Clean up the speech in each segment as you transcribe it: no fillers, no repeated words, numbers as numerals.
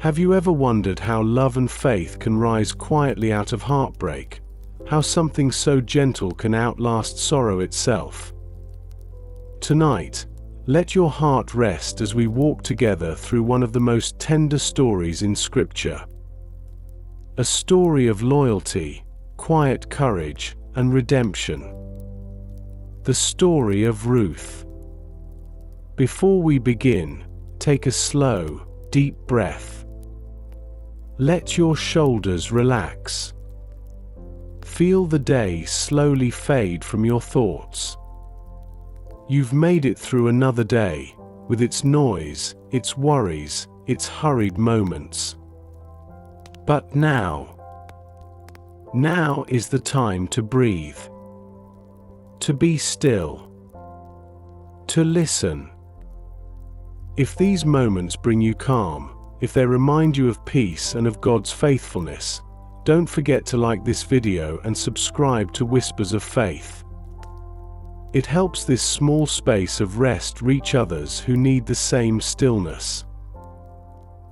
Have you ever wondered how love and faith can rise quietly out of heartbreak? How something so gentle can outlast sorrow itself? Tonight, let your heart rest as we walk together through one of the most tender stories in Scripture. A story of loyalty, quiet courage, and redemption. The story of Ruth. Before we begin, take a slow, deep breath. Let your shoulders relax. Feel the day slowly fade from your thoughts. You've made it through another day, with its noise, its worries, its hurried moments. But now is the time to breathe. To be still. To listen. If these moments bring you calm, if they remind you of peace and of God's faithfulness, don't forget to like this video and subscribe to Whispers of Faith. It helps this small space of rest reach others who need the same stillness.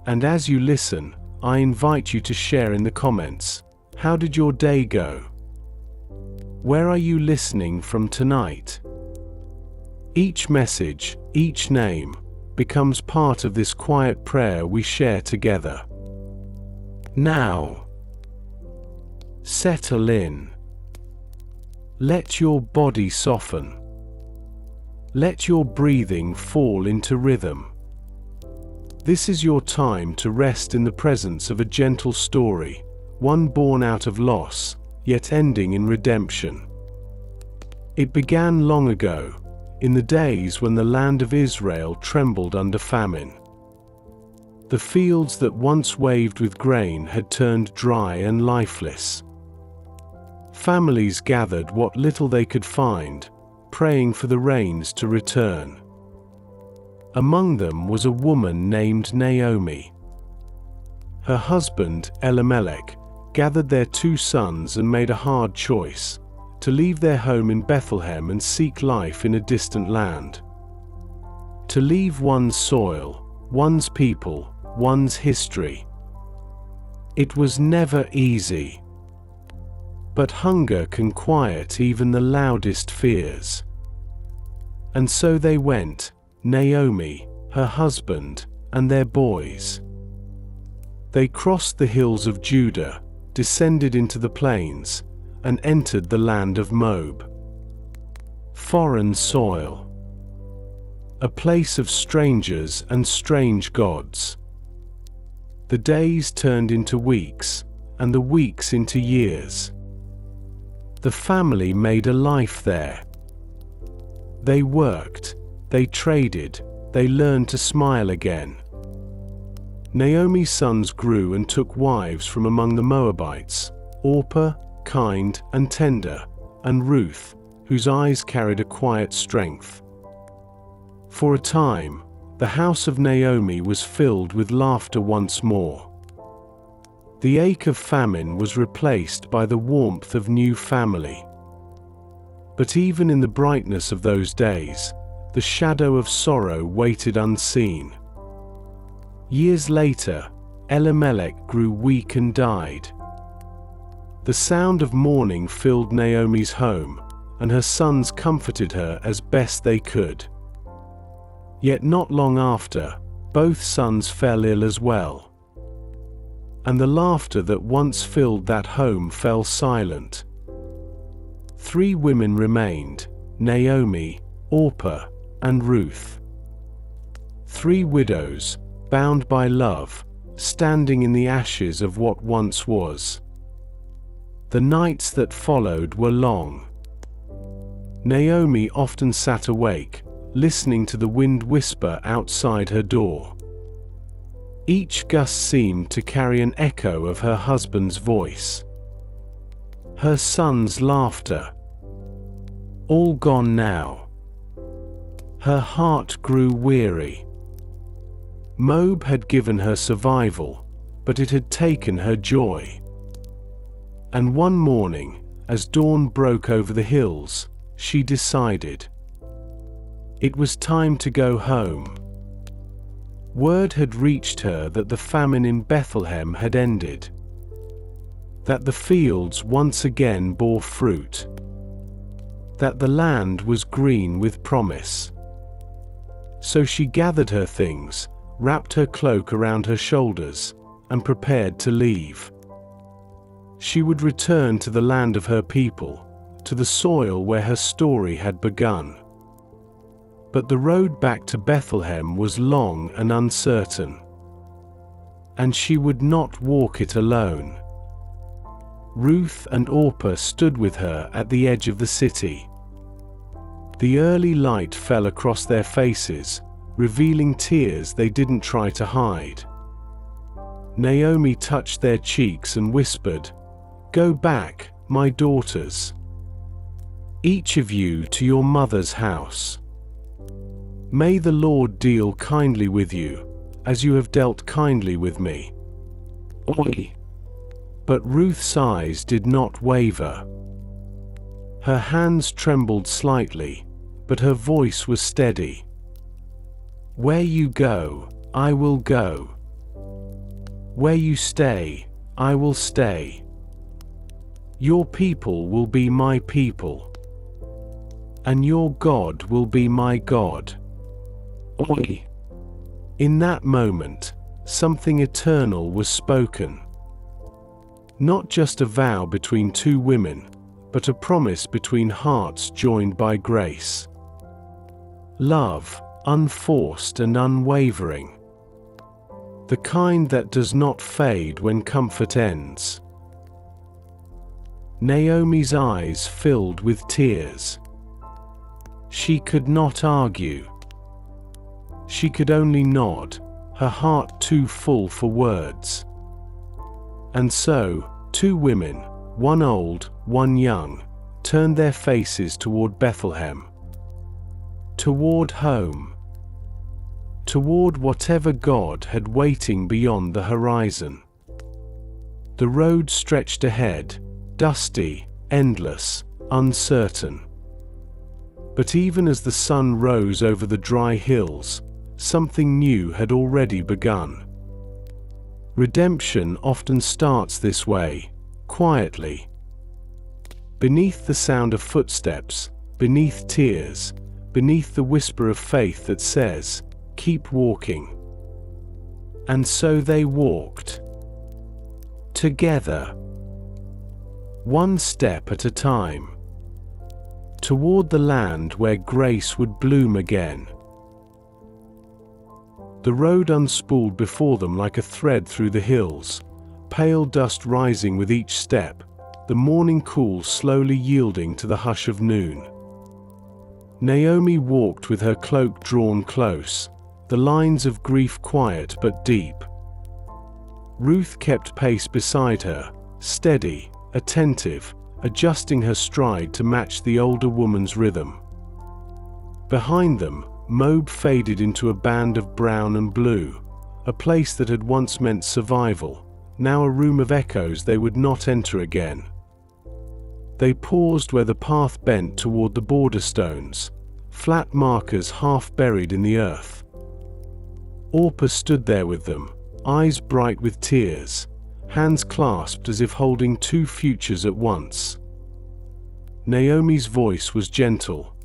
And as you listen, I invite you to share in the comments, how did your day go? Where are you listening from tonight? Each message, each name, becomes part of this quiet prayer we share together. Now, settle in. Let your body soften. Let your breathing fall into rhythm. This is your time to rest in the presence of a gentle story, one born out of loss, yet ending in redemption. It began long ago, in the days when the land of Israel trembled under famine. The fields that once waved with grain had turned dry and lifeless. Families gathered what little they could find, praying for the rains to return. Among them was a woman named Naomi. Her husband, Elimelech, gathered their 2 sons and made a hard choice: to leave their home in Bethlehem and seek life in a distant land. To leave one's soil, one's people, one's history. It was never easy. But hunger can quiet even the loudest fears. And so they went, Naomi, her husband, and their boys. They crossed the hills of Judah, descended into the plains, and entered the land of Moab. Foreign soil. A place of strangers and strange gods. The days turned into weeks, and the weeks into years. The family made a life there. They worked, they traded, they learned to smile again. Naomi's sons grew and took wives from among the Moabites, Orpah, kind and tender, and Ruth, whose eyes carried a quiet strength. For a time, the house of Naomi was filled with laughter once more. The ache of famine was replaced by the warmth of new family. But even in the brightness of those days, the shadow of sorrow waited unseen. Years later, Elimelech grew weak and died. The sound of mourning filled Naomi's home, and her sons comforted her as best they could. Yet not long after, both sons fell ill as well. And the laughter that once filled that home fell silent. 3 women remained, Naomi, Orpah, and Ruth. 3 widows, bound by love, standing in the ashes of what once was. The nights that followed were long. Naomi often sat awake, listening to the wind whisper outside her door. Each gust seemed to carry an echo of her husband's voice. Her son's laughter. All gone now. Her heart grew weary. Moab had given her survival, but it had taken her joy. And one morning, as dawn broke over the hills, she decided. It was time to go home. Word had reached her that the famine in Bethlehem had ended, that the fields once again bore fruit, that the land was green with promise. So she gathered her things, wrapped her cloak around her shoulders, and prepared to leave. She would return to the land of her people, to the soil where her story had begun. But the road back to Bethlehem was long and uncertain, and she would not walk it alone. Ruth and Orpah stood with her at the edge of the city. The early light fell across their faces, revealing tears they didn't try to hide. Naomi touched their cheeks and whispered, "Go back, my daughters. Each of you to your mother's house. May the Lord deal kindly with you, as you have dealt kindly with me." Oi! But Ruth's eyes did not waver. Her hands trembled slightly, but her voice was steady. "Where you go, I will go. Where you stay, I will stay. Your people will be my people, and your God will be my God." Oi! In that moment, something eternal was spoken. Not just a vow between two women, but a promise between hearts joined by grace. Love, unforced and unwavering. The kind that does not fade when comfort ends. Naomi's eyes filled with tears. She could not argue. She could only nod, her heart too full for words. And so, two women, one old, one young, turned their faces toward Bethlehem. Toward home. Toward whatever God had waiting beyond the horizon. The road stretched ahead, dusty, endless, uncertain. But even as the sun rose over the dry hills, something new had already begun. Redemption often starts this way, quietly. Beneath the sound of footsteps, beneath tears, beneath the whisper of faith that says, "Keep walking." And so they walked. Together. One step at a time. Toward the land where grace would bloom again. The road unspooled before them like a thread through the hills, pale dust rising with each step, the morning cool slowly yielding to the hush of noon. Naomi walked with her cloak drawn close, the lines of grief quiet but deep. Ruth kept pace beside her, steady, attentive, adjusting her stride to match the older woman's rhythm. Behind them, Moab faded into a band of brown and blue, a place that had once meant survival, now a room of echoes they would not enter again. They paused where the path bent toward the border stones, flat markers half buried in the earth. Orpah stood there with them, eyes bright with tears, hands clasped as if holding two futures at once. Naomi's voice was gentle.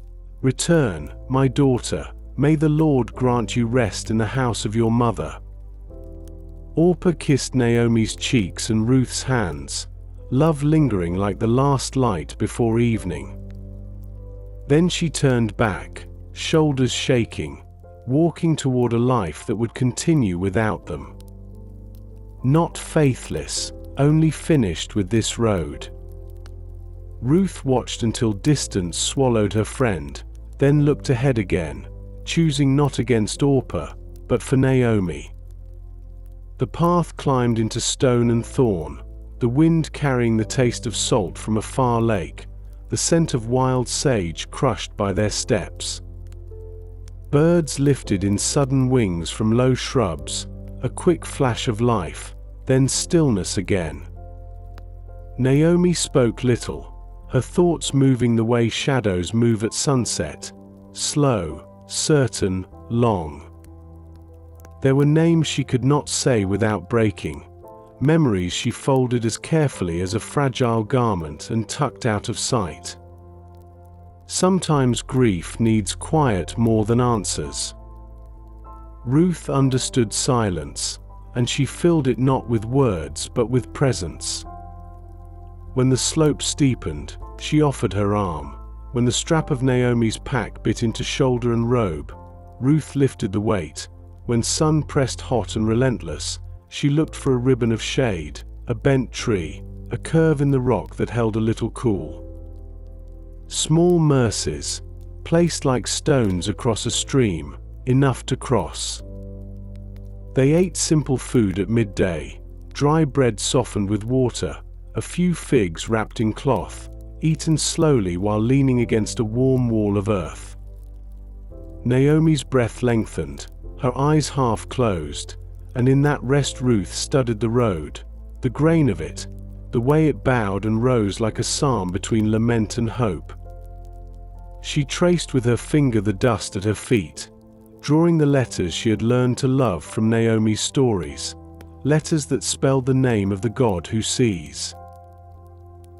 "Return, my daughter, may the Lord grant you rest in the house of your mother." Orpah kissed Naomi's cheeks and Ruth's hands, love lingering like the last light before evening. Then she turned back, shoulders shaking, walking toward a life that would continue without them. Not faithless, only finished with this road. Ruth watched until distance swallowed her friend, then looked ahead again, choosing not against Orpah, but for Naomi. The path climbed into stone and thorn, the wind carrying the taste of salt from a far lake, the scent of wild sage crushed by their steps. Birds lifted in sudden wings from low shrubs, a quick flash of life, then stillness again. Naomi spoke little, her thoughts moving the way shadows move at sunset, slow, certain, long. There were names she could not say without breaking, memories she folded as carefully as a fragile garment and tucked out of sight. Sometimes grief needs quiet more than answers. Ruth understood silence, and she filled it not with words but with presence. When the slope steepened, she offered her arm. When the strap of Naomi's pack bit into shoulder and robe, Ruth lifted the weight. When sun pressed hot and relentless, she looked for a ribbon of shade, a bent tree, a curve in the rock that held a little cool. Small mercies, placed like stones across a stream, enough to cross. They ate simple food at midday, dry bread softened with water, a few figs wrapped in cloth, eaten slowly while leaning against a warm wall of earth. Naomi's breath lengthened, her eyes half closed, and in that rest Ruth studied the road, the grain of it, the way it bowed and rose like a psalm between lament and hope. She traced with her finger the dust at her feet, drawing the letters she had learned to love from Naomi's stories, letters that spelled the name of the God who sees.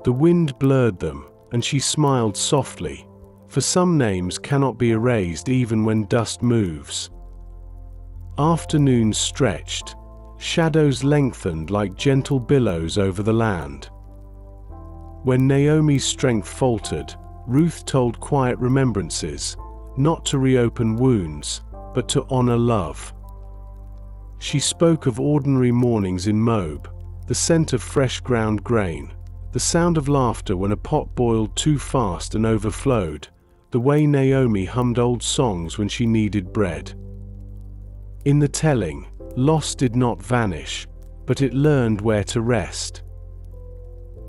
The wind blurred them, and she smiled softly, for some names cannot be erased even when dust moves. Afternoons stretched, shadows lengthened like gentle billows over the land. When Naomi's strength faltered, Ruth told quiet remembrances, not to reopen wounds, but to honor love. She spoke of ordinary mornings in Moab, the scent of fresh ground grain, the sound of laughter when a pot boiled too fast and overflowed, the way Naomi hummed old songs when she needed bread. In the telling, loss did not vanish, but it learned where to rest.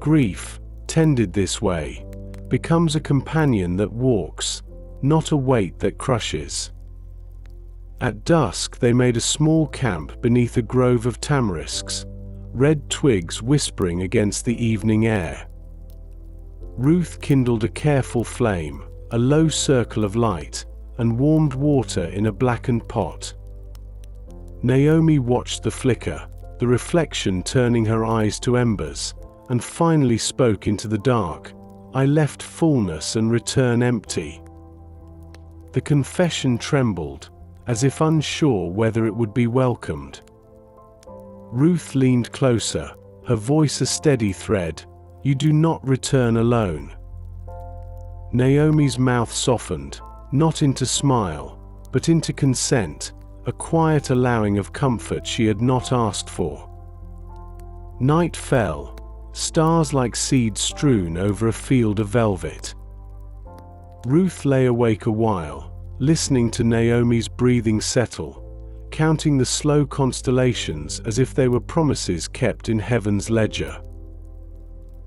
Grief, tended this way, becomes a companion that walks, not a weight that crushes. At dusk they made a small camp beneath a grove of tamarisks, red twigs whispering against the evening air. Ruth kindled a careful flame, a low circle of light, and warmed water in a blackened pot. Naomi watched the flicker, the reflection turning her eyes to embers, and finally spoke into the dark, "I left fullness and return empty." The confession trembled, as if unsure whether it would be welcomed. Ruth leaned closer, her voice a steady thread, "You do not return alone." Naomi's mouth softened, not into smile, but into consent, a quiet allowing of comfort she had not asked for. Night fell, stars like seeds strewn over a field of velvet. Ruth lay awake a while, listening to Naomi's breathing settle, counting the slow constellations as if they were promises kept in heaven's ledger.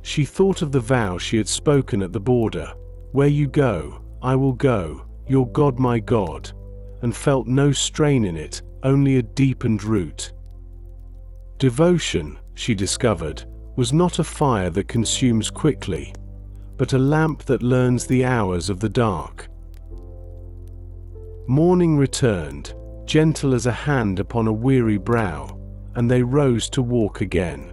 She thought of the vow she had spoken at the border, "Where you go, I will go, your God my God," and felt no strain in it, only a deepened root. Devotion, she discovered, was not a fire that consumes quickly, but a lamp that learns the hours of the dark. Morning returned, gentle as a hand upon a weary brow, and they rose to walk again.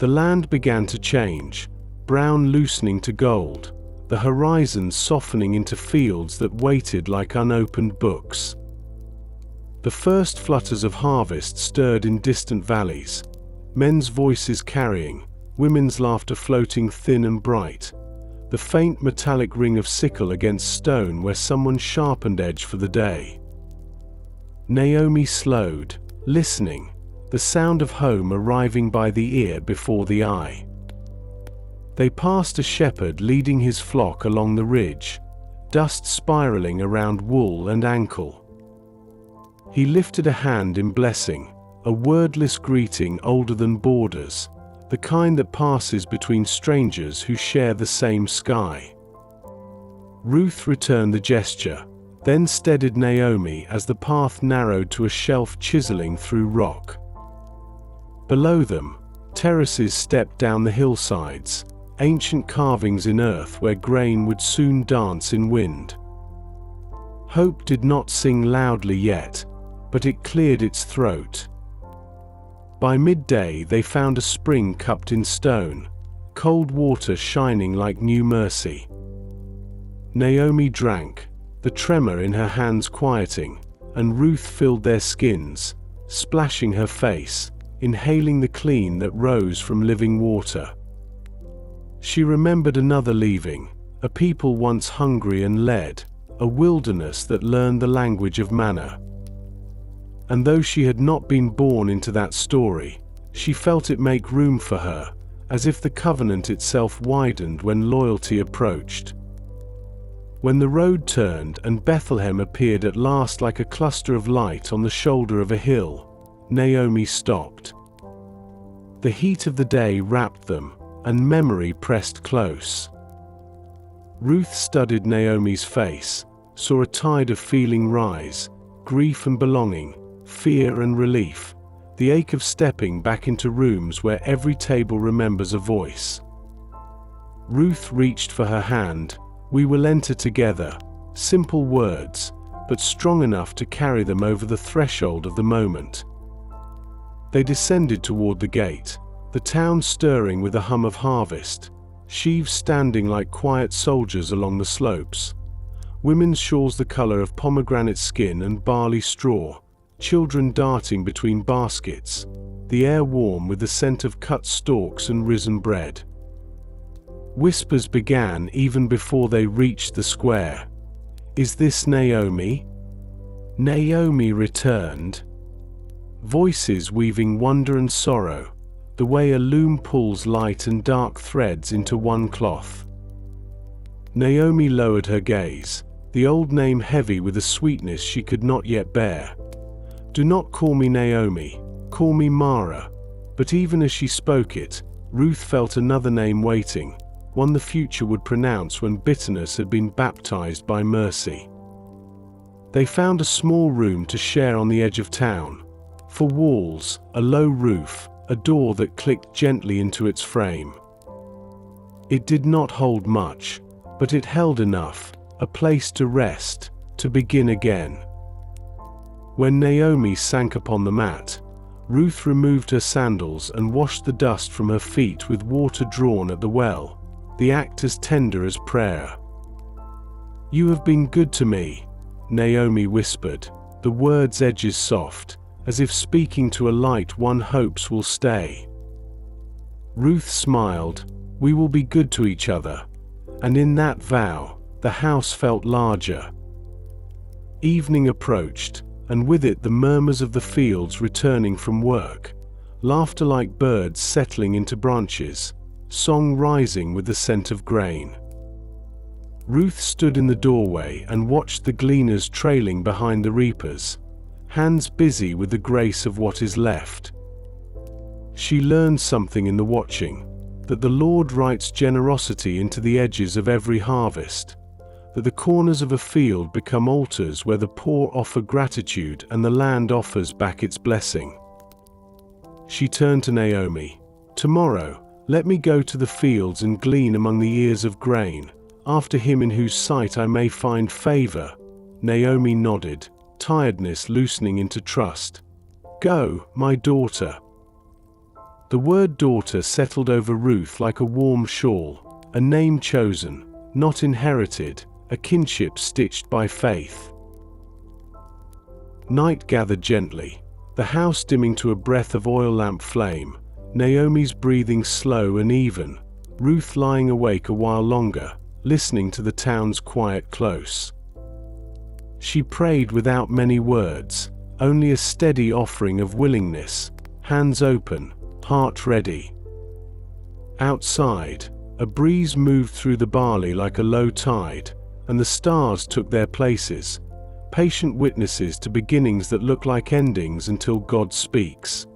The land began to change, brown loosening to gold, the horizon softening into fields that waited like unopened books. The first flutters of harvest stirred in distant valleys, men's voices carrying, women's laughter floating thin and bright, the faint metallic ring of sickle against stone where someone sharpened edge for the day. Naomi slowed, listening, the sound of home arriving by the ear before the eye. They passed a shepherd leading his flock along the ridge, dust spiraling around wool and ankle. He lifted a hand in blessing, a wordless greeting older than borders, the kind that passes between strangers who share the same sky. Ruth returned the gesture, then steadied Naomi as the path narrowed to a shelf chiseling through rock. Below them, terraces stepped down the hillsides, ancient carvings in earth where grain would soon dance in wind. Hope did not sing loudly yet, but it cleared its throat. By midday they found a spring cupped in stone, cold water shining like new mercy. Naomi drank, the tremor in her hands quieting, and Ruth filled their skins, splashing her face, inhaling the clean that rose from living water. She remembered another leaving, a people once hungry and led, a wilderness that learned the language of manna. And though she had not been born into that story, she felt it make room for her, as if the covenant itself widened when loyalty approached. When the road turned and Bethlehem appeared at last like a cluster of light on the shoulder of a hill, Naomi stopped. The heat of the day wrapped them, and memory pressed close. Ruth studied Naomi's face, saw a tide of feeling rise, grief and belonging, fear and relief, the ache of stepping back into rooms where every table remembers a voice. Ruth reached for her hand. "We will enter together," simple words, but strong enough to carry them over the threshold of the moment. They descended toward the gate, the town stirring with a hum of harvest, sheaves standing like quiet soldiers along the slopes, women's shawls the color of pomegranate skin and barley straw, children darting between baskets, the air warm with the scent of cut stalks and risen bread. Whispers began even before they reached the square. "Is this Naomi?" Naomi returned. Voices weaving wonder and sorrow, the way a loom pulls light and dark threads into one cloth. Naomi lowered her gaze, the old name heavy with a sweetness she could not yet bear. "Do not call me Naomi, call me Mara." But even as she spoke it, Ruth felt another name waiting, one the future would pronounce when bitterness had been baptized by mercy. They found a small room to share on the edge of town. For walls, a low roof, a door that clicked gently into its frame. It did not hold much, but it held enough, a place to rest, to begin again. When Naomi sank upon the mat, Ruth removed her sandals and washed the dust from her feet with water drawn at the well, the act as tender as prayer. "You have been good to me," Naomi whispered, the words' edges soft, as if speaking to a light one hopes will stay. Ruth smiled. "We will be good to each other." And in that vow, the house felt larger. Evening approached, and with it the murmurs of the fields returning from work, laughter like birds settling into branches, song rising with the scent of grain. Ruth stood in the doorway and watched the gleaners trailing behind the reapers, hands busy with the grace of what is left. She learned something in the watching, that the Lord writes generosity into the edges of every harvest, that the corners of a field become altars where the poor offer gratitude and the land offers back its blessing. She turned to Naomi. "Tomorrow, let me go to the fields and glean among the ears of grain, after him in whose sight I may find favor." Naomi nodded, tiredness loosening into trust. "Go, my daughter." The word daughter settled over Ruth like a warm shawl, a name chosen, not inherited, a kinship stitched by faith. Night gathered gently, the house dimming to a breath of oil lamp flame, Naomi's breathing slow and even, Ruth lying awake a while longer, listening to the town's quiet close. She prayed without many words, only a steady offering of willingness, hands open, heart ready. Outside, a breeze moved through the barley like a low tide, and the stars took their places, patient witnesses to beginnings that look like endings until God speaks.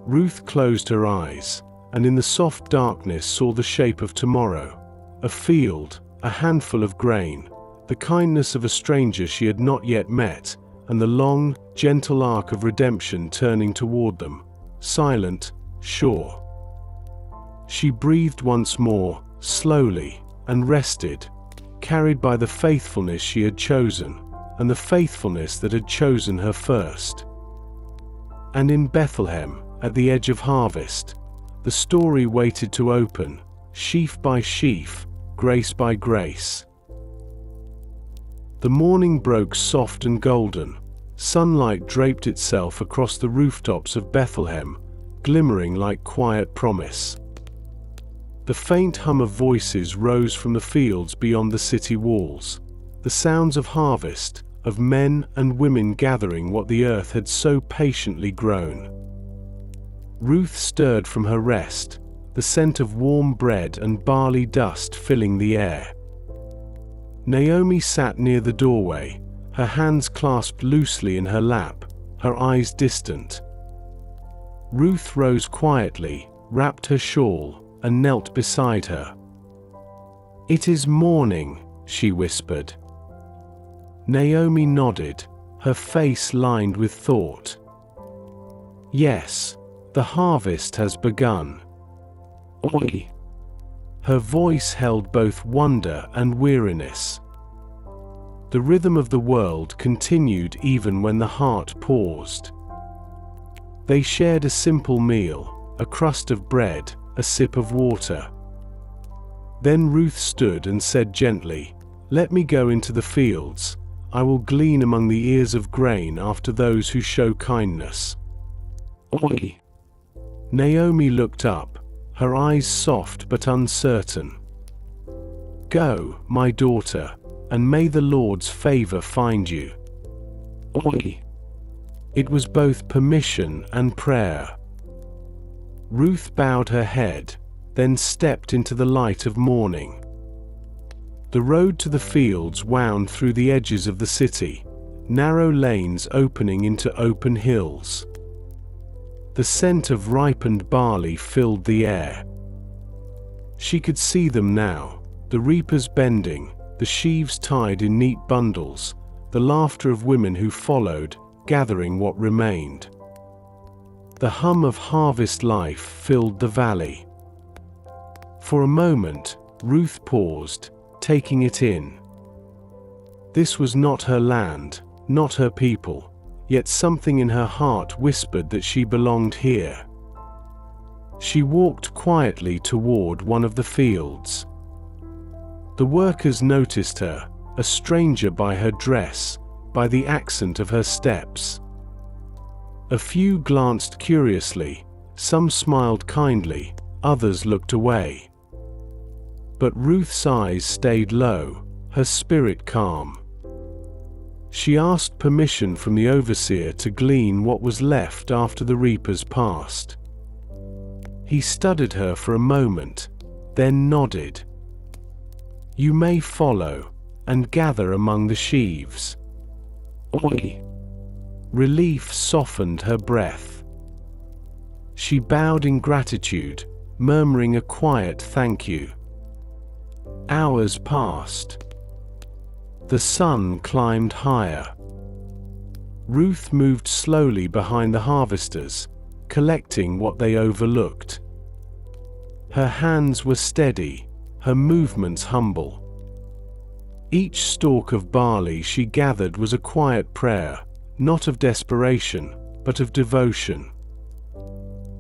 Ruth closed her eyes, and in the soft darkness saw the shape of tomorrow, a field, a handful of grain, the kindness of a stranger she had not yet met, and the long, gentle arc of redemption turning toward them, silent, sure. She breathed once more, slowly, and rested, carried by the faithfulness she had chosen, and the faithfulness that had chosen her first. And in Bethlehem, at the edge of harvest, the story waited to open, sheaf by sheaf, grace by grace. The morning broke soft and golden. Sunlight draped itself across the rooftops of Bethlehem, glimmering like quiet promise. The faint hum of voices rose from the fields beyond the city walls, the sounds of harvest, of men and women gathering what the earth had so patiently grown. Ruth stirred from her rest, the scent of warm bread and barley dust filling the air. Naomi sat near the doorway, her hands clasped loosely in her lap, her eyes distant. Ruth rose quietly, wrapped her shawl, and knelt beside her. "It is morning," she whispered. Naomi nodded, her face lined with thought. "Yes, the harvest has begun." Oi! Her voice held both wonder and weariness. The rhythm of the world continued even when the heart paused. They shared a simple meal, a crust of bread, a sip of water. Then Ruth stood and said gently, "Let me go into the fields. I will glean among the ears of grain after those who show kindness." Oi! Naomi looked up, her eyes soft but uncertain. "Go, my daughter, and may the Lord's favor find you." Oi! It was both permission and prayer. Ruth bowed her head, then stepped into the light of morning. The road to the fields wound through the edges of the city, narrow lanes opening into open hills. The scent of ripened barley filled the air. She could see them now, the reapers bending, the sheaves tied in neat bundles, the laughter of women who followed, gathering what remained. The hum of harvest life filled the valley. For a moment, Ruth paused, taking it in. This was not her land, not her people, yet something in her heart whispered that she belonged here. She walked quietly toward one of the fields. The workers noticed her, a stranger by her dress, by the accent of her steps. A few glanced curiously, some smiled kindly, others looked away. But Ruth's eyes stayed low, her spirit calm. She asked permission from the overseer to glean what was left after the reapers passed. He studied her for a moment, then nodded. "You may follow, and gather among the sheaves." Oi! Relief softened her breath. She bowed in gratitude, murmuring a quiet thank you. Hours passed. The sun climbed higher. Ruth moved slowly behind the harvesters, collecting what they overlooked. Her hands were steady, her movements humble. Each stalk of barley she gathered was a quiet prayer, not of desperation, but of devotion.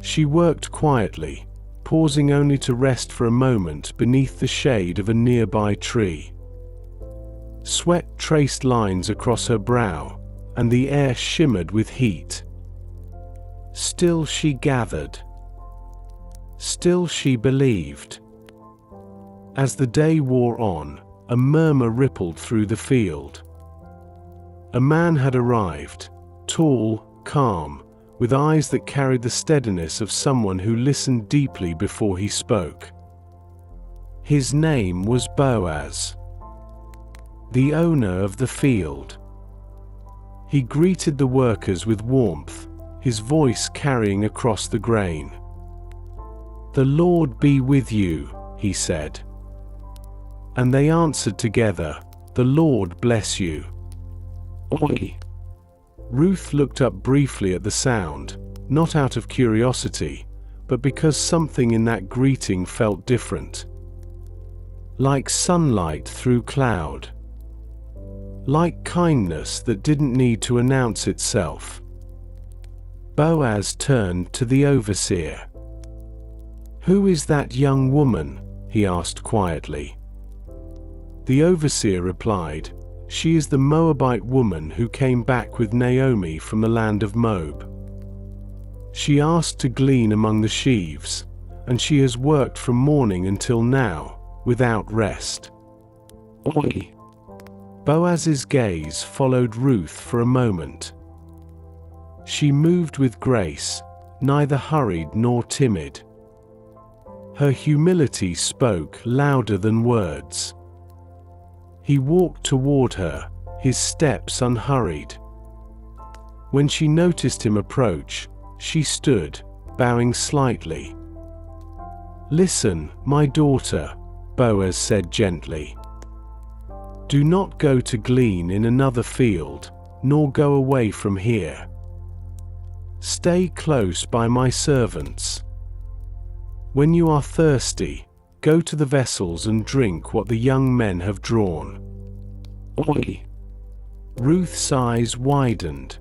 She worked quietly, pausing only to rest for a moment beneath the shade of a nearby tree. Sweat traced lines across her brow, and the air shimmered with heat. Still she gathered. Still she believed. As the day wore on, a murmur rippled through the field. A man had arrived, tall, calm, with eyes that carried the steadiness of someone who listened deeply before he spoke. His name was Boaz, the owner of the field. He greeted the workers with warmth, his voice carrying across the grain. "The Lord be with you," he said. And they answered together, "The Lord bless you." Oi! Ruth looked up briefly at the sound, not out of curiosity, but because something in that greeting felt different. Like sunlight through cloud. like kindness that didn't need to announce itself. Boaz turned to the overseer. "Who is that young woman?" he asked quietly. The overseer replied, "She is the Moabite woman who came back with Naomi from the land of Moab. She asked to glean among the sheaves, and she has worked from morning until now, without rest." Oi! Boaz's gaze followed Ruth for a moment. She moved with grace, neither hurried nor timid. Her humility spoke louder than words. He walked toward her, his steps unhurried. When she noticed him approach, she stood, bowing slightly. "Listen, my daughter," Boaz said gently. "Do not go to glean in another field, nor go away from here. Stay close by my servants. When you are thirsty, go to the vessels and drink what the young men have drawn." Oi! Ruth's eyes widened.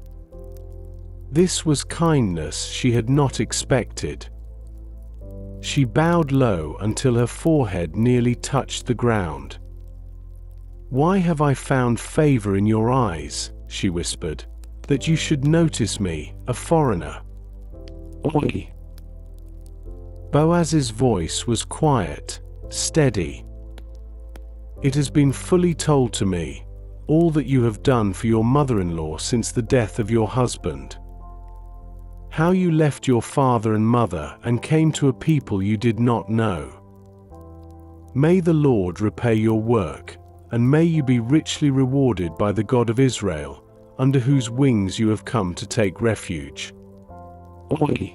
This was kindness she had not expected. She bowed low until her forehead nearly touched the ground. "Why have I found favor in your eyes," she whispered, "that you should notice me, a foreigner?" Oi! Boaz's voice was quiet, steady. "It has been fully told to me, all that you have done for your mother-in-law since the death of your husband. How you left your father and mother and came to a people you did not know. May the Lord repay your work, and may you be richly rewarded by the God of Israel, under whose wings you have come to take refuge." Oi!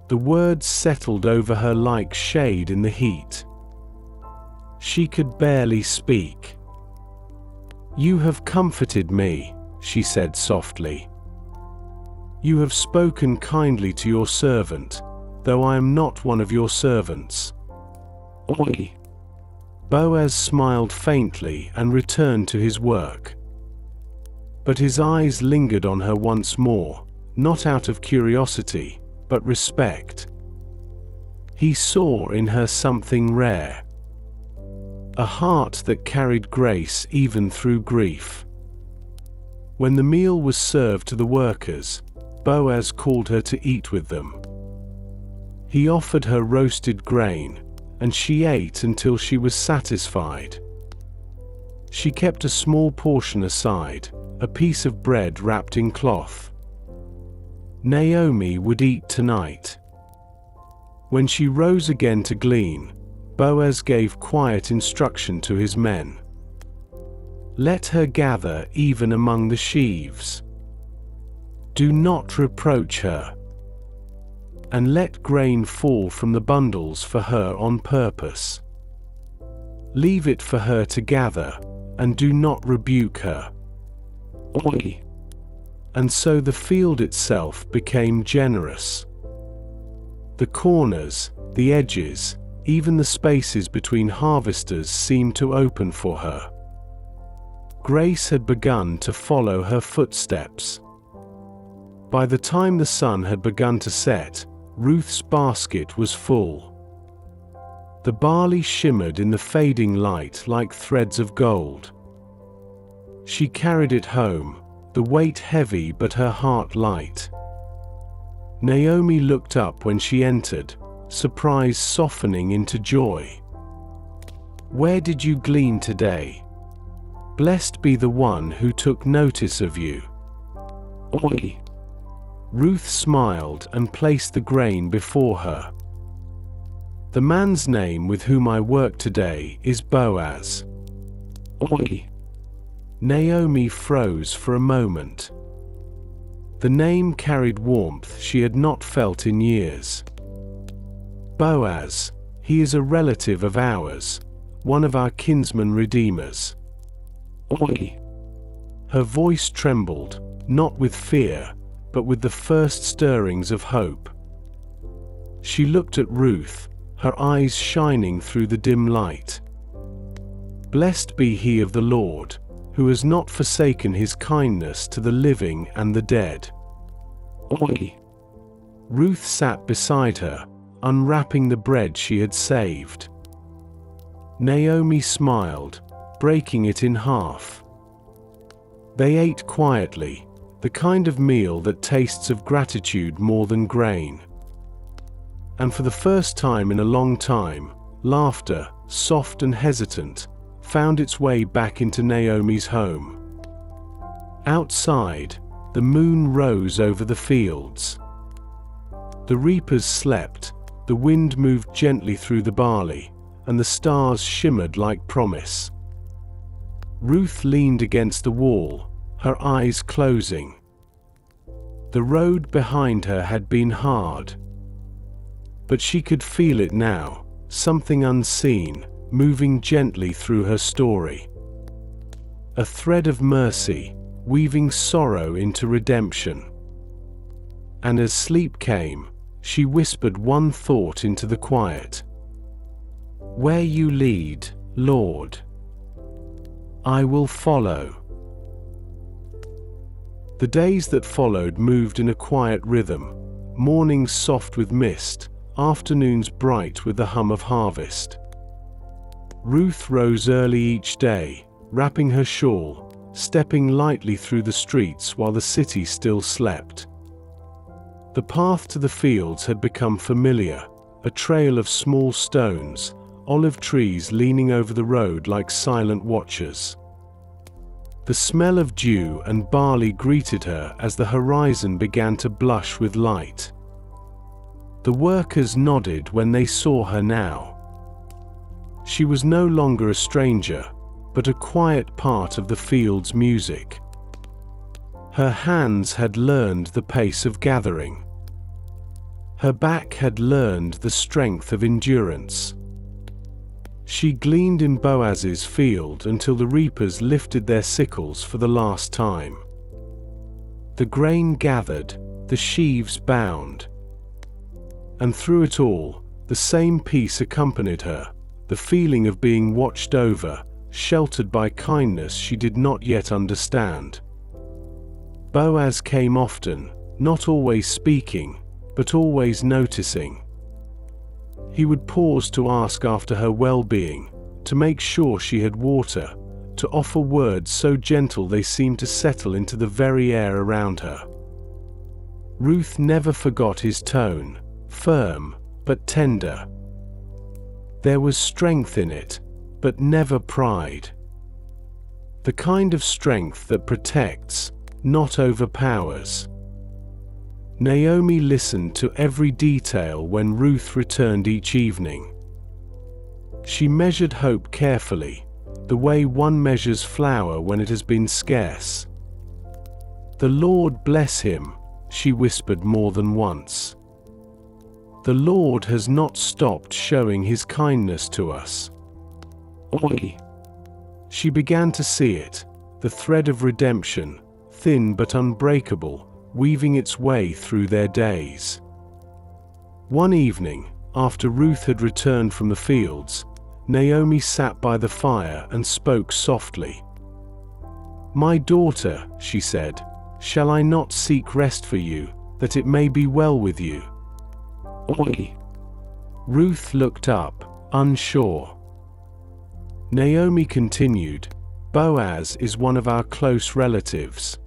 The words settled over her like shade in the heat. She could barely speak. "You have comforted me," she said softly. "You have spoken kindly to your servant, though I am not one of your servants." Oi! Boaz smiled faintly and returned to his work. But his eyes lingered on her once more, not out of curiosity, but respect. He saw in her something rare. A heart that carried grace even through grief. When the meal was served to the workers, Boaz called her to eat with them. He offered her roasted grain, and she ate until she was satisfied. She kept a small portion aside, a piece of bread wrapped in cloth. Naomi would eat tonight. When she rose again to glean, Boaz gave quiet instruction to his men. "Let her gather even among the sheaves. Do not reproach her. And let grain fall from the bundles for her on purpose. Leave it for her to gather, and do not rebuke her." Oi! And so the field itself became generous. The corners, the edges, even the spaces between harvesters seemed to open for her. Grace had begun to follow her footsteps. By the time the sun had begun to set, Ruth's basket was full. The barley shimmered in the fading light like threads of gold. She carried it home, the weight heavy but her heart light. Naomi looked up when she entered, surprise softening into joy. "Where did you glean today? Blessed be the one who took notice of you." Oi! Ruth smiled and placed the grain before her. "The man's name with whom I work today is Boaz." Oi! Naomi froze for a moment. The name carried warmth she had not felt in years. "Boaz, he is a relative of ours, one of our kinsman redeemers." Oi! Her voice trembled, not with fear, but with the first stirrings of hope. She looked at Ruth, her eyes shining through the dim light. "Blessed be he of the Lord, who has not forsaken his kindness to the living and the dead." "Oi!" Ruth sat beside her, unwrapping the bread she had saved. Naomi smiled, breaking it in half. They ate quietly, the kind of meal that tastes of gratitude more than grain. And for the first time in a long time, laughter, soft and hesitant, found its way back into Naomi's home. Outside, the moon rose over the fields. The reapers slept, the wind moved gently through the barley, and the stars shimmered like promise. Ruth leaned against the wall, her eyes closing. The road behind her had been hard, but she could feel it now, something unseen, moving gently through her story. A thread of mercy, weaving sorrow into redemption. And as sleep came, she whispered one thought into the quiet. "Where you lead, Lord, I will follow." The days that followed moved in a quiet rhythm, mornings soft with mist, afternoons bright with the hum of harvest. Ruth rose early each day, wrapping her shawl, stepping lightly through the streets while the city still slept. The path to the fields had become familiar, a trail of small stones, olive trees leaning over the road like silent watchers. The smell of dew and barley greeted her as the horizon began to blush with light. The workers nodded when they saw her now. She was no longer a stranger, but a quiet part of the field's music. Her hands had learned the pace of gathering. Her back had learned the strength of endurance. She gleaned in Boaz's field until the reapers lifted their sickles for the last time. The grain gathered, the sheaves bound. And through it all, the same peace accompanied her, the feeling of being watched over, sheltered by kindness she did not yet understand. Boaz came often, not always speaking, but always noticing. He would pause to ask after her well-being, to make sure she had water, to offer words so gentle they seemed to settle into the very air around her. Ruth never forgot his tone, firm, but tender. There was strength in it, but never pride. The kind of strength that protects, not overpowers. Naomi listened to every detail when Ruth returned each evening. She measured hope carefully, the way one measures flour when it has been scarce. "The Lord bless him," she whispered more than once. "The Lord has not stopped showing his kindness to us." Oi! She began to see it, the thread of redemption, thin but unbreakable, weaving its way through their days. One evening, after Ruth had returned from the fields, Naomi sat by the fire and spoke softly. "My daughter," she said, "shall I not seek rest for you, that it may be well with you?" Oi! Ruth looked up, unsure. Naomi continued, "Boaz is one of our close relatives.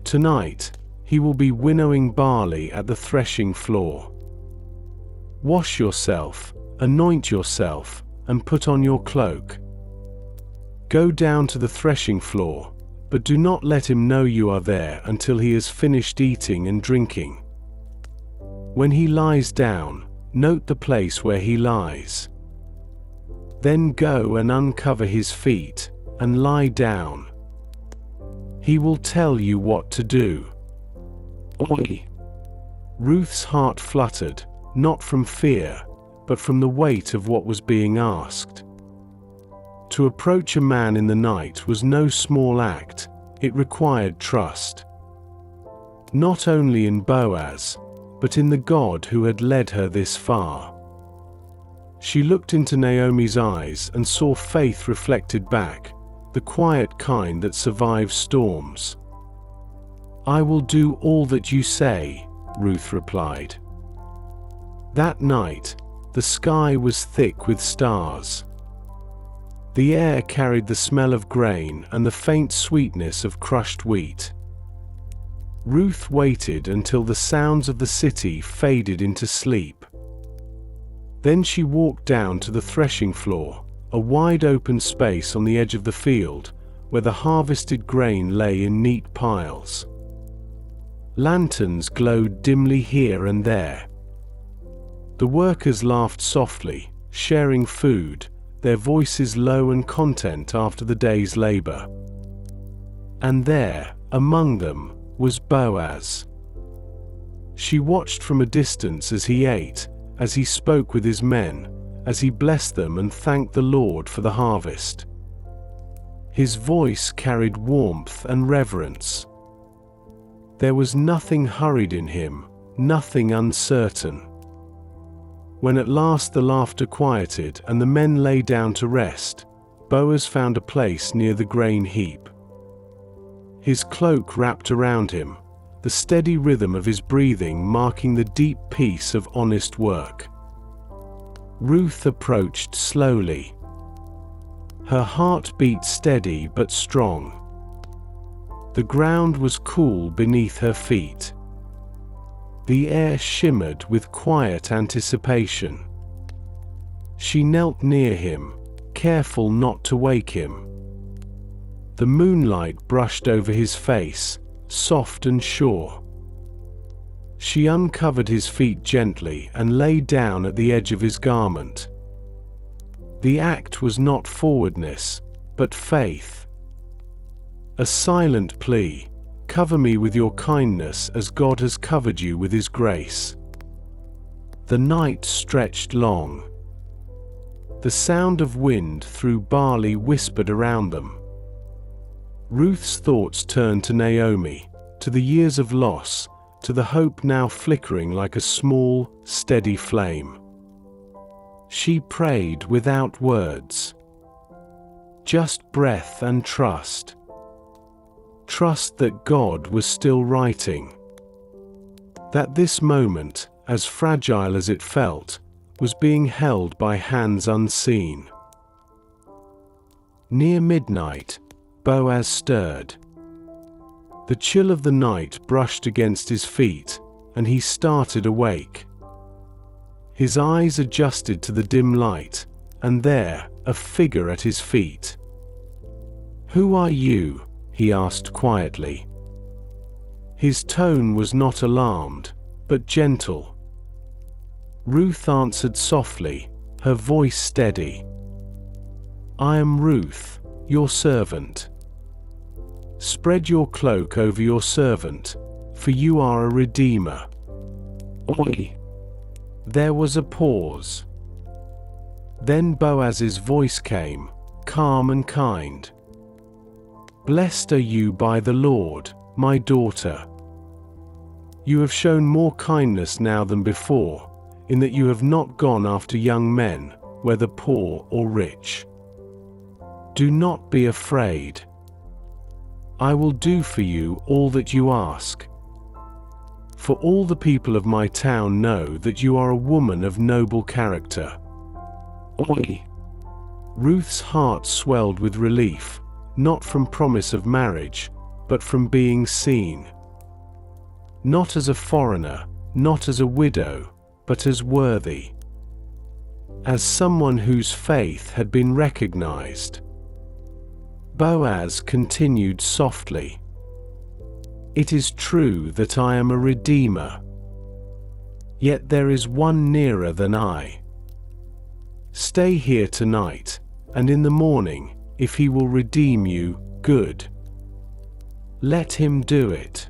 Tonight, he will be winnowing barley at the threshing floor. Wash yourself, anoint yourself, and put on your cloak. Go down to the threshing floor, but do not let him know you are there until he has finished eating and drinking. When he lies down, note the place where he lies. Then go and uncover his feet, and lie down. He will tell you what to do." Oi! Ruth's heart fluttered, not from fear, but from the weight of what was being asked. To approach a man in the night was no small act, it required trust. Not only in Boaz, but in the God who had led her this far. She looked into Naomi's eyes and saw faith reflected back, the quiet kind that survives storms. "I will do all that you say," Ruth replied. That night, the sky was thick with stars. The air carried the smell of grain and the faint sweetness of crushed wheat. Ruth waited until the sounds of the city faded into sleep. Then she walked down to the threshing floor, a wide open space on the edge of the field, where the harvested grain lay in neat piles. Lanterns glowed dimly here and there. The workers laughed softly, sharing food, their voices low and content after the day's labor. And there, among them, was Boaz. She watched from a distance as he ate, as he spoke with his men, as he blessed them and thanked the Lord for the harvest. His voice carried warmth and reverence. There was nothing hurried in him, nothing uncertain. When at last the laughter quieted and the men lay down to rest, Boaz found a place near the grain heap. His cloak wrapped around him, the steady rhythm of his breathing marking the deep peace of honest work. Ruth approached slowly. Her heart beat steady but strong. The ground was cool beneath her feet. The air shimmered with quiet anticipation. She knelt near him, careful not to wake him. The moonlight brushed over his face, soft and sure. She uncovered his feet gently and lay down at the edge of his garment. The act was not forwardness, but faith. A silent plea, "Cover me with your kindness as God has covered you with his grace." The night stretched long. The sound of wind through barley whispered around them. Ruth's thoughts turned to Naomi, to the years of loss, to the hope now flickering like a small, steady flame. She prayed without words. Just breath and trust. Trust that God was still writing. That this moment, as fragile as it felt, was being held by hands unseen. Near midnight, Boaz stirred. The chill of the night brushed against his feet, and he started awake. His eyes adjusted to the dim light, and there, a figure at his feet. "Who are you?" he asked quietly. His tone was not alarmed, but gentle. Ruth answered softly, her voice steady. "I am Ruth, your servant. Spread your cloak over your servant, for you are a redeemer." Oi! There was a pause. Then Boaz's voice came, calm and kind. "Blessed are you by the Lord, my daughter. You have shown more kindness now than before, in that you have not gone after young men, whether poor or rich. Do not be afraid. I will do for you all that you ask. For all the people of my town know that you are a woman of noble character." Oi! Ruth's heart swelled with relief, not from promise of marriage, but from being seen. Not as a foreigner, not as a widow, but as worthy. As someone whose faith had been recognized. Boaz continued softly. "It is true that I am a redeemer. Yet there is one nearer than I. Stay here tonight, and in the morning, if he will redeem you, good. Let him do it.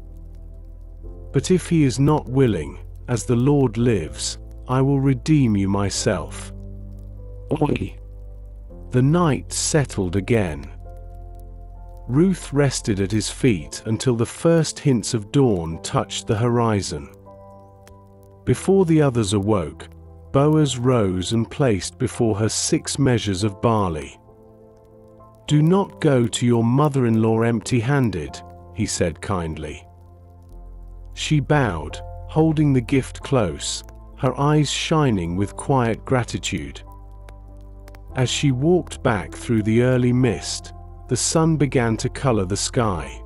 But if he is not willing, as the Lord lives, I will redeem you myself." Oi! The night settled again. Ruth rested at his feet until the first hints of dawn touched the horizon. Before the others awoke, Boaz rose and placed before her 6 measures of barley. "Do not go to your mother-in-law empty-handed," he said kindly. She bowed, holding the gift close, her eyes shining with quiet gratitude. As she walked back through the early mist, the sun began to color the sky.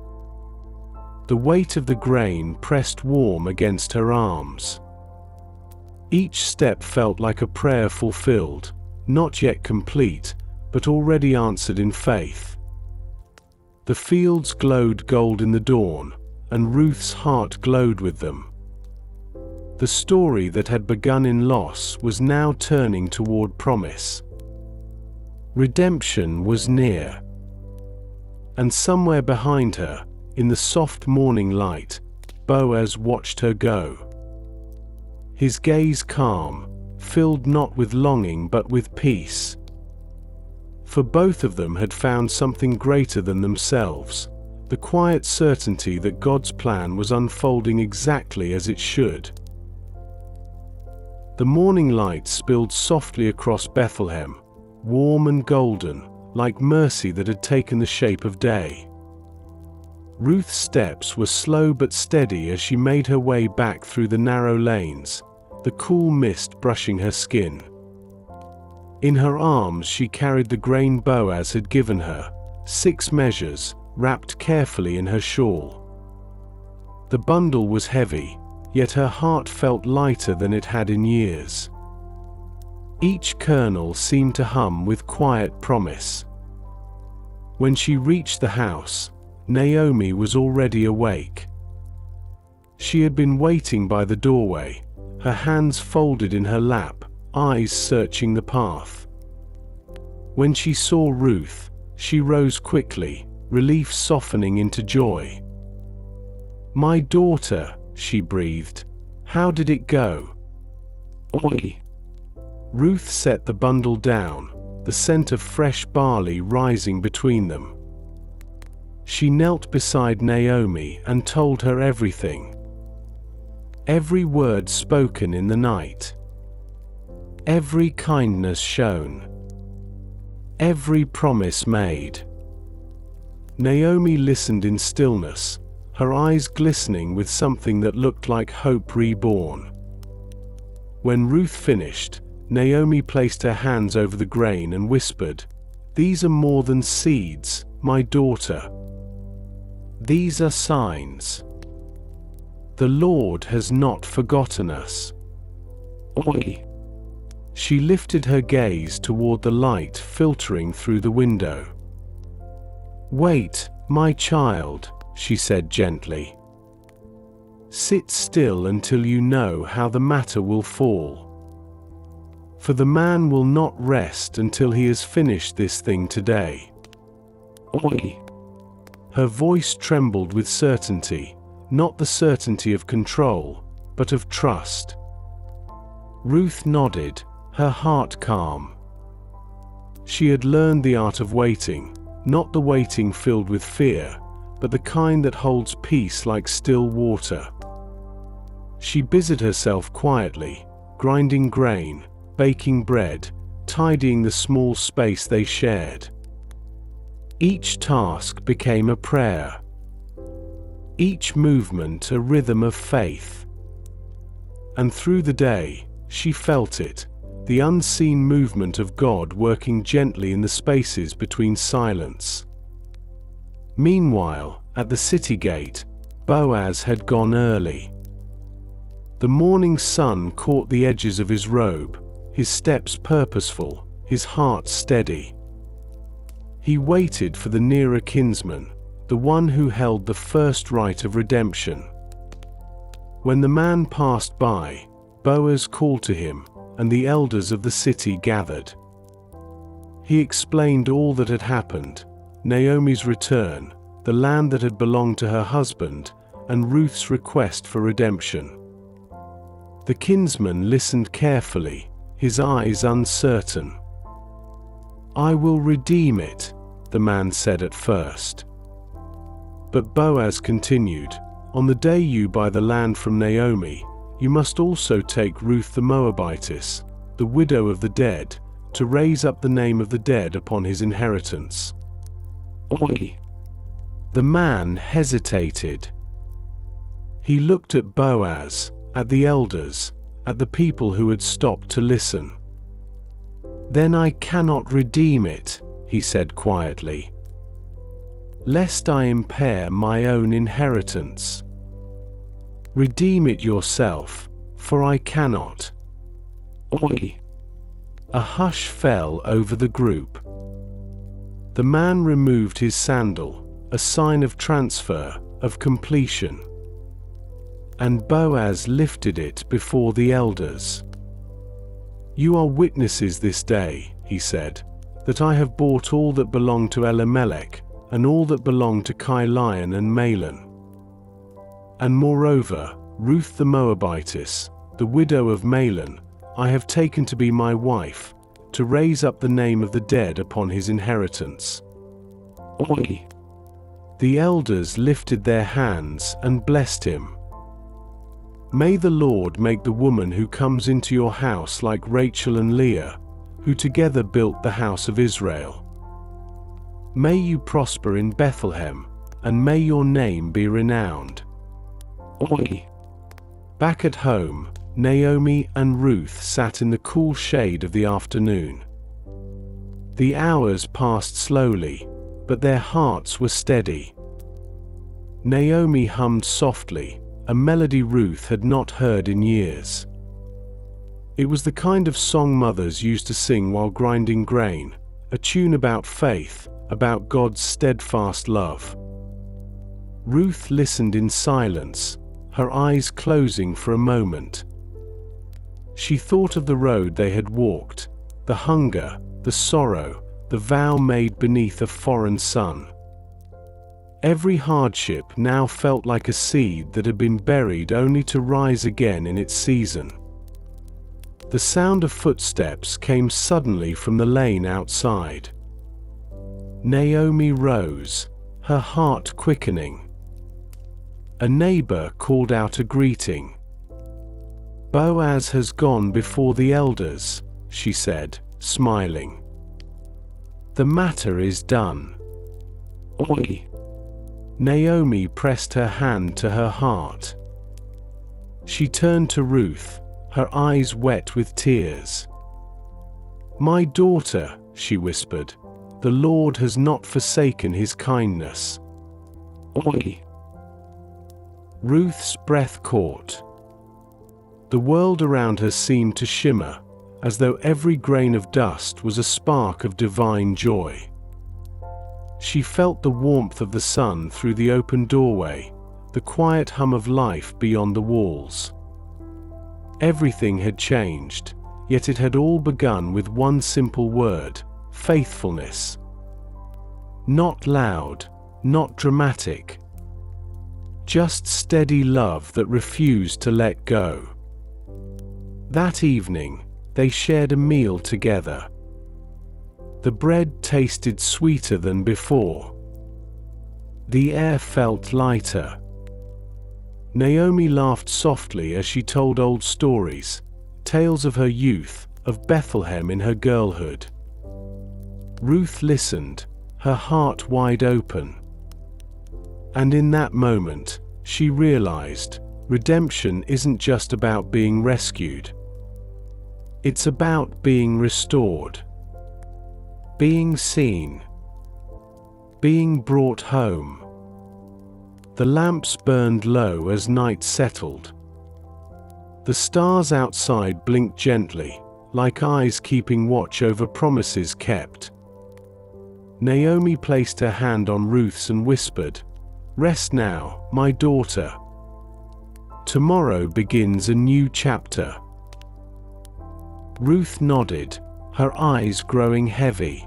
The weight of the grain pressed warm against her arms. Each step felt like a prayer fulfilled, not yet complete, but already answered in faith. The fields glowed gold in the dawn, and Ruth's heart glowed with them. The story that had begun in loss was now turning toward promise. Redemption was near. And somewhere behind her, in the soft morning light, Boaz watched her go. His gaze calm, filled not with longing but with peace. For both of them had found something greater than themselves, the quiet certainty that God's plan was unfolding exactly as it should. The morning light spilled softly across Bethlehem, warm and golden, like mercy that had taken the shape of day. Ruth's steps were slow but steady as she made her way back through the narrow lanes, the cool mist brushing her skin. In her arms she carried the grain Boaz had given her, 6 measures, wrapped carefully in her shawl. The bundle was heavy, yet her heart felt lighter than it had in years. Each kernel seemed to hum with quiet promise. When she reached the house, Naomi was already awake. She had been waiting by the doorway, her hands folded in her lap, eyes searching the path. When she saw Ruth, she rose quickly, relief softening into joy. "My daughter," she breathed. "How did it go?" "Oi." Ruth set the bundle down, the scent of fresh barley rising between them. She knelt beside Naomi and told her everything. Every word spoken in the night. Every kindness shown. Every promise made. Naomi listened in stillness, her eyes glistening with something that looked like hope reborn. When Ruth finished, Naomi placed her hands over the grain and whispered, "These are more than seeds, my daughter. These are signs. The Lord has not forgotten us." Oi. She lifted her gaze toward the light filtering through the window. "Wait, my child," she said gently. "Sit still until you know how the matter will fall. For the man will not rest until he has finished this thing today." Oi. Her voice trembled with certainty, not the certainty of control, but of trust. Ruth nodded, her heart calm. She had learned the art of waiting, not the waiting filled with fear, but the kind that holds peace like still water. She busied herself quietly, grinding grain, baking bread, tidying the small space they shared. Each task became a prayer. Each movement a rhythm of faith. And through the day, she felt it, the unseen movement of God working gently in the spaces between silence. Meanwhile, at the city gate, Boaz had gone early. The morning sun caught the edges of his robe, his steps purposeful, his heart steady. He waited for the nearer kinsman, the one who held the first right of redemption. When the man passed by, Boaz called to him, and the elders of the city gathered. He explained all that had happened, Naomi's return, the land that had belonged to her husband, and Ruth's request for redemption. The kinsman listened carefully, his eyes uncertain. "I will redeem it," the man said at first. But Boaz continued, "On the day you buy the land from Naomi, you must also take Ruth the Moabitess, the widow of the dead, to raise up the name of the dead upon his inheritance. Oi! The man hesitated. He looked at Boaz, at the elders, at the people who had stopped to listen. Then I cannot redeem it, he said quietly, lest I impair my own inheritance. Redeem it yourself, for I cannot. Oi! A hush fell over the group. The man removed his sandal, a sign of transfer, of completion. And Boaz lifted it before the elders. You are witnesses this day, he said, that I have bought all that belonged to Elimelech, and all that belonged to Chilion and Mahlon. And moreover, Ruth the Moabitess, the widow of Mahlon, I have taken to be my wife, to raise up the name of the dead upon his inheritance. Oi! The elders lifted their hands and blessed him. May the Lord make the woman who comes into your house like Rachel and Leah, who together built the house of Israel. May you prosper in Bethlehem, and may your name be renowned. Oi! Back at home, Naomi and Ruth sat in the cool shade of the afternoon. The hours passed slowly, but their hearts were steady. Naomi hummed softly, a melody Ruth had not heard in years. It was the kind of song mothers used to sing while grinding grain, a tune about faith, about God's steadfast love. Ruth listened in silence, her eyes closing for a moment. She thought of the road they had walked, the hunger, the sorrow, the vow made beneath a foreign sun. Every hardship now felt like a seed that had been buried only to rise again in its season. The sound of footsteps came suddenly from the lane outside. Naomi rose, her heart quickening. A neighbor called out a greeting. Boaz has gone before the elders, she said, smiling. The matter is done. Oi! Naomi pressed her hand to her heart. She turned to Ruth, her eyes wet with tears. My daughter, she whispered, the Lord has not forsaken his kindness. Oi! Ruth's breath caught. The world around her seemed to shimmer, as though every grain of dust was a spark of divine joy. She felt the warmth of the sun through the open doorway, the quiet hum of life beyond the walls. Everything had changed, yet it had all begun with one simple word: faithfulness. Not loud, not dramatic. Just steady love that refused to let go. That evening, they shared a meal together. The bread tasted sweeter than before. The air felt lighter. Naomi laughed softly as she told old stories, tales of her youth, of Bethlehem in her girlhood. Ruth listened, her heart wide open. And in that moment, she realized, redemption isn't just about being rescued. It's about being restored. Being seen. Being brought home. The lamps burned low as night settled. The stars outside blinked gently, like eyes keeping watch over promises kept. Naomi placed her hand on Ruth's and whispered, "Rest now, my daughter. Tomorrow begins a new chapter." Ruth nodded, her eyes growing heavy.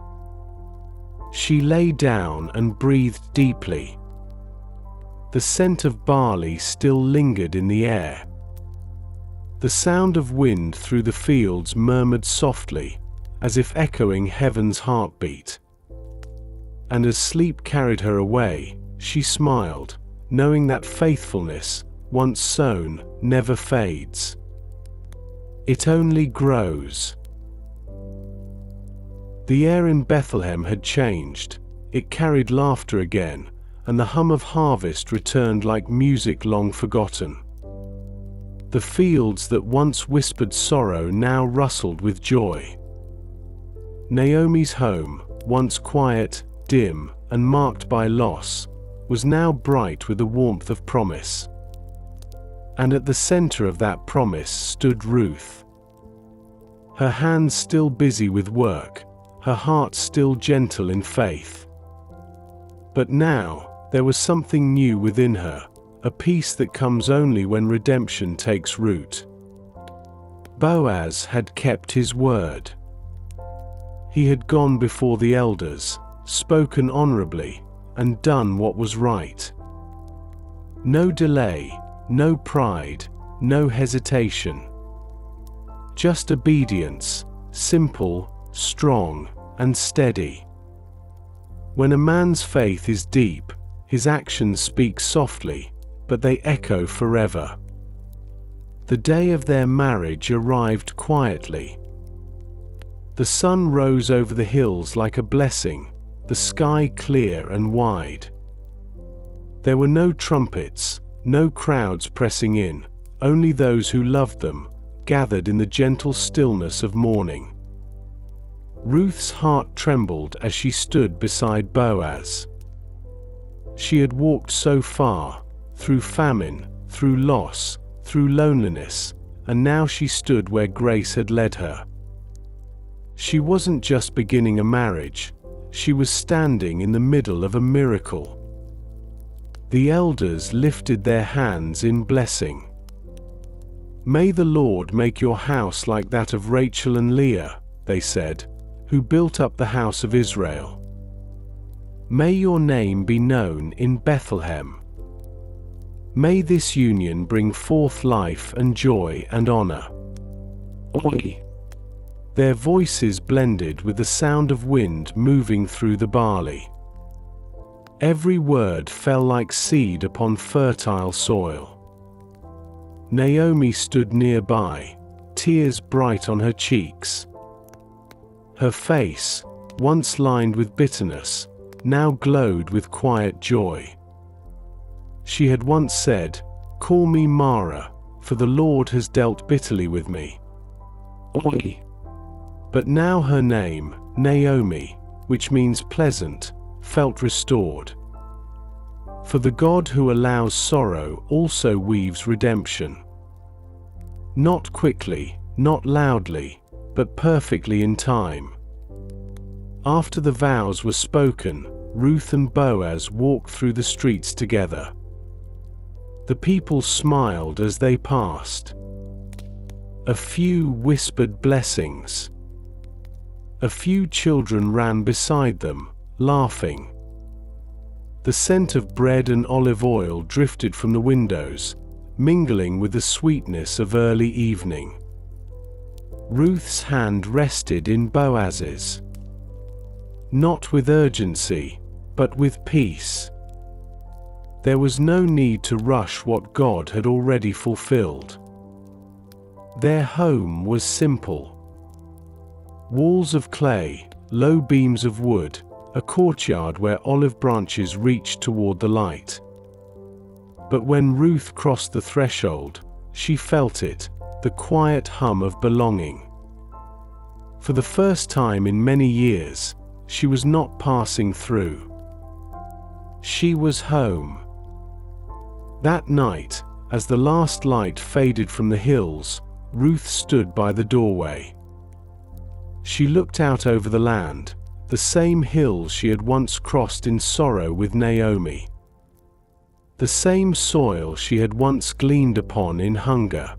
She lay down and breathed deeply. The scent of barley still lingered in the air. The sound of wind through the fields murmured softly, as if echoing heaven's heartbeat. And as sleep carried her away, she smiled, knowing that faithfulness, once sown, never fades. It only grows. The air in Bethlehem had changed. it carried laughter again, and the hum of harvest returned like music long forgotten. The fields that once whispered sorrow now rustled with joy. Naomi's home, once quiet, dim, and marked by loss, was now bright with the warmth of promise. And at the center of that promise stood Ruth. Her hands still busy with work, her heart still gentle in faith. But now, there was something new within her, a peace that comes only when redemption takes root. Boaz had kept his word. He had gone before the elders, spoken honorably, and done what was right. No delay, no pride, no hesitation. Just obedience, simple, strong, and steady. When a man's faith is deep, his actions speak softly, but they echo forever. The day of their marriage arrived quietly. The sun rose over the hills like a blessing, the sky clear and wide. There were no trumpets, no crowds pressing in, only those who loved them, gathered in the gentle stillness of morning. Ruth's heart trembled as she stood beside Boaz. She had walked so far, through famine, through loss, through loneliness, and now she stood where grace had led her. She wasn't just beginning a marriage, she was standing in the middle of a miracle. The elders lifted their hands in blessing. "May the Lord make your house like that of Rachel and Leah," they said, "who built up the house of Israel. May your name be known in Bethlehem. May this union bring forth life and joy and honor." Oi! Their voices blended with the sound of wind moving through the barley. Every word fell like seed upon fertile soil. Naomi stood nearby, tears bright on her cheeks. Her face, once lined with bitterness, now glowed with quiet joy. She had once said, "Call me Mara, for the Lord has dealt bitterly with me." Oi! But now her name, Naomi, which means pleasant, felt restored. For the God who allows sorrow also weaves redemption. Not quickly, not loudly, but perfectly in time. After the vows were spoken, Ruth and Boaz walked through the streets together. The people smiled as they passed. A few whispered blessings. A few children ran beside them, laughing. The scent of bread and olive oil drifted from the windows, mingling with the sweetness of early evening. Ruth's hand rested in Boaz's. Not with urgency, but with peace. There was no need to rush what God had already fulfilled. Their home was simple. Walls of clay, low beams of wood, a courtyard where olive branches reached toward the light. But when Ruth crossed the threshold, she felt it, the quiet hum of belonging. For the first time in many years, she was not passing through. She was home. That night, as the last light faded from the hills, Ruth stood by the doorway. She looked out over the land, the same hills she had once crossed in sorrow with Naomi. The same soil she had once gleaned upon in hunger.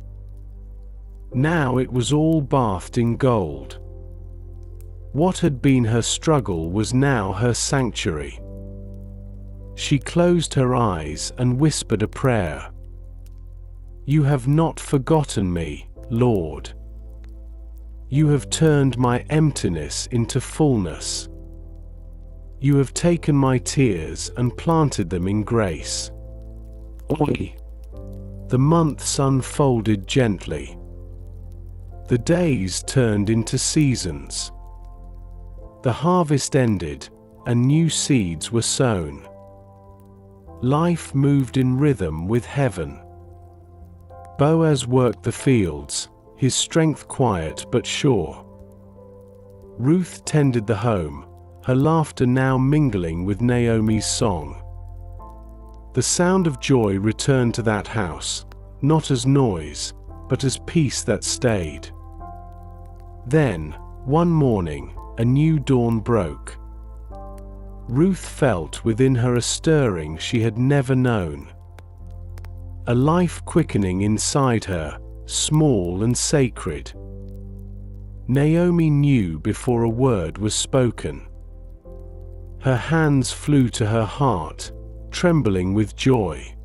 Now it was all bathed in gold. What had been her struggle was now her sanctuary. She closed her eyes and whispered a prayer. "You have not forgotten me, Lord. You have turned my emptiness into fullness. You have taken my tears and planted them in grace." Oi! The months unfolded gently. The days turned into seasons. The harvest ended, and new seeds were sown. Life moved in rhythm with heaven. Boaz worked the fields, his strength quiet but sure. Ruth tended the home, her laughter now mingling with Naomi's song. The sound of joy returned to that house, not as noise, but as peace that stayed. Then, one morning, a new dawn broke. Ruth felt within her a stirring she had never known. A life quickening inside her, small and sacred. Naomi knew before a word was spoken. Her hands flew to her heart, trembling with joy.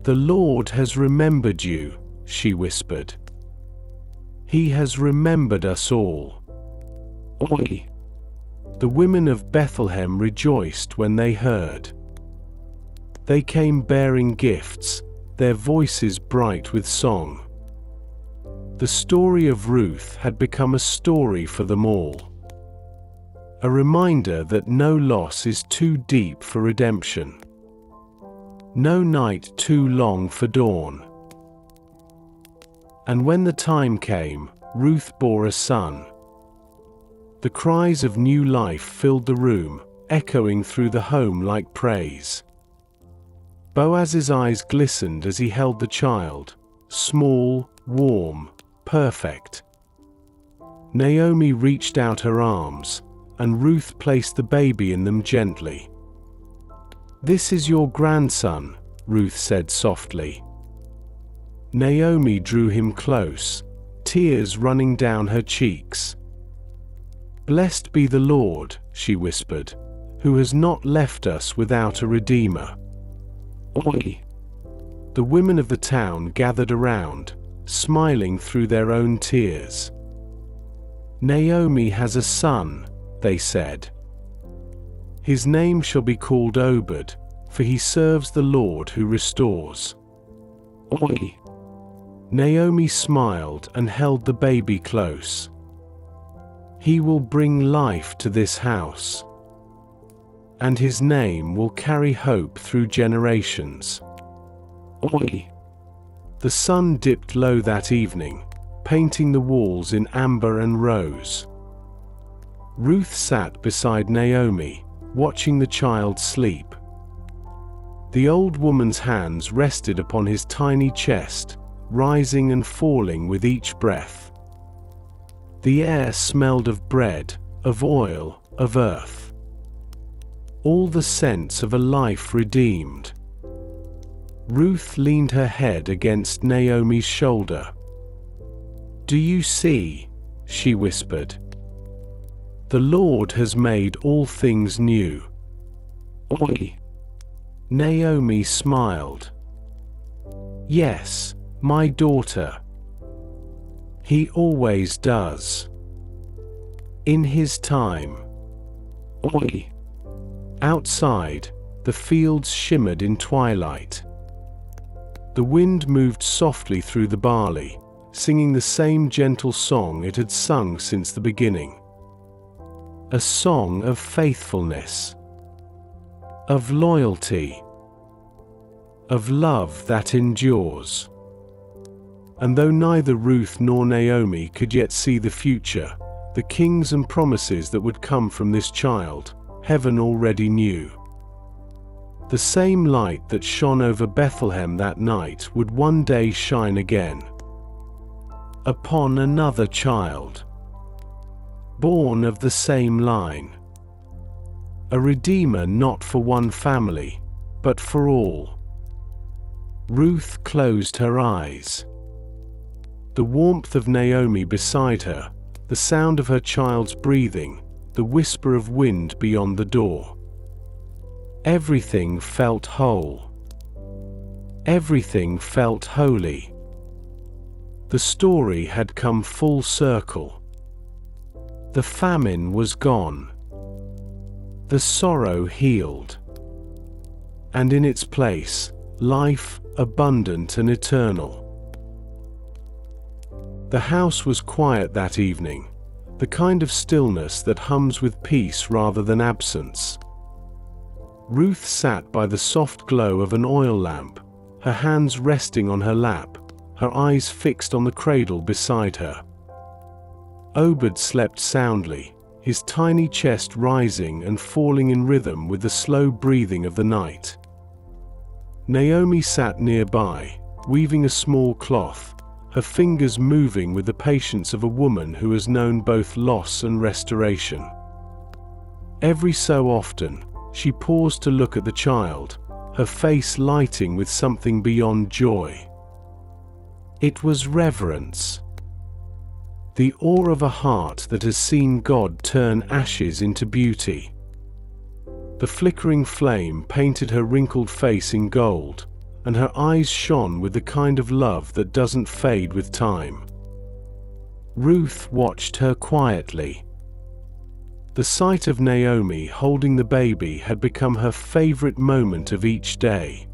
"The Lord has remembered you," she whispered. "He has remembered us all." Oi! The women of Bethlehem rejoiced when they heard. They came bearing gifts, their voices bright with song. The story of Ruth had become a story for them all. A reminder that no loss is too deep for redemption. No night too long for dawn. And when the time came, Ruth bore a son. The cries of new life filled the room, echoing through the home like praise. Boaz's eyes glistened as he held the child, small, warm, perfect. Naomi reached out her arms, and Ruth placed the baby in them gently. "This is your grandson," Ruth said softly. Naomi drew him close, tears running down her cheeks. "Blessed be the Lord," she whispered, "who has not left us without a redeemer." Oi! The women of the town gathered around, smiling through their own tears. "Naomi has a son," they said. "His name shall be called Obed, for he serves the Lord who restores." Oi! Naomi smiled and held the baby close. "He will bring life to this house, and his name will carry hope through generations." Oi! The sun dipped low that evening, painting the walls in amber and rose. Ruth sat beside Naomi, watching the child sleep. The old woman's hands rested upon his tiny chest, rising and falling with each breath. The air smelled of bread, of oil, of earth. All the scents of a life redeemed. Ruth leaned her head against Naomi's shoulder. "Do you see?" she whispered. "The Lord has made all things new." Oi! Naomi smiled. "Yes, my daughter. He always does. In his time." Oi! Outside, the fields shimmered in twilight. The wind moved softly through the barley, singing the same gentle song it had sung since the beginning. A song of faithfulness, of loyalty, of love that endures. And though neither Ruth nor Naomi could yet see the future, the kings and promises that would come from this child, heaven already knew. The same light that shone over Bethlehem that night would one day shine again upon another child, born of the same line. A redeemer not for one family, but for all. Ruth closed her eyes. The warmth of Naomi beside her, the sound of her child's breathing, the whisper of wind beyond the door. Everything felt whole. Everything felt holy. The story had come full circle. The famine was gone. The sorrow healed. And in its place, life, abundant and eternal. The house was quiet that evening, the kind of stillness that hums with peace rather than absence. Ruth sat by the soft glow of an oil lamp, her hands resting on her lap, her eyes fixed on the cradle beside her. Obed slept soundly, his tiny chest rising and falling in rhythm with the slow breathing of the night. Naomi sat nearby, weaving a small cloth, her fingers moving with the patience of a woman who has known both loss and restoration. Every so often, she paused to look at the child, her face lighting with something beyond joy. It was reverence. The awe of a heart that has seen God turn ashes into beauty. The flickering flame painted her wrinkled face in gold, and her eyes shone with the kind of love that doesn't fade with time. Ruth watched her quietly. The sight of Naomi holding the baby had become her favorite moment of each day.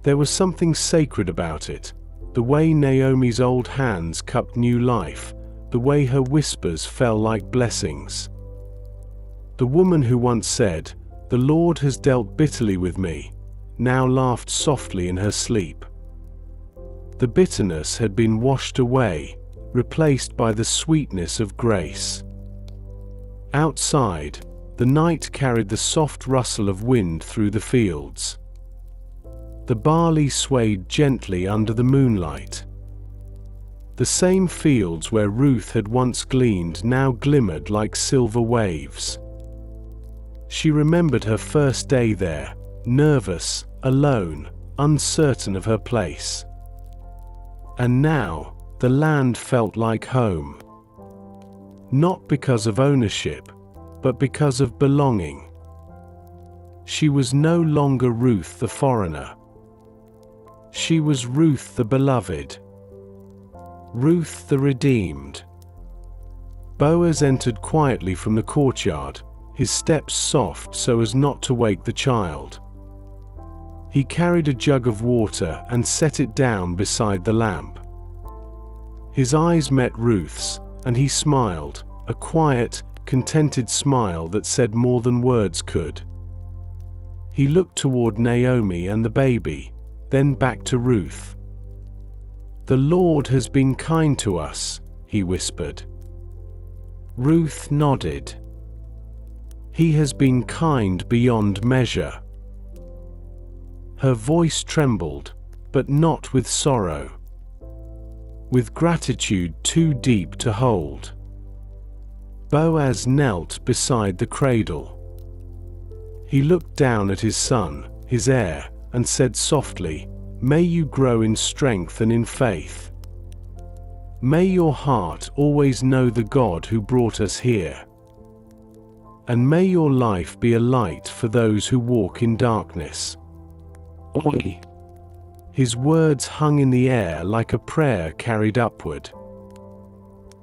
There was something sacred about it, the way Naomi's old hands cupped new life, the way her whispers fell like blessings. The woman who once said, "The Lord has dealt bitterly with me," now laughed softly in her sleep. The bitterness had been washed away, replaced by the sweetness of grace. Outside, the night carried the soft rustle of wind through the fields. The barley swayed gently under the moonlight. The same fields where Ruth had once gleaned now glimmered like silver waves. She remembered her first day there, nervous, alone, uncertain of her place. And now, the land felt like home. Not because of ownership, but because of belonging. She was no longer Ruth the foreigner. She was Ruth the beloved. Ruth the redeemed. Boaz entered quietly from the courtyard, his steps soft so as not to wake the child. He carried a jug of water and set it down beside the lamp. His eyes met Ruth's, and he smiled, a quiet, contented smile that said more than words could. He looked toward Naomi and the baby, then back to Ruth. "The Lord has been kind to us," he whispered. Ruth nodded. "He has been kind beyond measure." Her voice trembled, but not with sorrow. With gratitude too deep to hold. Boaz knelt beside the cradle. He looked down at his son, his heir, and said softly, "May you grow in strength and in faith. May your heart always know the God who brought us here. And may your life be a light for those who walk in darkness." Oi! His words hung in the air like a prayer carried upward.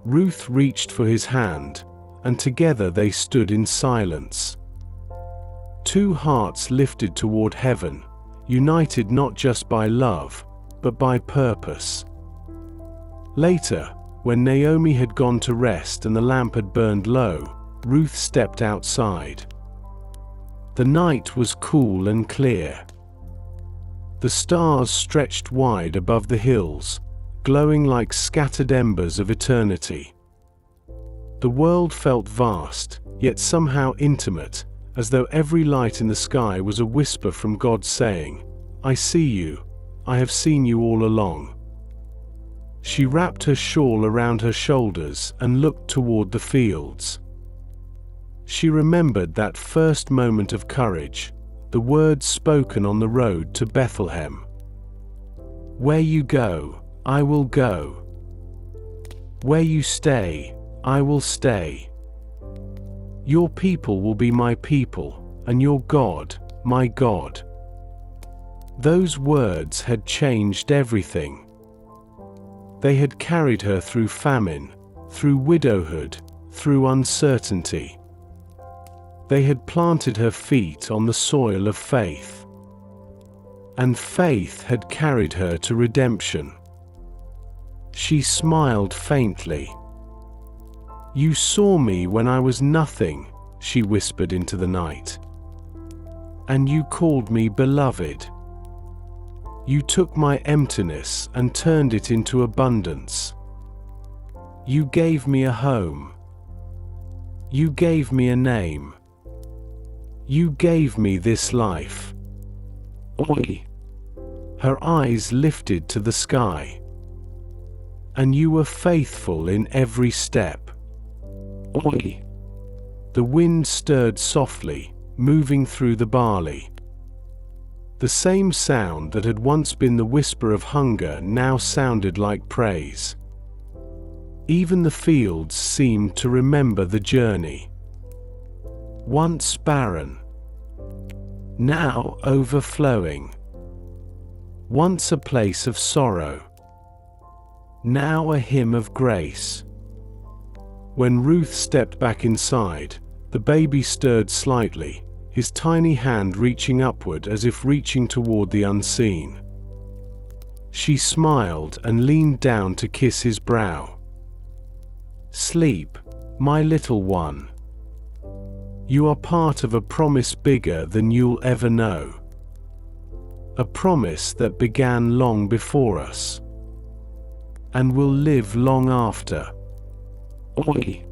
Ruth reached for his hand, and together they stood in silence. Two hearts lifted toward heaven, united not just by love, but by purpose. Later, when Naomi had gone to rest and the lamp had burned low, Ruth stepped outside. The night was cool and clear. The stars stretched wide above the hills, glowing like scattered embers of eternity. The world felt vast, yet somehow intimate, as though every light in the sky was a whisper from God saying, "I see you, I have seen you all along." She wrapped her shawl around her shoulders and looked toward the fields. She remembered that first moment of courage, the words spoken on the road to Bethlehem. "Where you go, I will go. Where you stay, I will stay. Your people will be my people, and your God, my God." Those words had changed everything. They had carried her through famine, through widowhood, through uncertainty. They had planted her feet on the soil of faith. And faith had carried her to redemption. She smiled faintly. You saw me when I was nothing, she whispered into the night. And you called me beloved. You took my emptiness and turned it into abundance. You gave me a home. You gave me a name. You gave me this life. Oi! Her eyes lifted to the sky. And you were faithful in every step. Oi! The wind stirred softly, moving through the barley. The same sound that had once been the whisper of hunger now sounded like praise. Even the fields seemed to remember the journey. Once barren, now overflowing. Once a place of sorrow, now a hymn of grace. When Ruth stepped back inside, the baby stirred slightly, his tiny hand reaching upward as if reaching toward the unseen. She smiled and leaned down to kiss his brow. Sleep, my little one. You are part of a promise bigger than you'll ever know. A promise that began long before us and will live long after. Oi!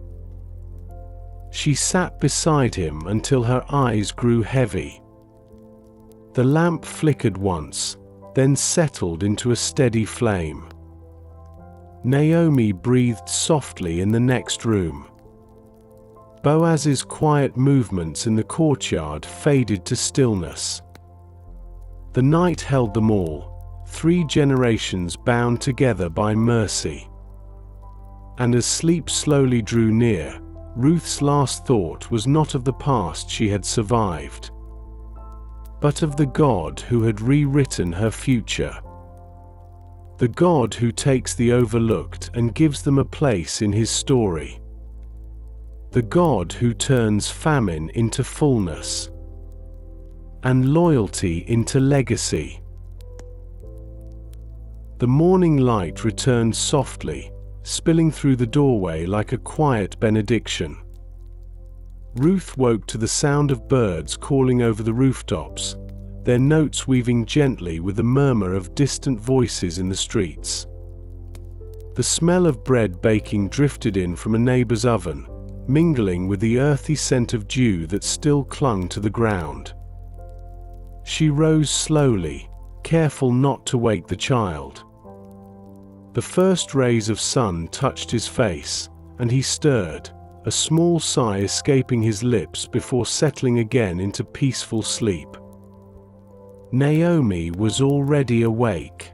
She sat beside him until her eyes grew heavy. The lamp flickered once, then settled into a steady flame. Naomi breathed softly in the next room. Boaz's quiet movements in the courtyard faded to stillness. The night held them all, 3 generations bound together by mercy. And as sleep slowly drew near, Ruth's last thought was not of the past she had survived, but of the God who had rewritten her future. The God who takes the overlooked and gives them a place in his story. The God who turns famine into fullness and loyalty into legacy. The morning light returned softly, spilling through the doorway like a quiet benediction. Ruth woke to the sound of birds calling over the rooftops, their notes weaving gently with the murmur of distant voices in the streets. The smell of bread baking drifted in from a neighbor's oven, mingling with the earthy scent of dew that still clung to the ground. She rose slowly, careful not to wake the child. The first rays of sun touched his face, and he stirred, a small sigh escaping his lips before settling again into peaceful sleep. Naomi was already awake.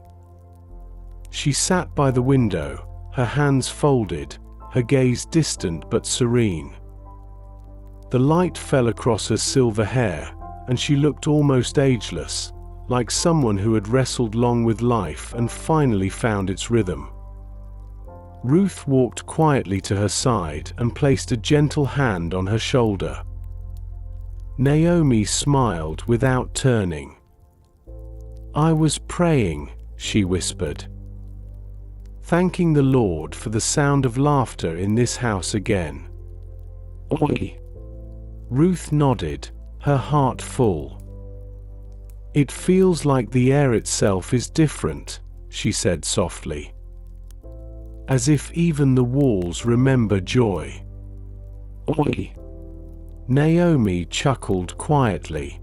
She sat by the window, her hands folded, her gaze distant but serene. The light fell across her silver hair, and she looked almost ageless, like someone who had wrestled long with life and finally found its rhythm. Ruth walked quietly to her side and placed a gentle hand on her shoulder. Naomi smiled without turning. "I was praying," she whispered, "thanking the Lord for the sound of laughter in this house again." "Oi!" Ruth nodded, her heart full. "It feels like the air itself is different," she said softly. "As if even the walls remember joy." "Oi!" Naomi chuckled quietly.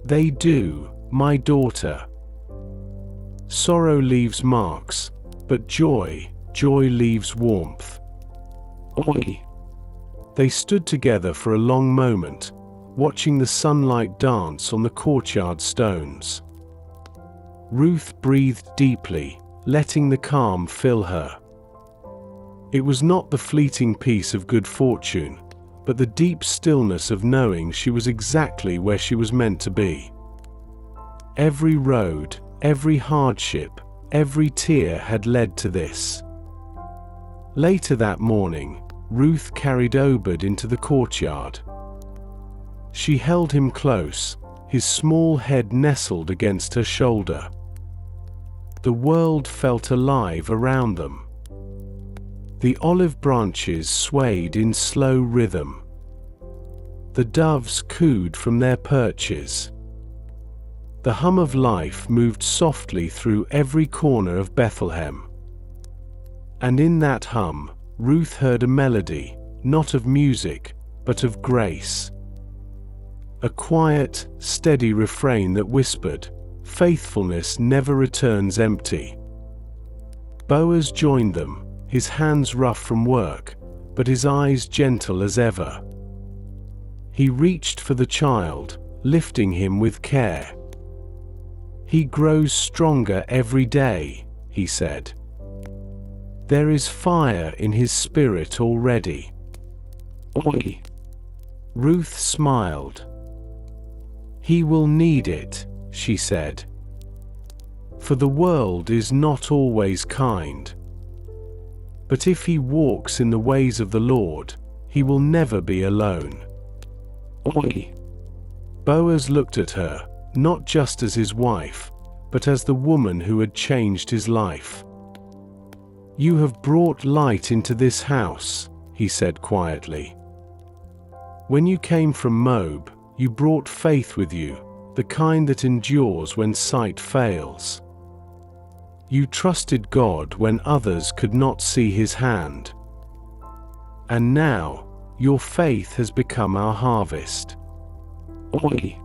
"They do, my daughter. Sorrow leaves marks, but joy leaves warmth." "Oi!" They stood together for a long moment, watching the sunlight dance on the courtyard stones. Ruth breathed deeply, letting the calm fill her. It was not the fleeting peace of good fortune, but the deep stillness of knowing she was exactly where she was meant to be. Every road, every hardship, every tear had led to this. Later that morning, Ruth carried Obed into the courtyard. She held him close, his small head nestled against her shoulder. The world felt alive around them. The olive branches swayed in slow rhythm. The doves cooed from their perches. The hum of life moved softly through every corner of Bethlehem. And in that hum, Ruth heard a melody, not of music, but of grace. A quiet, steady refrain that whispered, "Faithfulness never returns empty." Boaz joined them, his hands rough from work, but his eyes gentle as ever. He reached for the child, lifting him with care. "He grows stronger every day," he said. "There is fire in his spirit already." "Oi!" Ruth smiled. "He will need it," she said. "For the world is not always kind. But if he walks in the ways of the Lord, he will never be alone." "Oi!" Boaz looked at her, not just as his wife, but as the woman who had changed his life. "You have brought light into this house," he said quietly. "When you came from Moab, you brought faith with you, the kind that endures when sight fails. You trusted God when others could not see his hand. And now, your faith has become our harvest." "Oi!"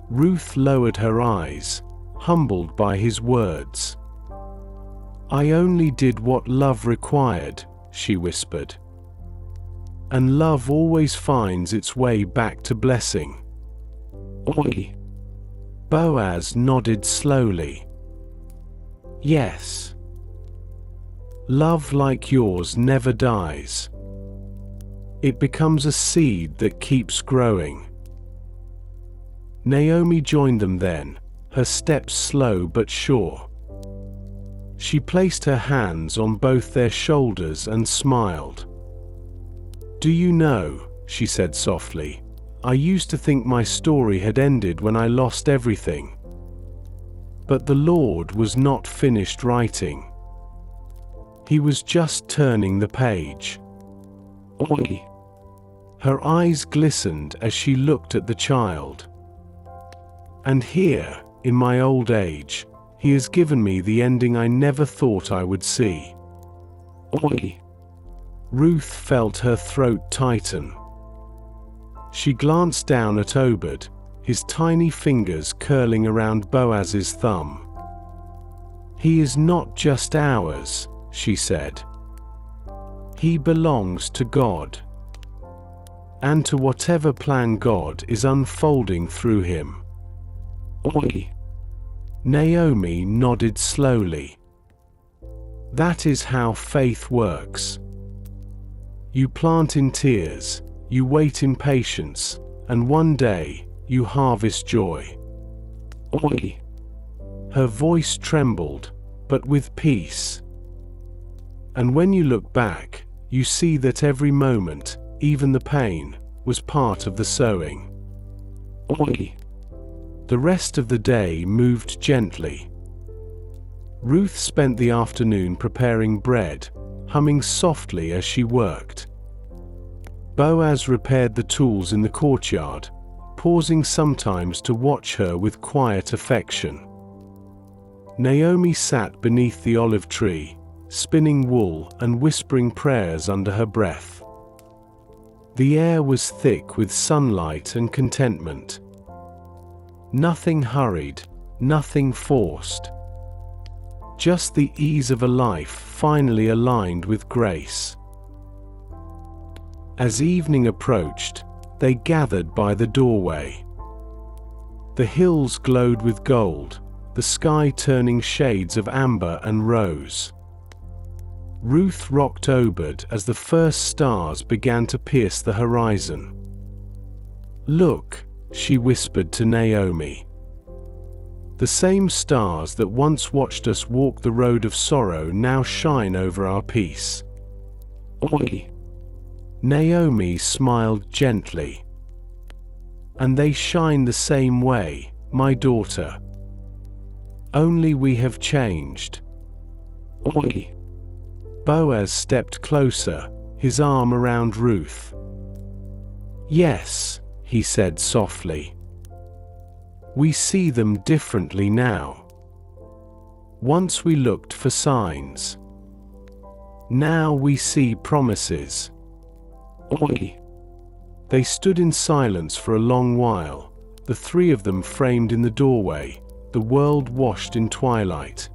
Ruth lowered her eyes, humbled by his words. "I only did what love required," she whispered. "And love always finds its way back to blessing." "Oi!" Boaz nodded slowly. "Yes. Love like yours never dies. It becomes a seed that keeps growing." Naomi joined them then, her steps slow but sure. She placed her hands on both their shoulders and smiled. "Do you know," she said softly, "I used to think my story had ended when I lost everything. But the Lord was not finished writing. He was just turning the page." "Oi!" Her eyes glistened as she looked at the child. "And here, in my old age, he has given me the ending I never thought I would see." "Oi!" Ruth felt her throat tighten. She glanced down at Obed, his tiny fingers curling around Boaz's thumb. "He is not just ours," she said. "He belongs to God. And to whatever plan God is unfolding through him." "Oi!" Naomi nodded slowly. "That is how faith works. You plant in tears, you wait in patience, and one day, you harvest joy." "Oi!" Her voice trembled, but with peace. "And when you look back, you see that every moment, even the pain, was part of the sowing." "Oi!" The rest of the day moved gently. Ruth spent the afternoon preparing bread, humming softly as she worked. Boaz repaired the tools in the courtyard, pausing sometimes to watch her with quiet affection. Naomi sat beneath the olive tree, spinning wool and whispering prayers under her breath. The air was thick with sunlight and contentment. Nothing hurried, nothing forced. Just the ease of a life finally aligned with grace. As evening approached, they gathered by the doorway. The hills glowed with gold, the sky turning shades of amber and rose. Ruth rocked Obed as the first stars began to pierce the horizon. "Look," she whispered to Naomi. "The same stars that once watched us walk the road of sorrow now shine over our peace." "Oi!" Naomi smiled gently. "And they shine the same way, my daughter. Only we have changed." "Oi!" Boaz stepped closer, his arm around Ruth. "Yes," he said softly. "We see them differently now. Once we looked for signs. Now we see promises." Oi! They stood in silence for a long while, the three of them framed in the doorway, the world washed in twilight.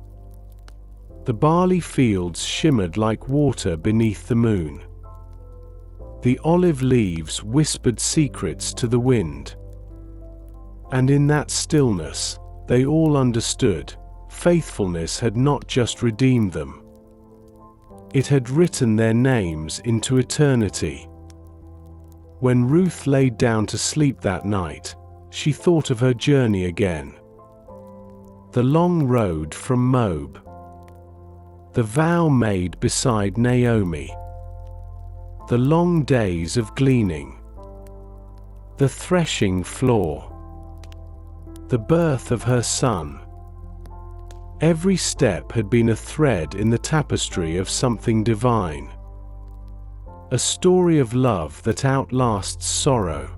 The barley fields shimmered like water beneath the moon. The olive leaves whispered secrets to the wind. And in that stillness, they all understood, faithfulness had not just redeemed them. It had written their names into eternity. When Ruth laid down to sleep that night, she thought of her journey again. The long road from Moab. The vow made beside Naomi. The long days of gleaning. The threshing floor. The birth of her son. Every step had been a thread in the tapestry of something divine. A story of love that outlasts sorrow.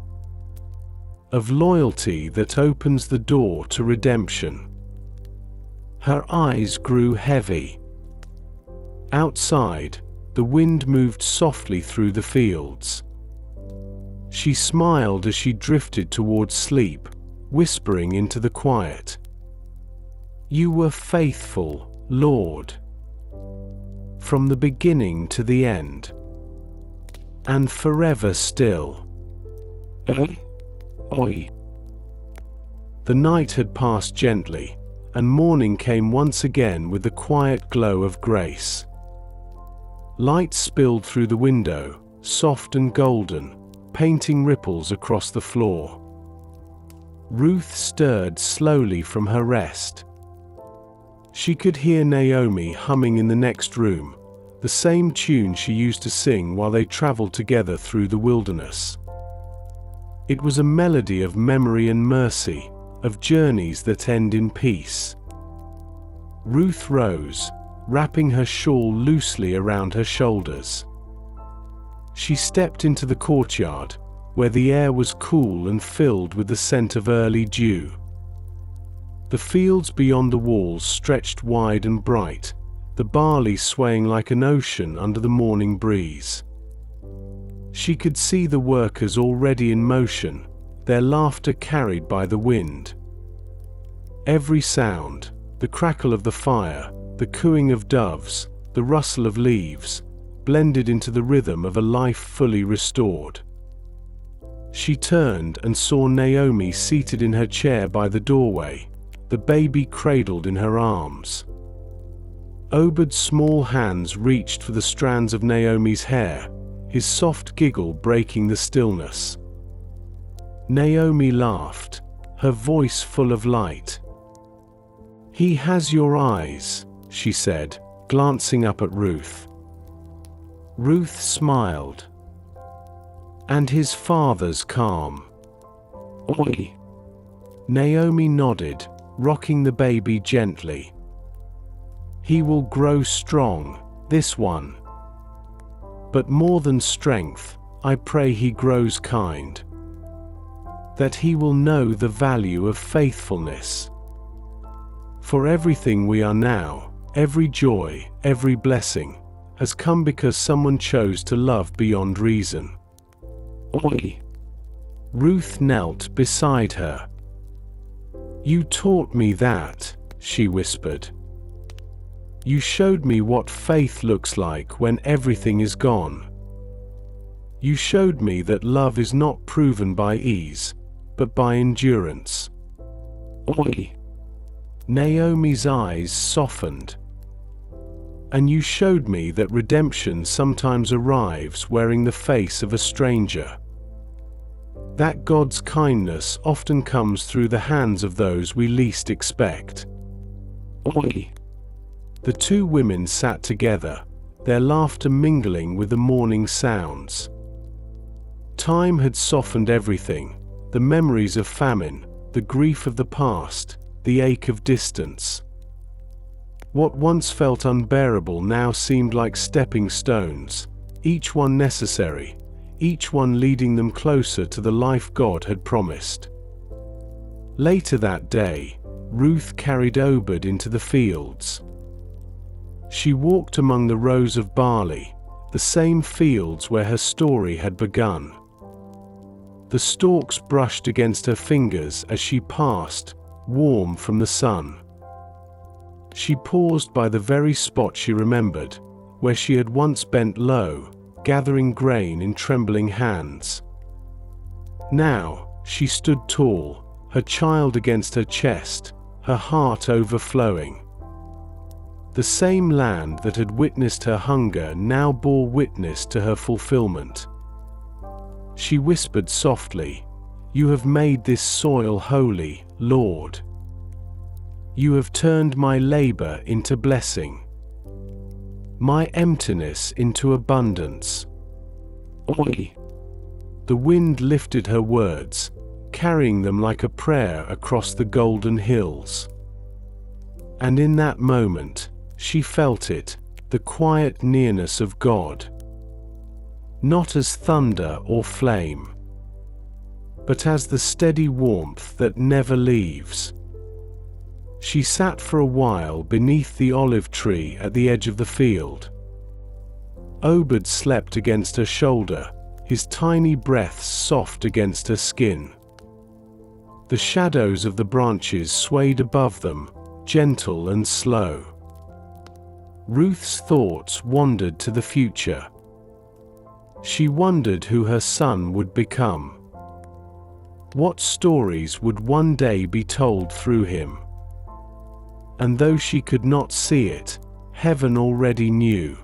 Of loyalty that opens the door to redemption. Her eyes grew heavy. Outside, the wind moved softly through the fields. She smiled as she drifted toward sleep, whispering into the quiet. "You were faithful, Lord. From the beginning to the end. And forever still." Oi! The night had passed gently, and morning came once again with the quiet glow of grace. Light spilled through the window, soft and golden, painting ripples across the floor. Ruth stirred slowly from her rest. She could hear Naomi humming in the next room, the same tune she used to sing while they traveled together through the wilderness. It was a melody of memory and mercy, of journeys that end in peace. Ruth rose, wrapping her shawl loosely around her shoulders. She stepped into the courtyard, where the air was cool and filled with the scent of early dew. The fields beyond the walls stretched wide and bright, the barley swaying like an ocean under the morning breeze. She could see the workers already in motion, their laughter carried by the wind. Every sound, the crackle of the fire, the cooing of doves, the rustle of leaves, blended into the rhythm of a life fully restored. She turned and saw Naomi seated in her chair by the doorway, the baby cradled in her arms. Obed's small hands reached for the strands of Naomi's hair, his soft giggle breaking the stillness. Naomi laughed, her voice full of light. "He has your eyes," she said, glancing up at Ruth. Ruth smiled. "And his father's calm." "Oi!" Naomi nodded, rocking the baby gently. "He will grow strong, this one. But more than strength, I pray he grows kind. That he will know the value of faithfulness. For everything we are now, every joy, every blessing, has come because someone chose to love beyond reason." "Oi!" Ruth knelt beside her. "You taught me that," she whispered. "You showed me what faith looks like when everything is gone. You showed me that love is not proven by ease, but by endurance." "Oi!" Naomi's eyes softened. "And you showed me that redemption sometimes arrives wearing the face of a stranger. That God's kindness often comes through the hands of those we least expect." "Oi!" The two women sat together, their laughter mingling with the morning sounds. Time had softened everything, the memories of famine, the grief of the past, the ache of distance. What once felt unbearable now seemed like stepping stones, each one necessary, each one leading them closer to the life God had promised. Later that day, Ruth carried Obed into the fields. She walked among the rows of barley, the same fields where her story had begun. The stalks brushed against her fingers as she passed, warm from the sun. She paused by the very spot she remembered, where she had once bent low, gathering grain in trembling hands. Now, she stood tall, her child against her chest, her heart overflowing. The same land that had witnessed her hunger now bore witness to her fulfillment. She whispered softly, "You have made this soil holy, Lord. You have turned my labor into blessing, my emptiness into abundance." Oi! The wind lifted her words, carrying them like a prayer across the golden hills. And in that moment, she felt it, the quiet nearness of God. Not as thunder or flame, but as the steady warmth that never leaves. She sat for a while beneath the olive tree at the edge of the field. Obed slept against her shoulder, his tiny breaths soft against her skin. The shadows of the branches swayed above them, gentle and slow. Ruth's thoughts wandered to the future. She wondered who her son would become. What stories would one day be told through him? And though she could not see it, heaven already knew.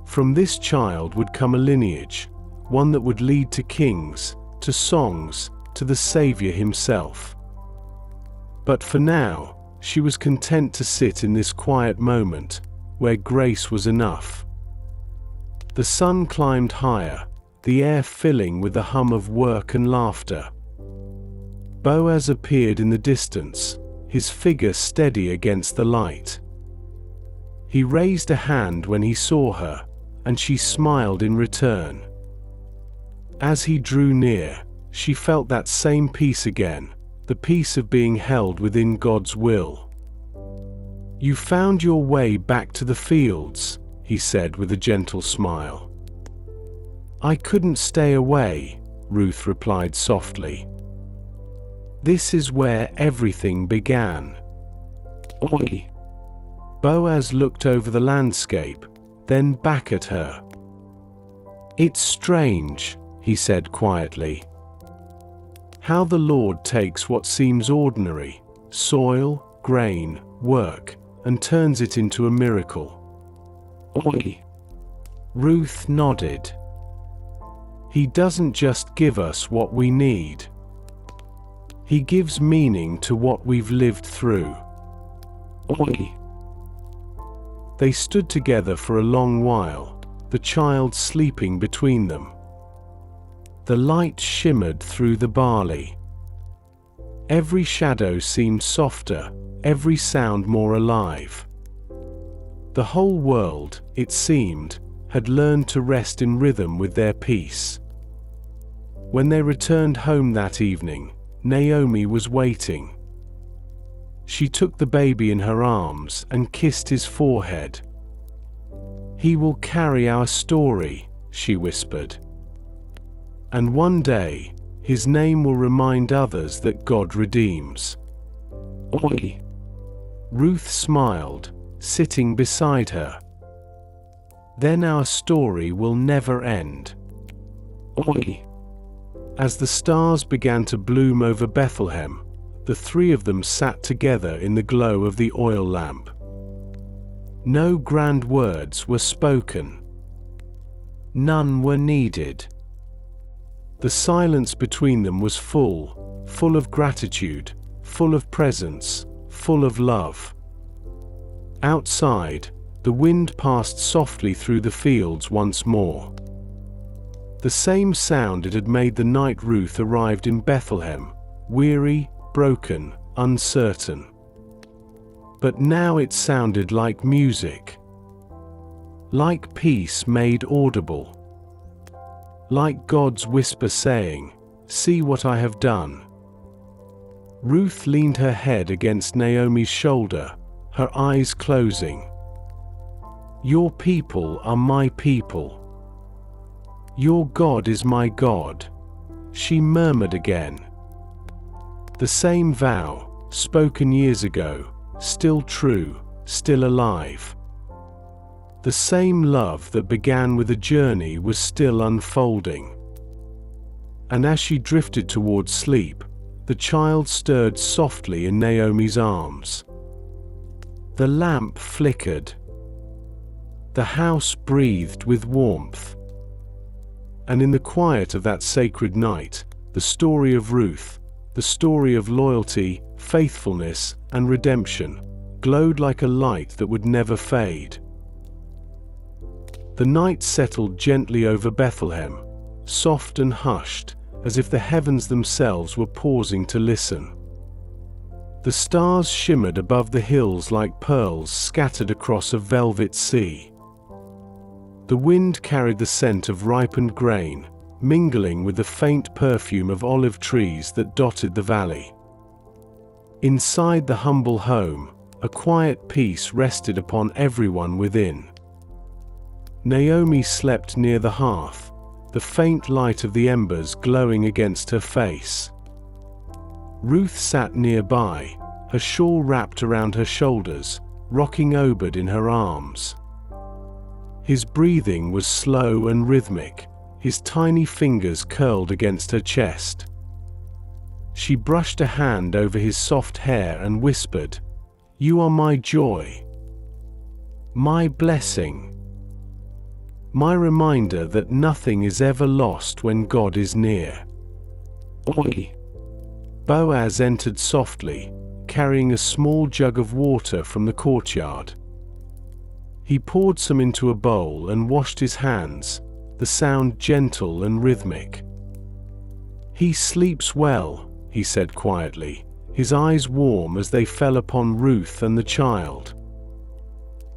From this child would come a lineage, one that would lead to kings, to songs, to the Savior himself. But for now, she was content to sit in this quiet moment, where grace was enough. The sun climbed higher, the air filling with the hum of work and laughter. Boaz appeared in the distance, his figure steady against the light. He raised a hand when he saw her, and she smiled in return. As he drew near, she felt that same peace again, the peace of being held within God's will. "You found your way back to the fields," he said with a gentle smile. "I couldn't stay away," Ruth replied softly. "This is where everything began." Oi! Boaz looked over the landscape, then back at her. "It's strange," he said quietly, "how the Lord takes what seems ordinary, soil, grain, work, and turns it into a miracle." Oi! Ruth nodded. "He doesn't just give us what we need. He gives meaning to what we've lived through." Oi! They stood together for a long while, the child sleeping between them. The light shimmered through the barley. Every shadow seemed softer, every sound more alive. The whole world, it seemed, had learned to rest in rhythm with their peace. When they returned home that evening, Naomi was waiting. She took the baby in her arms and kissed his forehead. "He will carry our story," she whispered. "And one day, his name will remind others that God redeems." Oi! Ruth smiled, sitting beside her. "Then our story will never end." Oi! As the stars began to bloom over Bethlehem, the three of them sat together in the glow of the oil lamp. No grand words were spoken. None were needed. The silence between them was full of gratitude, full of presence, full of love. Outside, the wind passed softly through the fields once more. The same sound it had made the night Ruth arrived in Bethlehem, weary, broken, uncertain. but now it sounded like music. Like peace made audible. Like God's whisper saying, "See what I have done." Ruth leaned her head against Naomi's shoulder, her eyes closing. "Your people are my people. Your God is my God," she murmured again. The same vow, spoken years ago, still true, still alive. The same love that began with a journey was still unfolding. And as she drifted towards sleep, the child stirred softly in Naomi's arms. The lamp flickered. The house breathed with warmth. And in the quiet of that sacred night, the story of Ruth, the story of loyalty, faithfulness, and redemption, glowed like a light that would never fade. The night settled gently over Bethlehem, soft and hushed, as if the heavens themselves were pausing to listen. The stars shimmered above the hills like pearls scattered across a velvet sea. The wind carried the scent of ripened grain, mingling with the faint perfume of olive trees that dotted the valley. Inside the humble home, a quiet peace rested upon everyone within. Naomi slept near the hearth, the faint light of the embers glowing against her face. Ruth sat nearby, her shawl wrapped around her shoulders, rocking Obed in her arms. His breathing was slow and rhythmic, his tiny fingers curled against her chest. She brushed a hand over his soft hair and whispered, "You are my joy, my blessing, my reminder that nothing is ever lost when God is near." Oi! Boaz entered softly, carrying a small jug of water from the courtyard. He poured some into a bowl and washed his hands, the sound gentle and rhythmic. "He sleeps well," he said quietly, his eyes warm as they fell upon Ruth and the child.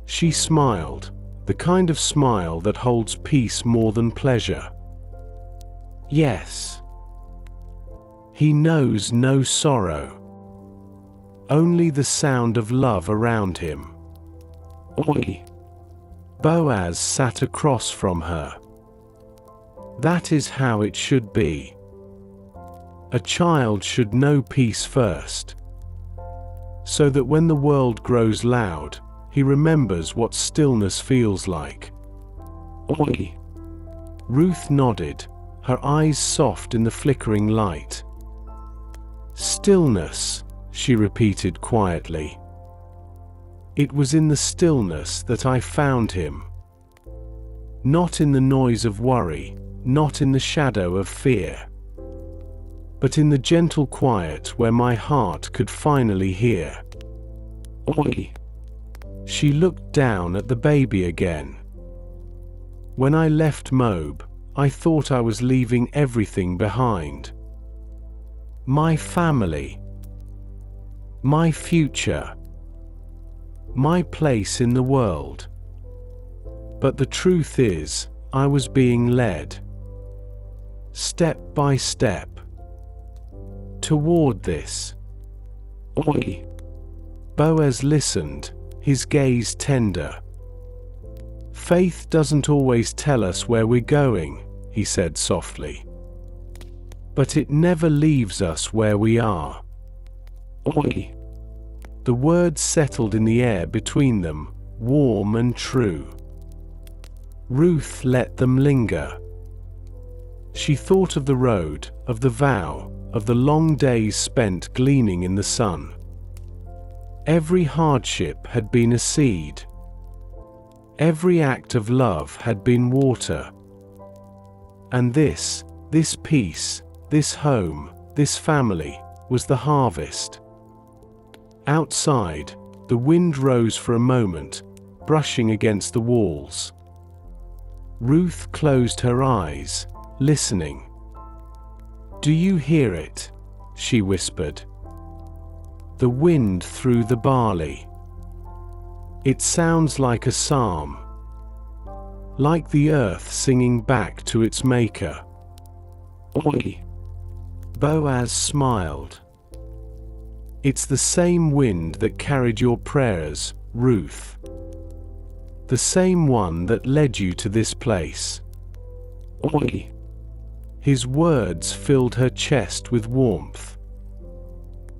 She smiled, the kind of smile that holds peace more than pleasure. "Yes. He knows no sorrow. Only the sound of love around him." Oi! Boaz sat across from her. "That is how it should be. A child should know peace first, so that when the world grows loud, he remembers what stillness feels like." Oi! Ruth nodded, her eyes soft in the flickering light. "Stillness," she repeated quietly. "It was in the stillness that I found him. Not in the noise of worry, not in the shadow of fear, but in the gentle quiet where my heart could finally hear." Oi! She looked down at the baby again. "When I left Moab, I thought I was leaving everything behind. My family, my future, my place in the world. But the truth is, I was being led, step by step, toward this." Oi! Boaz listened, his gaze tender. "Faith doesn't always tell us where we're going," he said softly. "But it never leaves us where we are." Oi! The words settled in the air between them, warm and true. Ruth let them linger. She thought of the road, of the vow, of the long days spent gleaning in the sun. Every hardship had been a seed. Every act of love had been water. And this peace, this home, this family, was the harvest. Outside, the wind rose for a moment, brushing against the walls. Ruth closed her eyes, listening. "Do you hear it?" she whispered. "The wind through the barley. It sounds like a psalm, like the earth singing back to its maker. Oi! Boaz smiled. It's the same wind that carried your prayers, Ruth. The same one that led you to this place. Oi! His words filled her chest with warmth.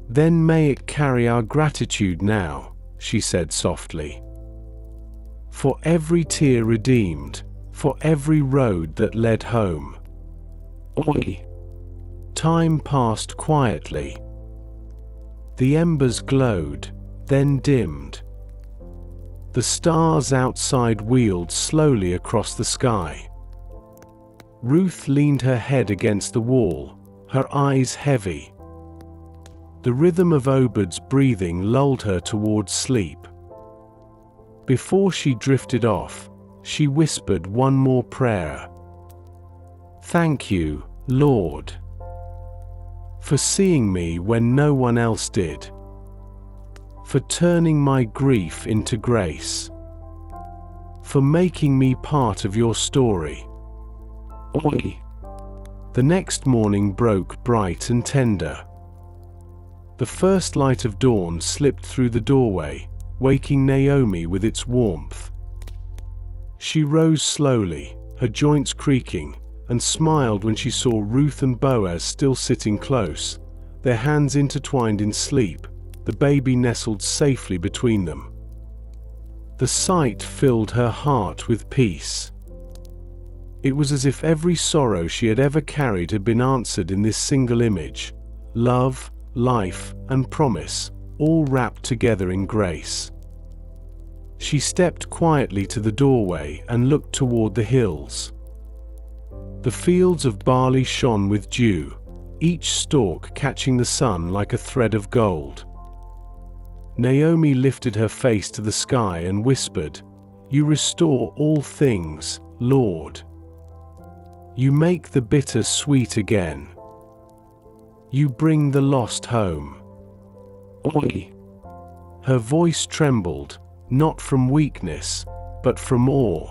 Then may it carry our gratitude now, she said softly. For every tear redeemed, for every road that led home. Oi! Time passed quietly. The embers glowed, then dimmed. The stars outside wheeled slowly across the sky. Ruth leaned her head against the wall, her eyes heavy. The rhythm of Obed's breathing lulled her towards sleep. Before she drifted off, she whispered one more prayer. Thank you, Lord, for seeing me when no one else did, for turning my grief into grace, for making me part of your story. Oi! The next morning broke bright and tender. The first light of dawn slipped through the doorway, waking Naomi with its warmth. She rose slowly, her joints creaking, and smiled when she saw Ruth and Boaz still sitting close, their hands intertwined in sleep, the baby nestled safely between them. The sight filled her heart with peace. It was as if every sorrow she had ever carried had been answered in this single image: love, life, and promise, all wrapped together in grace. She stepped quietly to the doorway and looked toward the hills. The fields of barley shone with dew, each stalk catching the sun like a thread of gold. Naomi lifted her face to the sky and whispered, "You restore all things, Lord. You make the bitter sweet again. You bring the lost home." Oi! Her voice trembled, not from weakness, but from awe.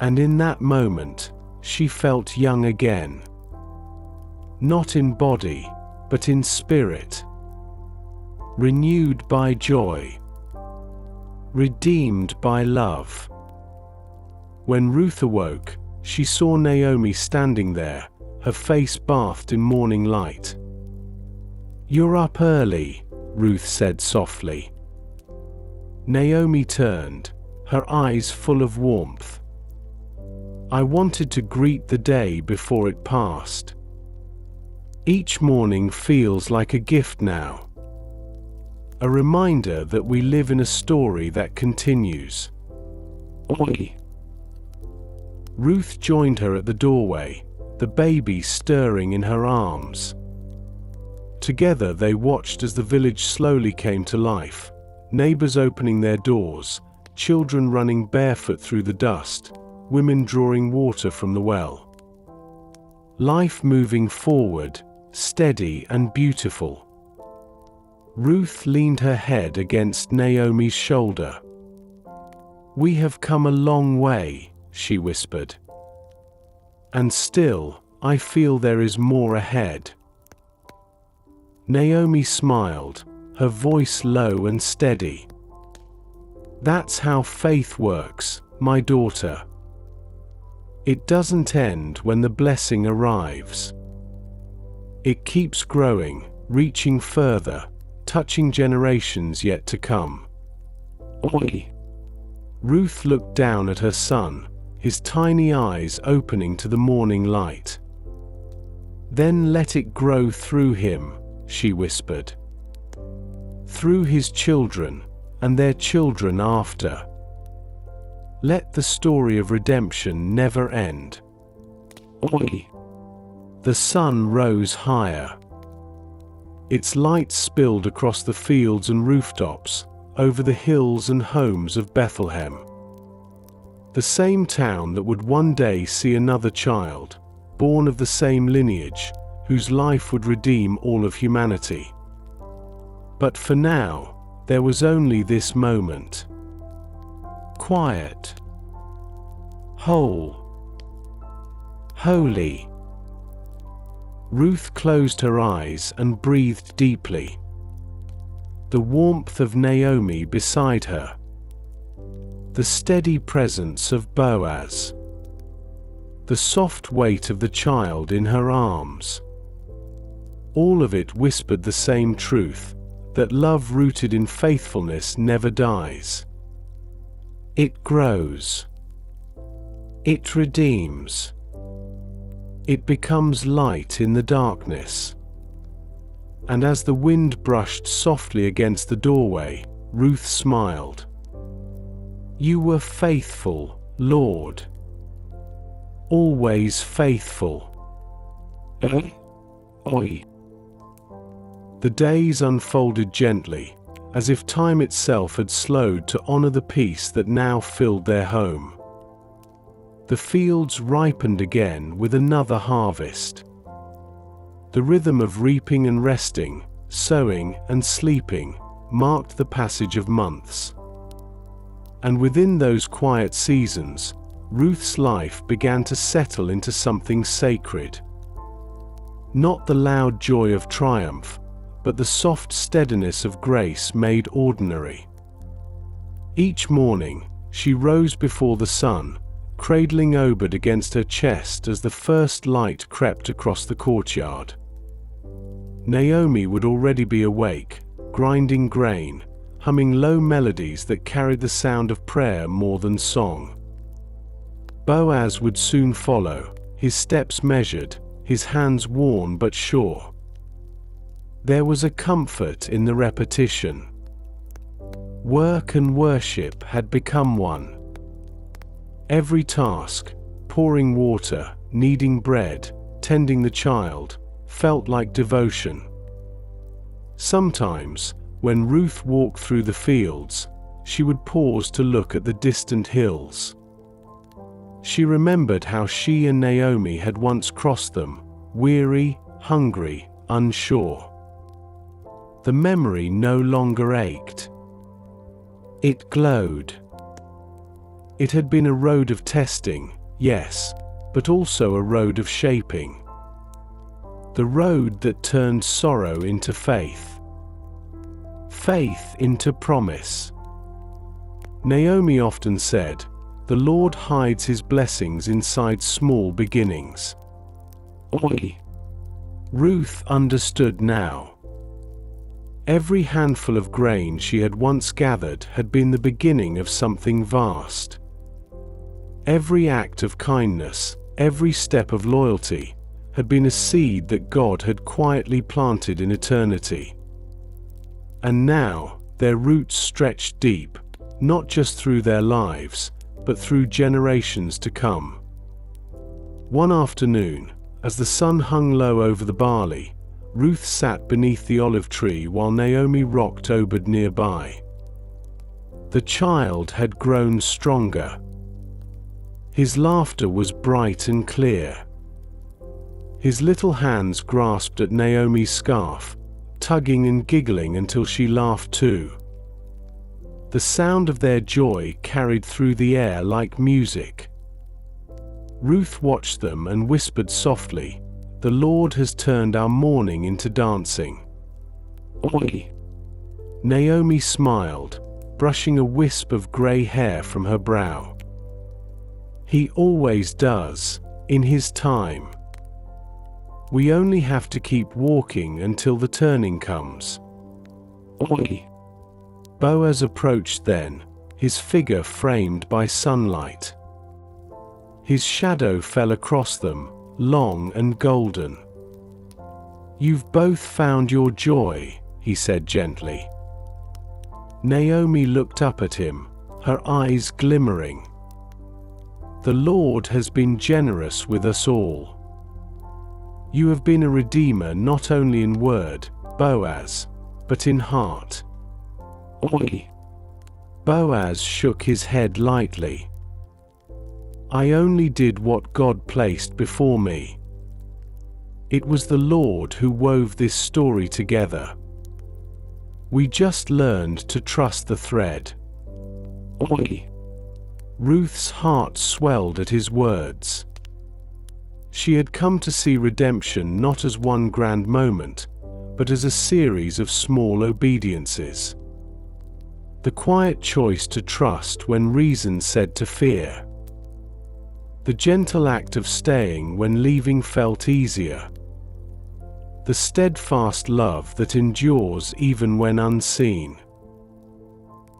And in that moment, she felt young again. Not in body, but in spirit. Renewed by joy. Redeemed by love. When Ruth awoke, she saw Naomi standing there, her face bathed in morning light. "You're up early," Ruth said softly. Naomi turned, her eyes full of warmth. "I wanted to greet the day before it passed. Each morning feels like a gift now. A reminder that we live in a story that continues." Oi! Ruth joined her at the doorway, the baby stirring in her arms. Together they watched as the village slowly came to life, neighbors opening their doors, children running barefoot through the dust, women drawing water from the well. Life moving forward, steady and beautiful. Ruth leaned her head against Naomi's shoulder. "We have come a long way," she whispered. "And still, I feel there is more ahead." Naomi smiled, her voice low and steady. "That's how faith works, my daughter. It doesn't end when the blessing arrives. It keeps growing, reaching further, touching generations yet to come." Oi! Ruth looked down at her son, his tiny eyes opening to the morning light. "Then let it grow through him," she whispered. "Through his children, and their children after. Let the story of redemption never end." Oi! The sun rose higher. Its light spilled across the fields and rooftops, over the hills and homes of Bethlehem. The same town that would one day see another child, born of the same lineage, whose life would redeem all of humanity. But for now, there was only this moment. Quiet. Whole. Holy. Ruth closed her eyes and breathed deeply. The warmth of Naomi beside her. The steady presence of Boaz. The soft weight of the child in her arms. All of it whispered the same truth, that love rooted in faithfulness never dies. It grows. It redeems. It becomes light in the darkness. And as the wind brushed softly against the doorway, Ruth smiled. You were faithful, Lord. Always faithful. Oi. The days unfolded gently, as if time itself had slowed to honor the peace that now filled their home. The fields ripened again with another harvest. The rhythm of reaping and resting, sowing and sleeping, marked the passage of months. And within those quiet seasons, Ruth's life began to settle into something sacred. Not the loud joy of triumph, but the soft steadiness of grace made ordinary. Each morning, she rose before the sun, cradling Obed against her chest as the first light crept across the courtyard. Naomi would already be awake, grinding grain, humming low melodies that carried the sound of prayer more than song. Boaz would soon follow, his steps measured, his hands worn but sure. There was a comfort in the repetition. Work and worship had become one. Every task, pouring water, kneading bread, tending the child, felt like devotion. Sometimes, when Ruth walked through the fields, she would pause to look at the distant hills. She remembered how she and Naomi had once crossed them, weary, hungry, unsure. The memory no longer ached. It glowed. It had been a road of testing, yes, but also a road of shaping. The road that turned sorrow into faith. Faith into promise. Naomi often said, "The Lord hides his blessings inside small beginnings." Oi. Ruth understood now. Every handful of grain she had once gathered had been the beginning of something vast. Every act of kindness, every step of loyalty, had been a seed that God had quietly planted in eternity. And now, their roots stretched deep, not just through their lives, but through generations to come. One afternoon, as the sun hung low over the barley, Ruth sat beneath the olive tree while Naomi rocked Obed nearby. The child had grown stronger. His laughter was bright and clear. His little hands grasped at Naomi's scarf, tugging and giggling until she laughed too. The sound of their joy carried through the air like music. Ruth watched them and whispered softly, "The Lord has turned our mourning into dancing." Oi. Naomi smiled, brushing a wisp of grey hair from her brow. He always does, in his time. We only have to keep walking until the turning comes. Oi. Boaz approached then, his figure framed by sunlight. His shadow fell across them, long and golden. "You've both found your joy," he said gently. Naomi looked up at him, her eyes glimmering. "The Lord has been generous with us all. You have been a redeemer not only in word, Boaz, but in heart." Oi. Boaz shook his head lightly. "I only did what God placed before me. It was the Lord who wove this story together." We just learned to trust the thread. Oi! Ruth's heart swelled at his words. She had come to see redemption not as one grand moment, but as a series of small obediences. The quiet choice to trust when reason said to fear. The gentle act of staying when leaving felt easier. The steadfast love that endures even when unseen.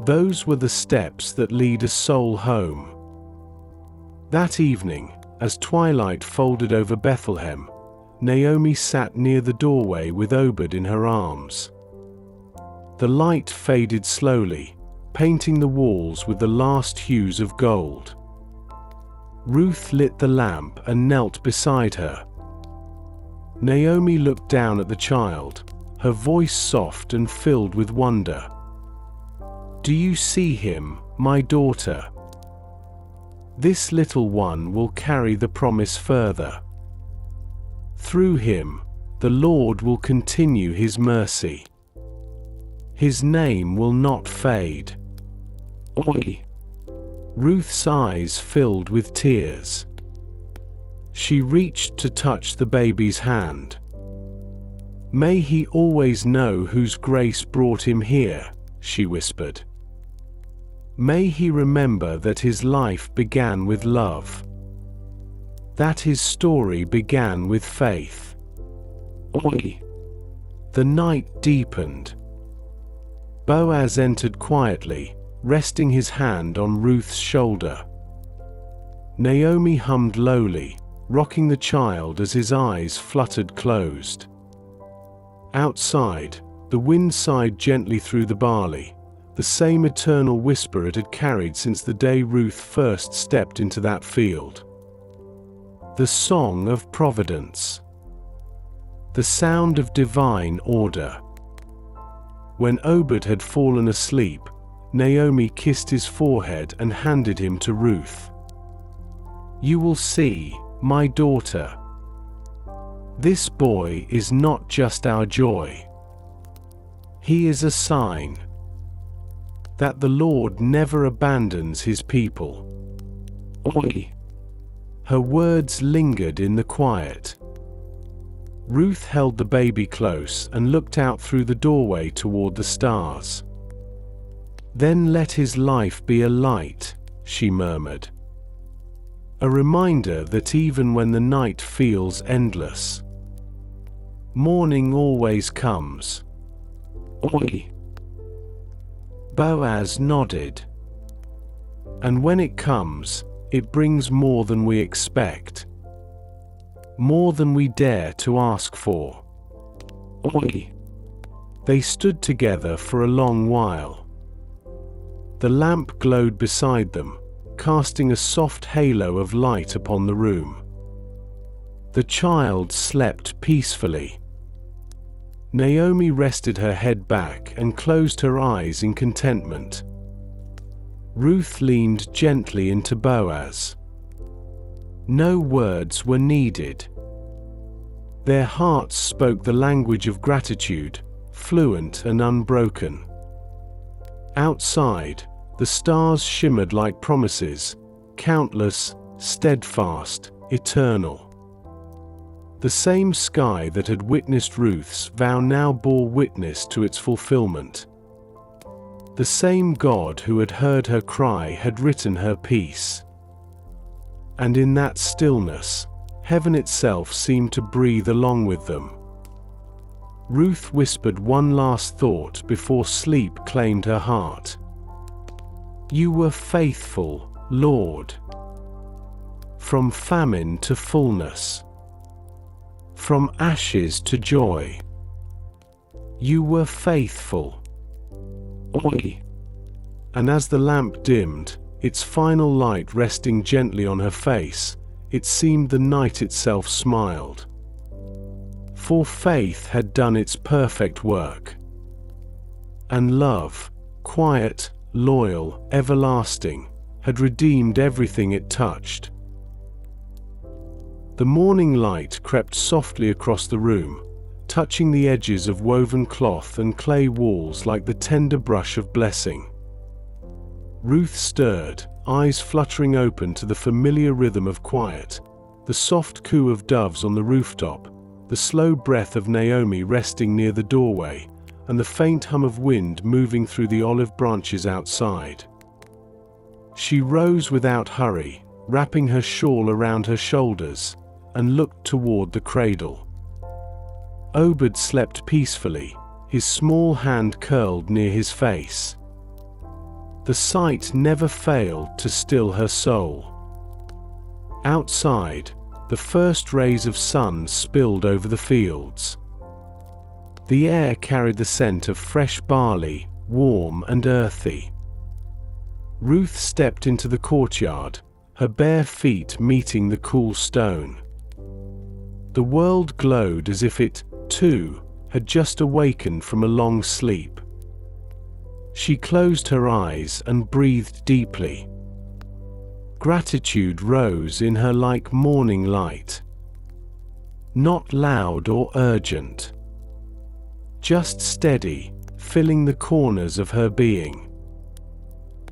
Those were the steps that lead a soul home. That evening, as twilight folded over Bethlehem, Naomi sat near the doorway with Obed in her arms. The light faded slowly, painting the walls with the last hues of gold. Ruth lit the lamp and knelt beside her. Naomi looked down at the child, her voice soft and filled with wonder. "Do you see him, my daughter? This little one will carry the promise further. Through him, the Lord will continue his mercy. His name will not fade." Oi! Ruth's eyes filled with tears. She reached to touch the baby's hand. "May he always know whose grace brought him here," she whispered. "May he remember that his life began with love. That his story began with faith." Oi! The night deepened. Boaz entered quietly, resting his hand on Ruth's shoulder. Naomi hummed lowly, rocking the child as his eyes fluttered closed. Outside, the wind sighed gently through the barley, the same eternal whisper it had carried since the day Ruth first stepped into that field. The song of providence. The sound of divine order. When Obed had fallen asleep, Naomi kissed his forehead and handed him to Ruth. "You will see, my daughter. This boy is not just our joy. He is a sign that the Lord never abandons his people." Oi! Her words lingered in the quiet. Ruth held the baby close and looked out through the doorway toward the stars. "Then let his life be a light," she murmured. "A reminder that even when the night feels endless, morning always comes." Oi! Boaz nodded. "And when it comes, it brings more than we expect. More than we dare to ask for." Oi! They stood together for a long while. The lamp glowed beside them, casting a soft halo of light upon the room. The child slept peacefully. Naomi rested her head back and closed her eyes in contentment. Ruth leaned gently into Boaz. No words were needed. Their hearts spoke the language of gratitude, fluent and unbroken. Outside, the stars shimmered like promises, countless, steadfast, eternal. The same sky that had witnessed Ruth's vow now bore witness to its fulfillment. The same God who had heard her cry had written her peace. And in that stillness, heaven itself seemed to breathe along with them. Ruth whispered one last thought before sleep claimed her heart. "You were faithful, Lord. From famine to fullness. From ashes to joy. You were faithful." Oi! And as the lamp dimmed, its final light resting gently on her face, it seemed the night itself smiled. For faith had done its perfect work. And love, quiet, loyal, everlasting, had redeemed everything it touched. The morning light crept softly across the room, touching the edges of woven cloth and clay walls like the tender brush of blessing. Ruth stirred, eyes fluttering open to the familiar rhythm of quiet, the soft coo of doves on the rooftop, the slow breath of Naomi resting near the doorway, and the faint hum of wind moving through the olive branches outside. She rose without hurry, wrapping her shawl around her shoulders, and looked toward the cradle. Obed slept peacefully, his small hand curled near his face. The sight never failed to still her soul. Outside, the first rays of sun spilled over the fields. The air carried the scent of fresh barley, warm and earthy. Ruth stepped into the courtyard, her bare feet meeting the cool stone. The world glowed as if it, too, had just awakened from a long sleep. She closed her eyes and breathed deeply. Gratitude rose in her like morning light. Not loud or urgent. Just steady, filling the corners of her being.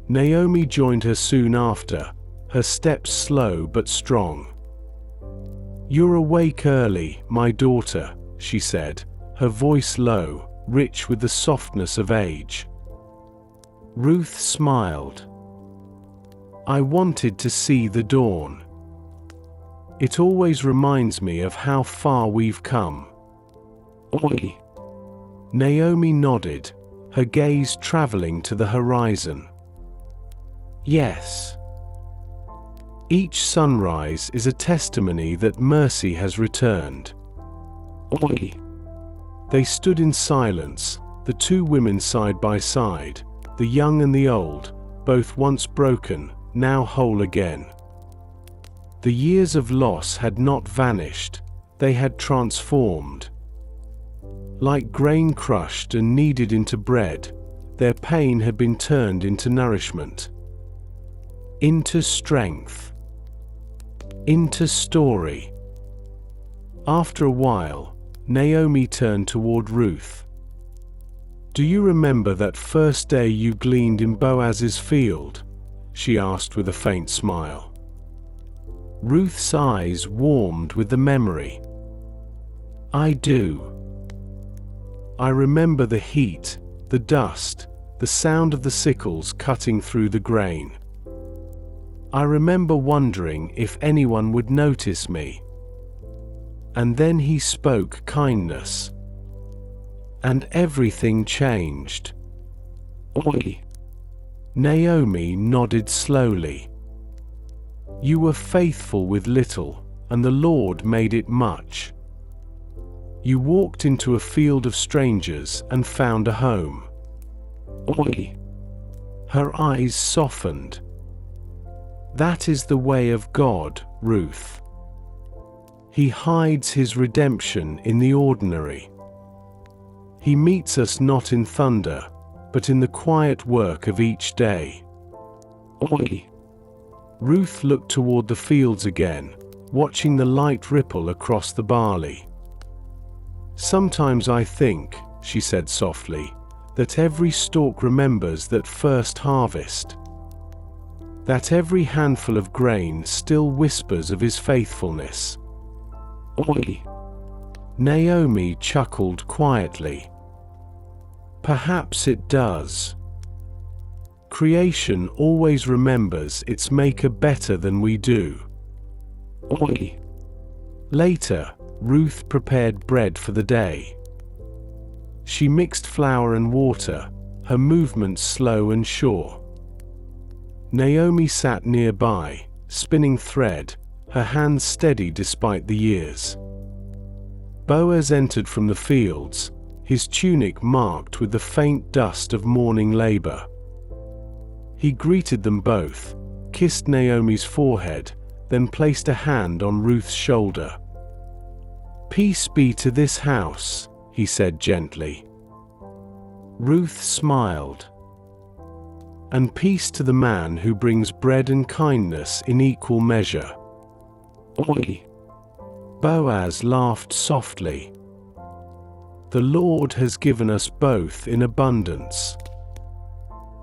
Naomi joined her soon after, her steps slow but strong. "You're awake early, my daughter," she said, her voice low, rich with the softness of age. Ruth smiled. "I wanted to see the dawn. It always reminds me of how far we've come." "Oi." Naomi nodded, her gaze traveling to the horizon. "Yes. Each sunrise is a testimony that mercy has returned." "Oi." They stood in silence, the two women side by side, the young and the old, both once broken, now whole again. The years of loss had not vanished, they had transformed. Like grain crushed and kneaded into bread, their pain had been turned into nourishment, into strength, into story. After a while, Naomi turned toward Ruth. "Do you remember that first day you gleaned in Boaz's field?" she asked with a faint smile. Ruth's eyes warmed with the memory. "I do. I remember the heat, the dust, the sound of the sickles cutting through the grain. I remember wondering if anyone would notice me. And then he spoke kindness. And everything changed." "Oi." Naomi nodded slowly. "You were faithful with little, and the Lord made it much. You walked into a field of strangers and found a home." "Oi." Her eyes softened. "That is the way of God, Ruth. He hides his redemption in the ordinary. He meets us not in thunder, but in the quiet work of each day." "Oi." Ruth looked toward the fields again, watching the light ripple across the barley. "Sometimes I think," she said softly, "that every stalk remembers that first harvest. That every handful of grain still whispers of his faithfulness." "Oi." Naomi chuckled quietly. "Perhaps it does. Creation always remembers its maker better than we do." "Oi." Later, Ruth prepared bread for the day. She mixed flour and water, her movements slow and sure. Naomi sat nearby, spinning thread, her hands steady despite the years. Boaz entered from the fields, his tunic marked with the faint dust of morning labor. He greeted them both, kissed Naomi's forehead, then placed a hand on Ruth's shoulder. "Peace be to this house," he said gently. Ruth smiled. "And peace to the man who brings bread and kindness in equal measure." "Oi." Boaz laughed softly. The Lord has given us both in abundance.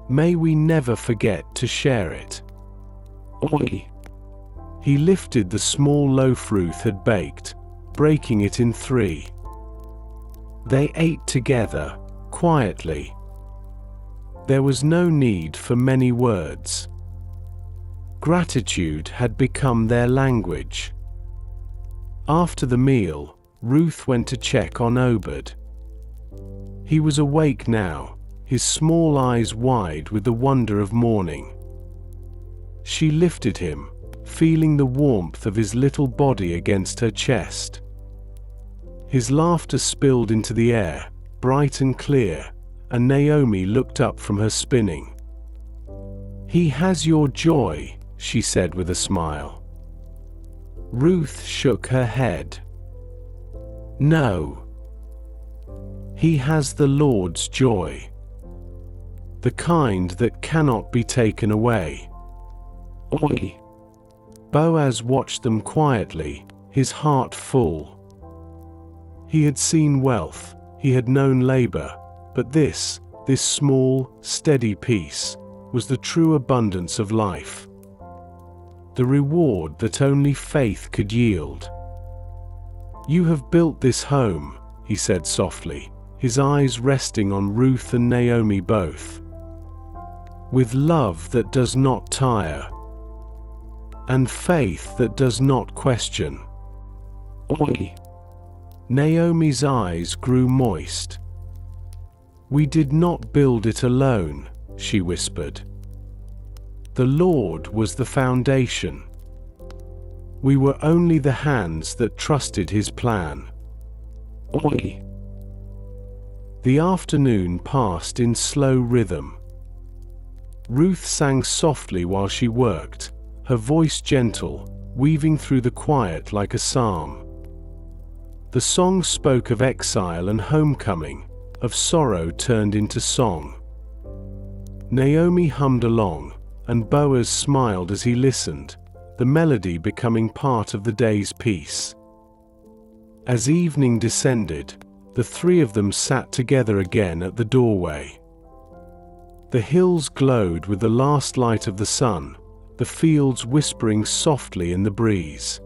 May we never forget to share it. Oi! He lifted the small loaf Ruth had baked, breaking it in 3. They ate together, quietly. There was no need for many words. Gratitude had become their language. After the meal, Ruth went to check on Obed. He was awake now, his small eyes wide with the wonder of morning. She lifted him, feeling the warmth of his little body against her chest. His laughter spilled into the air, bright and clear, and Naomi looked up from her spinning. "He has your joy," she said with a smile. Ruth shook her head. "No. He has the Lord's joy. The kind that cannot be taken away." Oi! Boaz watched them quietly, his heart full. He had seen wealth, he had known labor, but this small, steady peace, was the true abundance of life. The reward that only faith could yield. "You have built this home," he said softly, his eyes resting on Ruth and Naomi both. "With love that does not tire, and faith that does not question." Oi! Naomi's eyes grew moist. "We did not build it alone," she whispered. "The Lord was the foundation. We were only the hands that trusted His plan." Oi! The afternoon passed in slow rhythm. Ruth sang softly while she worked, her voice gentle, weaving through the quiet like a psalm. The song spoke of exile and homecoming, of sorrow turned into song. Naomi hummed along, and Boaz smiled as he listened, the melody becoming part of the day's peace. As evening descended, the 3 of them sat together again at the doorway. The hills glowed with the last light of the sun, the fields whispering softly in the breeze.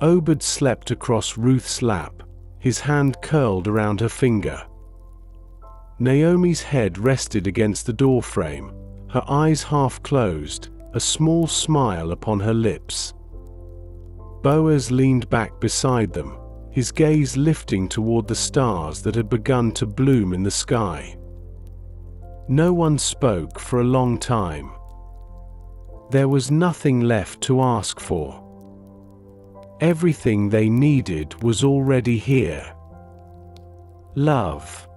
Obed slept across Ruth's lap, his hand curled around her finger. Naomi's head rested against the doorframe, her eyes half closed, a small smile upon her lips. Boaz leaned back beside them, his gaze lifting toward the stars that had begun to bloom in the sky. No one spoke for a long time. There was nothing left to ask for. Everything they needed was already here. Love,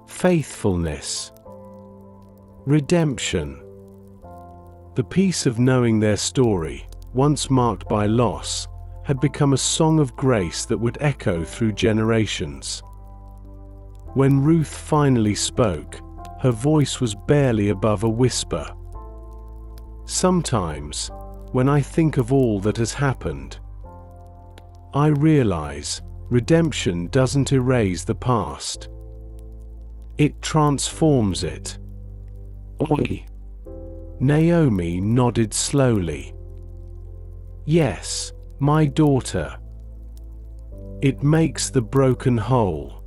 faithfulness, redemption. The peace of knowing their story, once marked by loss, had become a song of grace that would echo through generations. When Ruth finally spoke, her voice was barely above a whisper. "Sometimes, when I think of all that has happened, I realize redemption doesn't erase the past. It transforms it." Oi! Naomi nodded slowly. "Yes, my daughter. It makes the broken whole.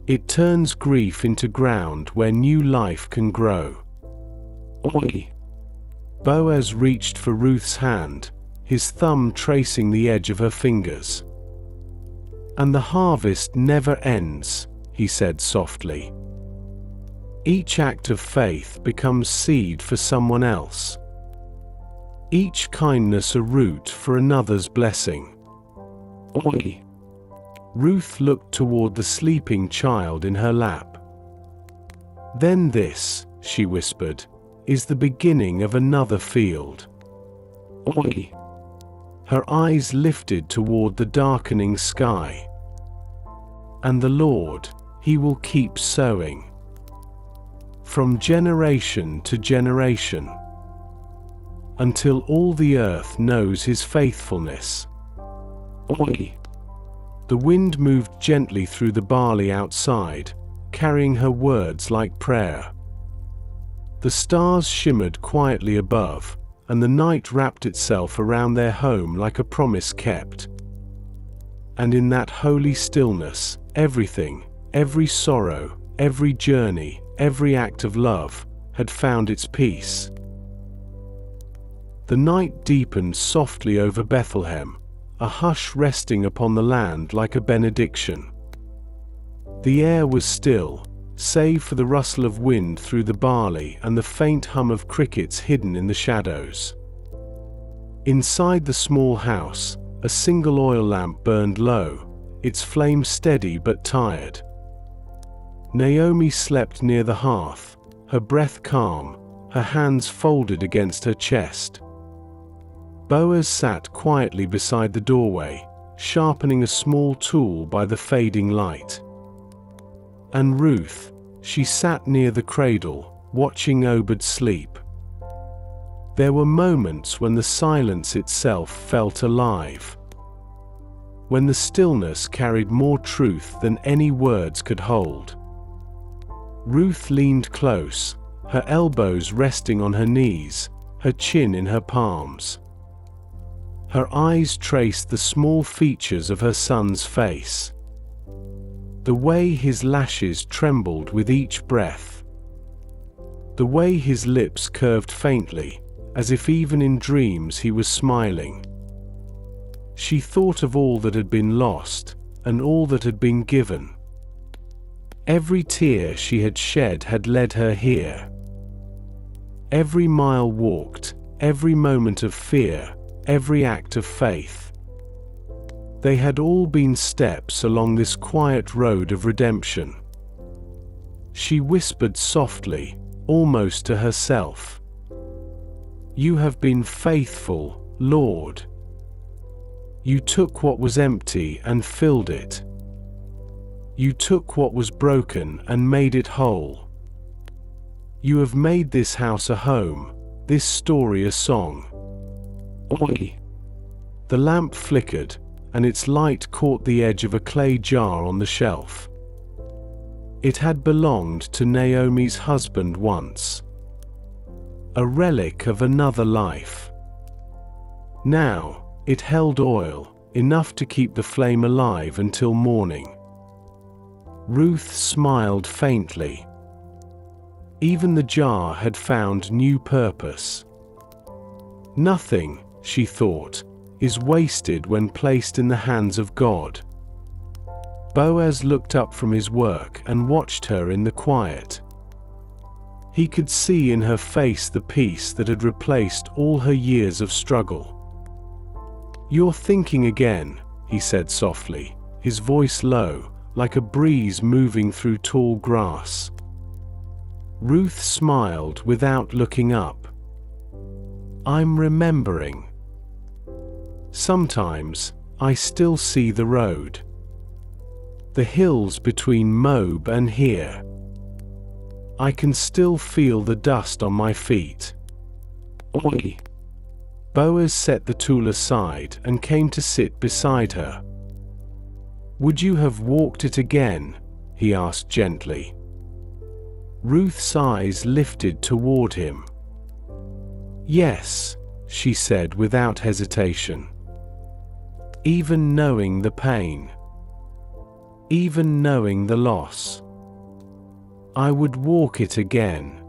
It turns grief into ground where new life can grow." Oi! Boaz reached for Ruth's hand, his thumb tracing the edge of her fingers. "And the harvest never ends," he said softly. "Each act of faith becomes seed for someone else. Each kindness a root for another's blessing." Oi! Ruth looked toward the sleeping child in her lap. "Then this," she whispered, "is the beginning of another field." Oi! Her eyes lifted toward the darkening sky. "And the Lord, He will keep sowing. From generation to generation. Until all the earth knows His faithfulness." Oi! The wind moved gently through the barley outside, carrying her words like prayer. The stars shimmered quietly above, and the night wrapped itself around their home like a promise kept. And in that holy stillness, everything, every sorrow, every journey, every act of love, had found its peace. The night deepened softly over Bethlehem, a hush resting upon the land like a benediction. The air was still, save for the rustle of wind through the barley and the faint hum of crickets hidden in the shadows. Inside the small house, a single oil lamp burned low, its flame steady but tired. Naomi slept near the hearth, her breath calm, her hands folded against her chest. Boaz sat quietly beside the doorway, sharpening a small tool by the fading light. And Ruth, she sat near the cradle, watching Obed sleep. There were moments when the silence itself felt alive, when the stillness carried more truth than any words could hold. Ruth leaned close, her elbows resting on her knees, her chin in her palms. Her eyes traced the small features of her son's face. The way his lashes trembled with each breath. The way his lips curved faintly, as if even in dreams he was smiling. She thought of all that had been lost, and all that had been given. Every tear she had shed had led her here. Every mile walked, every moment of fear, every act of faith. They had all been steps along this quiet road of redemption. She whispered softly, almost to herself, "You have been faithful, Lord. You took what was empty and filled it. You took what was broken and made it whole. You have made this house a home, this story a song." Oi! The lamp flickered, and its light caught the edge of a clay jar on the shelf. It had belonged to Naomi's husband once. A relic of another life. Now, it held oil, enough to keep the flame alive until morning. Ruth smiled faintly. Even the jar had found new purpose. Nothing, she thought, is wasted when placed in the hands of God. Boaz looked up from his work and watched her in the quiet. He could see in her face the peace that had replaced all her years of struggle. "You're thinking again," he said softly, his voice low, like a breeze moving through tall grass. Ruth smiled without looking up. "I'm remembering. Sometimes, I still see the road. The hills between Moab and here. I can still feel the dust on my feet." Oi! Boaz set the tool aside and came to sit beside her. "Would you have walked it again?" he asked gently. Ruth's eyes lifted toward him. "Yes," she said without hesitation. "Even knowing the pain. Even knowing the loss. I would walk it again.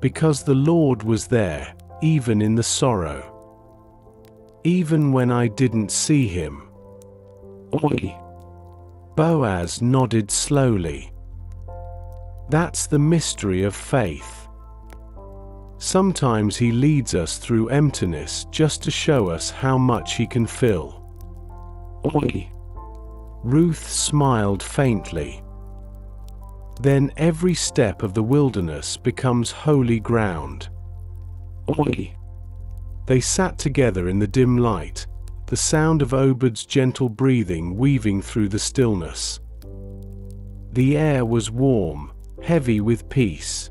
Because the Lord was there, even in the sorrow. Even when I didn't see him." Oi! Boaz nodded slowly. "That's the mystery of faith. Sometimes he leads us through emptiness just to show us how much he can fill." Oi! Ruth smiled faintly. "Then every step of the wilderness becomes holy ground." Oi! They sat together in the dim light, the sound of Obed's gentle breathing weaving through the stillness. The air was warm, heavy with peace.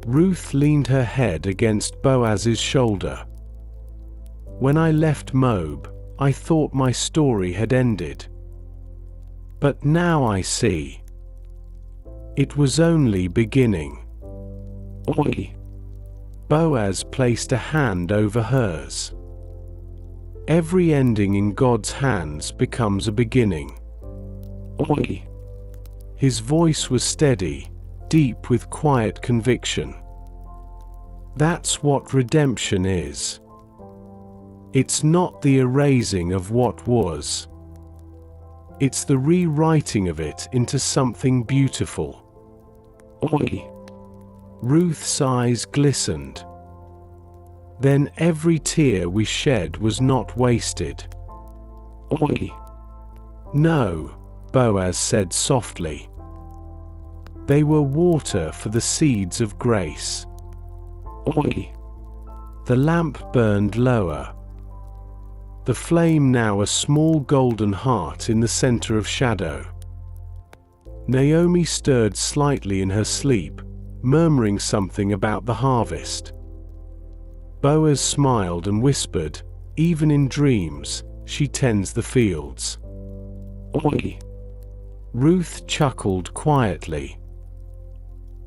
Ruth leaned her head against Boaz's shoulder. "When I left Moab," I thought my story had ended. But now I see. It was only beginning. Oi! Boaz placed a hand over hers. Every ending in God's hands becomes a beginning. Oi! His voice was steady, deep with quiet conviction. That's what redemption is. It's not the erasing of what was. It's the rewriting of it into something beautiful. Oi! Ruth's eyes glistened. Then every tear we shed was not wasted. Oi! No, Boaz said softly. They were water for the seeds of grace. Oi! The lamp burned lower. The flame now a small golden heart in the center of shadow. Naomi stirred slightly in her sleep, murmuring something about the harvest. Boaz smiled and whispered, even in dreams, she tends the fields. Oi! Ruth chuckled quietly.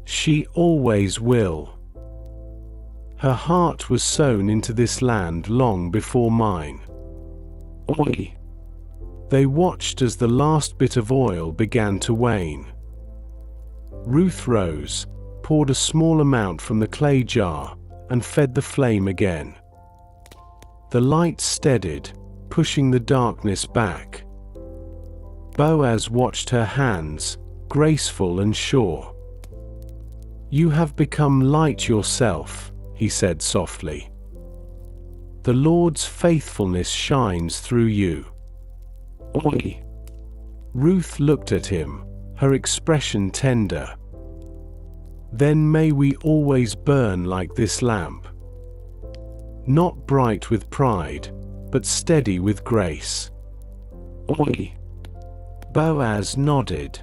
She always will. Her heart was sown into this land long before mine. Oi! They watched as the last bit of oil began to wane. Ruth rose, poured a small amount from the clay jar, and fed the flame again. The light steadied, pushing the darkness back. Boaz watched her hands, graceful and sure. You have become light yourself, he said softly. The Lord's faithfulness shines through you. Oi! Ruth looked at him, her expression tender. Then may we always burn like this lamp. Not bright with pride, but steady with grace. Oi! Boaz nodded.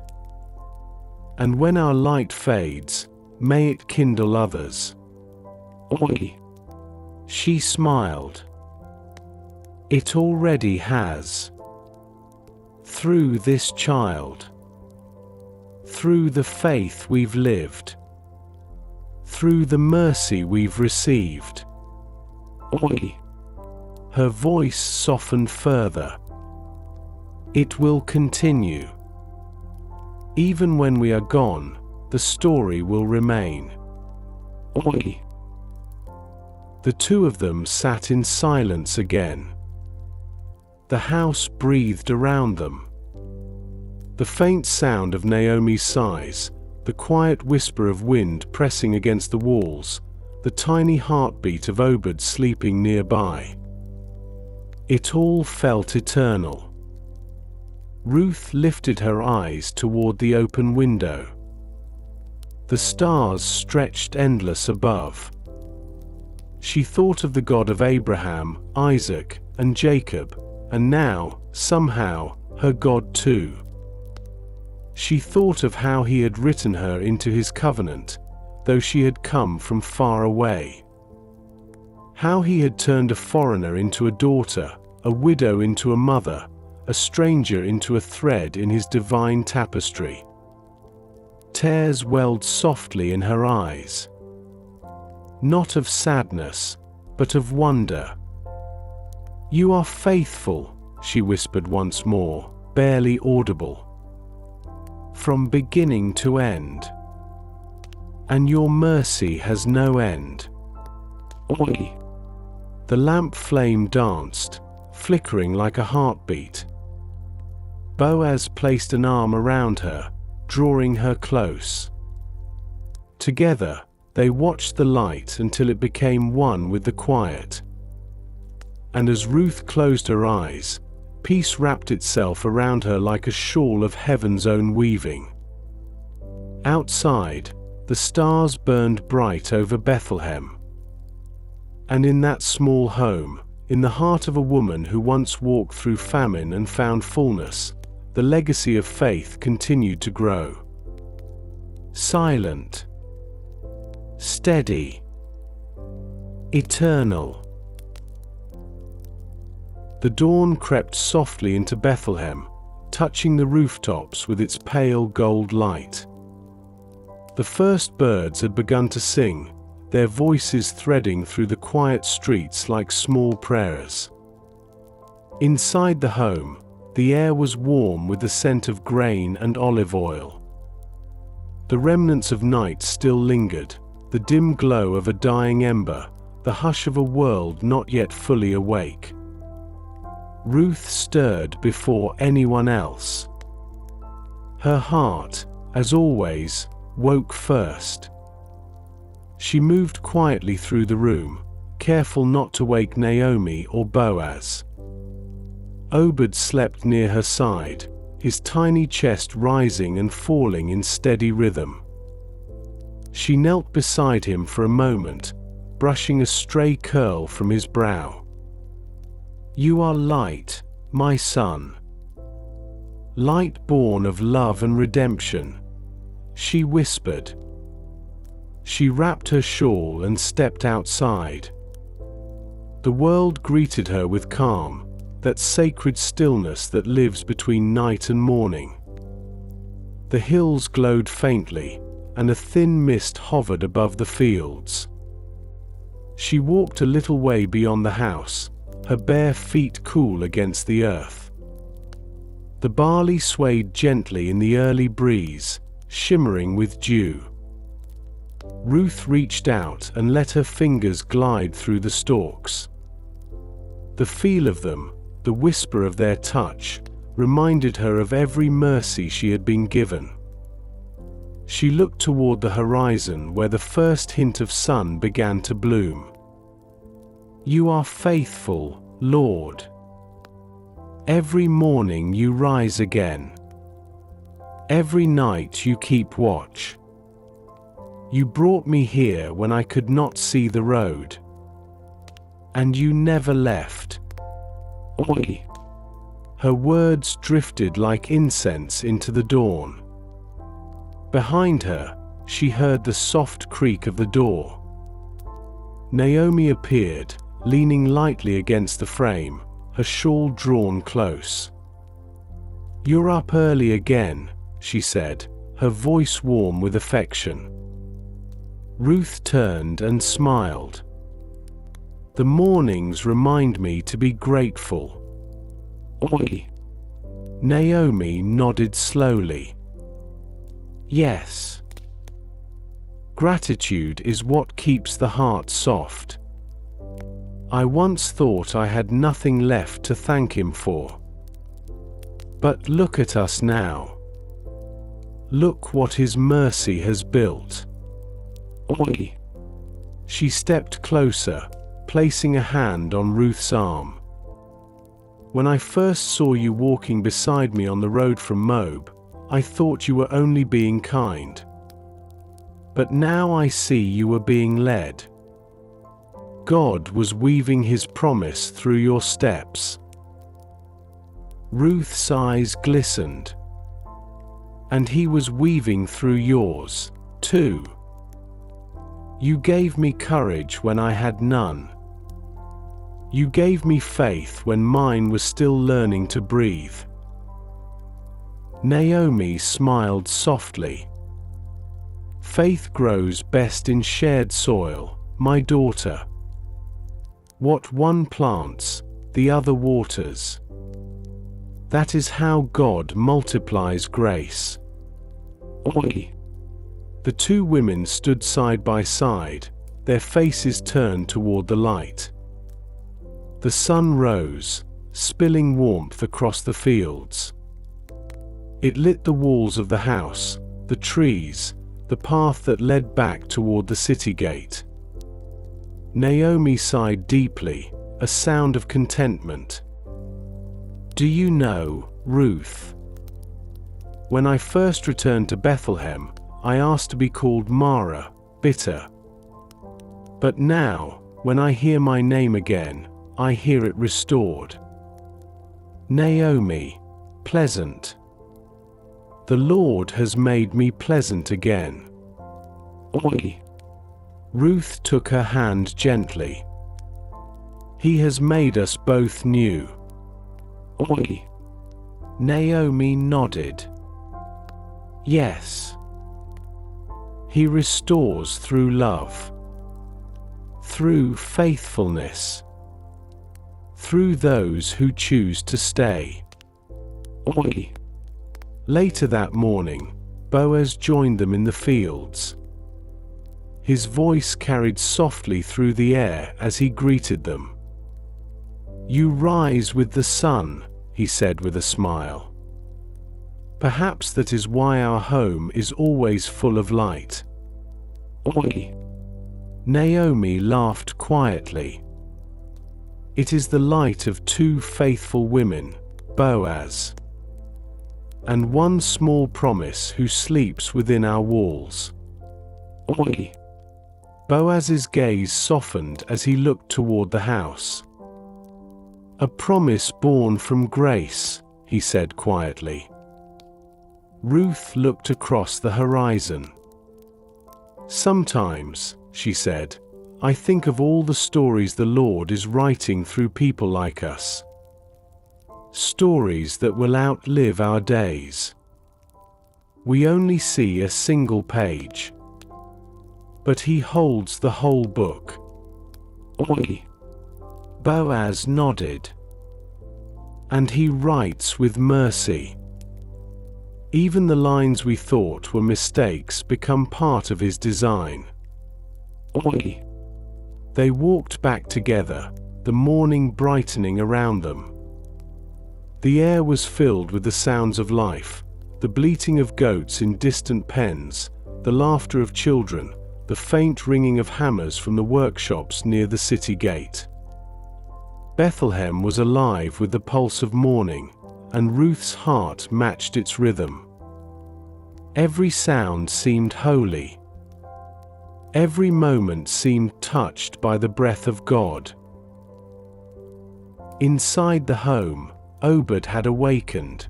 And when our light fades, may it kindle others. Oi! She smiled. It already has. Through this child. Through the faith we've lived. Through the mercy we've received. Oi! Her voice softened further. It will continue. Even when we are gone, the story will remain. Oi! The two of them sat in silence again. The house breathed around them. The faint sound of Naomi's sighs, the quiet whisper of wind pressing against the walls, the tiny heartbeat of Obed sleeping nearby. It all felt eternal. Ruth lifted her eyes toward the open window. The stars stretched endless above. She thought of the God of Abraham, Isaac, and Jacob, and now, somehow, her God too. She thought of how he had written her into his covenant, though she had come from far away. How he had turned a foreigner into a daughter, a widow into a mother, a stranger into a thread in his divine tapestry. Tears welled softly in her eyes. Not of sadness, but of wonder. You are faithful, she whispered once more, barely audible. From beginning to end. And your mercy has no end. Oi! The lamp flame danced, flickering like a heartbeat. Boaz placed an arm around her, drawing her close. Together, they watched the light until it became one with the quiet. And as Ruth closed her eyes, peace wrapped itself around her like a shawl of heaven's own weaving. Outside, the stars burned bright over Bethlehem. And in that small home, in the heart of a woman who once walked through famine and found fullness, the legacy of faith continued to grow. Silent. Steady. Eternal. The dawn crept softly into Bethlehem, touching the rooftops with its pale gold light. The first birds had begun to sing, their voices threading through the quiet streets like small prayers. Inside the home, the air was warm with the scent of grain and olive oil. The remnants of night still lingered, the dim glow of a dying ember, the hush of a world not yet fully awake. Ruth stirred before anyone else. Her heart, as always, woke first. She moved quietly through the room, careful not to wake Naomi or Boaz. Obed slept near her side, his tiny chest rising and falling in steady rhythm. She knelt beside him for a moment, brushing a stray curl from his brow. "You are light, my son. Light born of love and redemption," she whispered. She wrapped her shawl and stepped outside. The world greeted her with calm, that sacred stillness that lives between night and morning. The hills glowed faintly, and a thin mist hovered above the fields. She walked a little way beyond the house, her bare feet cool against the earth. The barley swayed gently in the early breeze, shimmering with dew. Ruth reached out and let her fingers glide through the stalks. The feel of them, the whisper of their touch, reminded her of every mercy she had been given. She looked toward the horizon where the first hint of sun began to bloom. "You are faithful, Lord. Every morning you rise again. Every night you keep watch. You brought me here when I could not see the road. And you never left." Oi! Her words drifted like incense into the dawn. Behind her, she heard the soft creak of the door. Naomi appeared, leaning lightly against the frame, her shawl drawn close. "You're up early again," she said, her voice warm with affection. Ruth turned and smiled. "The mornings remind me to be grateful." Oi! Naomi nodded slowly. "Yes. Gratitude is what keeps the heart soft. I once thought I had nothing left to thank him for. But look at us now. Look what his mercy has built." Oi! She stepped closer, placing a hand on Ruth's arm. "When I first saw you walking beside me on the road from Moab, I thought you were only being kind. But now I see you were being led. God was weaving his promise through your steps." Ruth's eyes glistened. "And he was weaving through yours, too. You gave me courage when I had none. You gave me faith when mine was still learning to breathe." Naomi smiled softly. "Faith grows best in shared soil, my daughter. What one plants, the other waters. That is how God multiplies grace." Oi! The two women stood side by side, their faces turned toward the light. The sun rose, spilling warmth across the fields. It lit the walls of the house, the trees, the path that led back toward the city gate. Naomi sighed deeply, a sound of contentment. "Do you know, Ruth? When I first returned to Bethlehem, I asked to be called Mara, bitter. But now, when I hear my name again, I hear it restored. Naomi, pleasant. The Lord has made me pleasant again." Oi! Ruth took her hand gently. "He has made us both new." Oi. Naomi nodded. Yes. He restores through love, through faithfulness, through those who choose to stay. Oi. Later that morning, Boaz joined them in the fields. His voice carried softly through the air as he greeted them. You rise with the sun, he said with a smile. Perhaps that is why our home is always full of light. Oi. Naomi laughed quietly. It is the light of two faithful women, Boaz, and one small promise who sleeps within our walls. Oi. Boaz's gaze softened as he looked toward the house. A promise born from grace, he said quietly. Ruth looked across the horizon. Sometimes, she said, I think of all the stories the Lord is writing through people like us. Stories that will outlive our days. We only see a single page, but He holds the whole book. Oi. Boaz nodded. And He writes with mercy. Even the lines we thought were mistakes become part of His design. Oi. They walked back together, the morning brightening around them. The air was filled with the sounds of life, the bleating of goats in distant pens, the laughter of children, the faint ringing of hammers from the workshops near the city gate. Bethlehem was alive with the pulse of morning, and Ruth's heart matched its rhythm. Every sound seemed holy. Every moment seemed touched by the breath of God. Inside the home, Obed had awakened.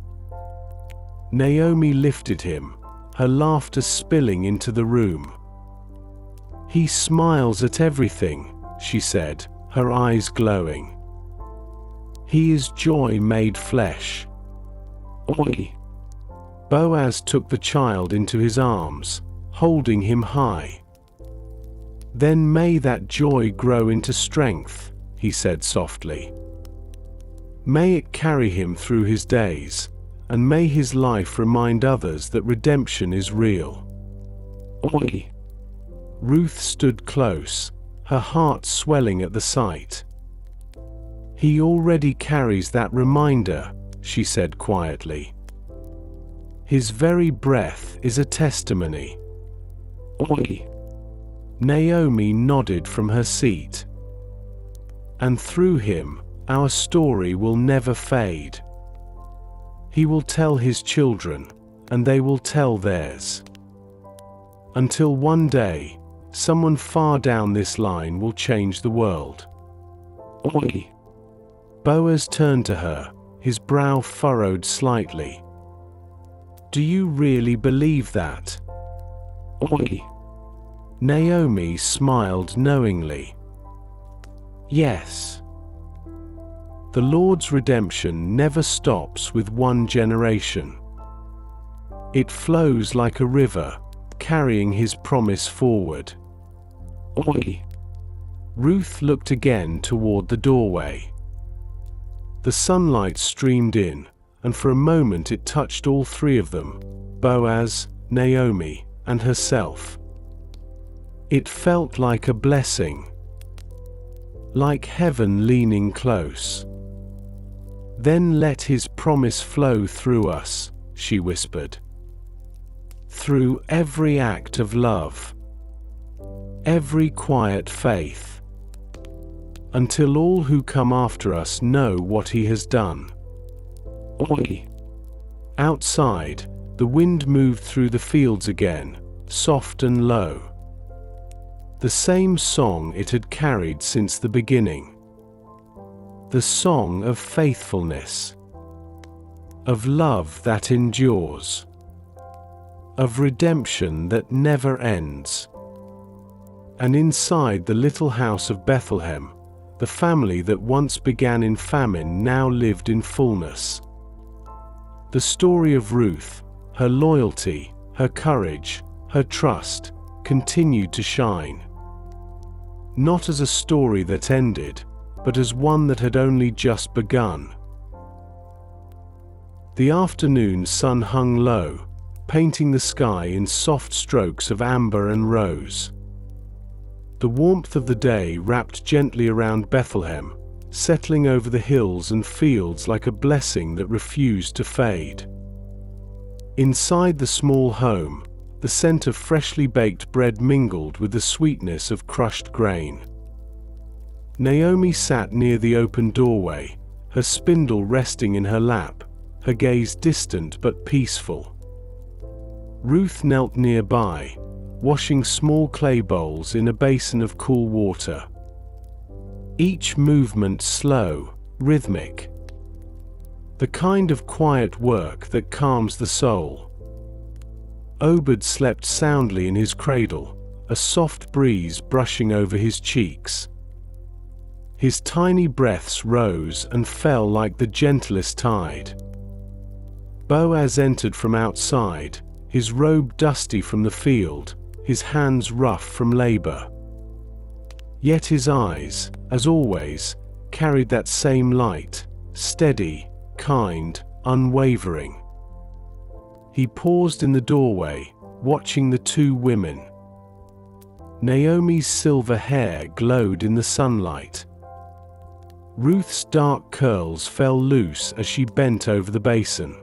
Naomi lifted him, her laughter spilling into the room. He smiles at everything, she said, her eyes glowing. He is joy made flesh. Oi. Boaz took the child into his arms, holding him high. Then may that joy grow into strength, he said softly. May it carry him through his days, and may his life remind others that redemption is real. Oi. Ruth stood close, her heart swelling at the sight. He already carries that reminder, she said quietly. His very breath is a testimony. Oi. Naomi nodded from her seat. And through him, our story will never fade. He will tell his children, and they will tell theirs. Until one day, someone far down this line will change the world. Oi. Boaz turned to her, his brow furrowed slightly. Do you really believe that? Oi. Naomi smiled knowingly. Yes. The Lord's redemption never stops with one generation. It flows like a river, carrying His promise forward. Oi. Ruth looked again toward the doorway. The sunlight streamed in, and for a moment it touched all three of them, Boaz, Naomi, and herself. It felt like a blessing, like heaven leaning close. Then let His promise flow through us, she whispered. Through every act of love, every quiet faith, until all who come after us know what He has done. Oi. Outside, the wind moved through the fields again, soft and low. The same song it had carried since the beginning. The song of faithfulness, of love that endures, of redemption that never ends. And inside the little house of Bethlehem, The family that once began in famine now lived in fullness. The story of Ruth, her loyalty, her courage, her trust, continued to shine. Not as a story that ended, but as one that had only just begun. The afternoon sun hung low, painting the sky in soft strokes of amber and rose. The warmth of the day wrapped gently around Bethlehem, settling over the hills and fields like a blessing that refused to fade. Inside the small home, the scent of freshly baked bread mingled with the sweetness of crushed grain. Naomi sat near the open doorway, her spindle resting in her lap, her gaze distant but peaceful. Ruth knelt nearby, washing small clay bowls in a basin of cool water. Each movement slow, rhythmic. The kind of quiet work that calms the soul. Obed slept soundly in his cradle, a soft breeze brushing over his cheeks. His tiny breaths rose and fell like the gentlest tide. Boaz entered from outside, his robe dusty from the field, his hands rough from labor. Yet his eyes, as always, carried that same light, steady, kind, unwavering. He paused in the doorway, watching the two women. Naomi's silver hair glowed in the sunlight. Ruth's dark curls fell loose as she bent over the basin.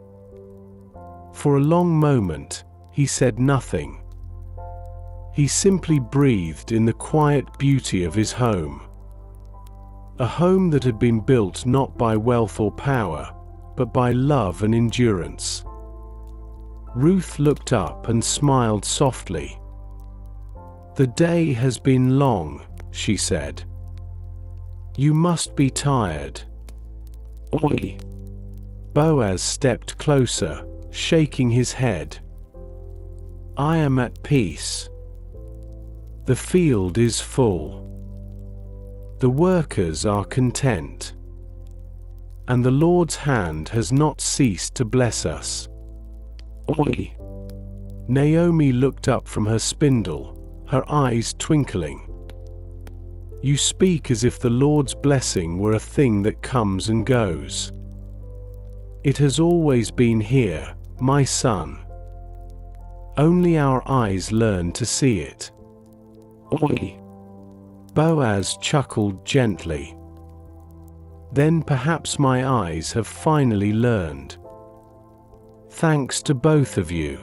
For a long moment, he said nothing. He simply breathed in the quiet beauty of his home. A home that had been built not by wealth or power, but by love and endurance. Ruth looked up and smiled softly. "The day has been long," she said. "You must be tired." "Oi." Boaz stepped closer, shaking his head. "I am at peace. The field is full. The workers are content. And the Lord's hand has not ceased to bless us." "Oi." Naomi looked up from her spindle, her eyes twinkling. "You speak as if the Lord's blessing were a thing that comes and goes. It has always been here, my son. Only our eyes learn to see it." "Oi." Boaz chuckled gently. "Then perhaps my eyes have finally learned. Thanks to both of you."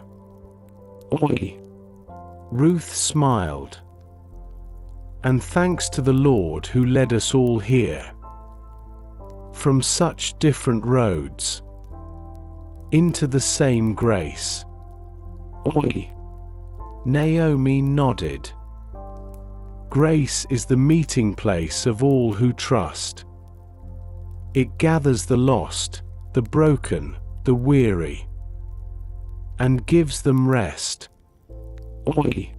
"Oi." Ruth smiled. "And thanks to the Lord who led us all here. From such different roads. Into the same grace." "Oi." Naomi nodded. "Grace is the meeting place of all who trust. It gathers the lost, the broken, the weary, and gives them rest." "Oi."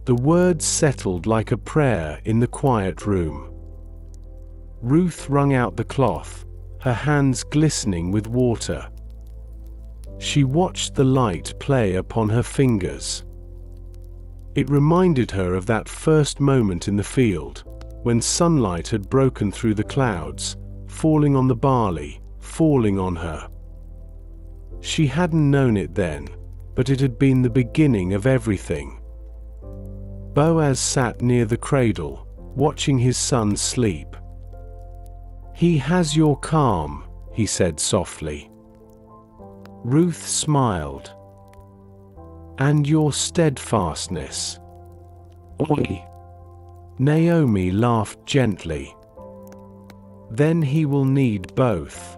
The words settled like a prayer in the quiet room. Ruth wrung out the cloth, her hands glistening with water. She watched the light play upon her fingers. It reminded her of that first moment in the field, when sunlight had broken through the clouds, falling on the barley, falling on her. She hadn't known it then, but it had been the beginning of everything. Boaz sat near the cradle, watching his son sleep. "He has your calm," he said softly. Ruth smiled. "And your steadfastness." "Oi." Naomi laughed gently. "Then he will need both.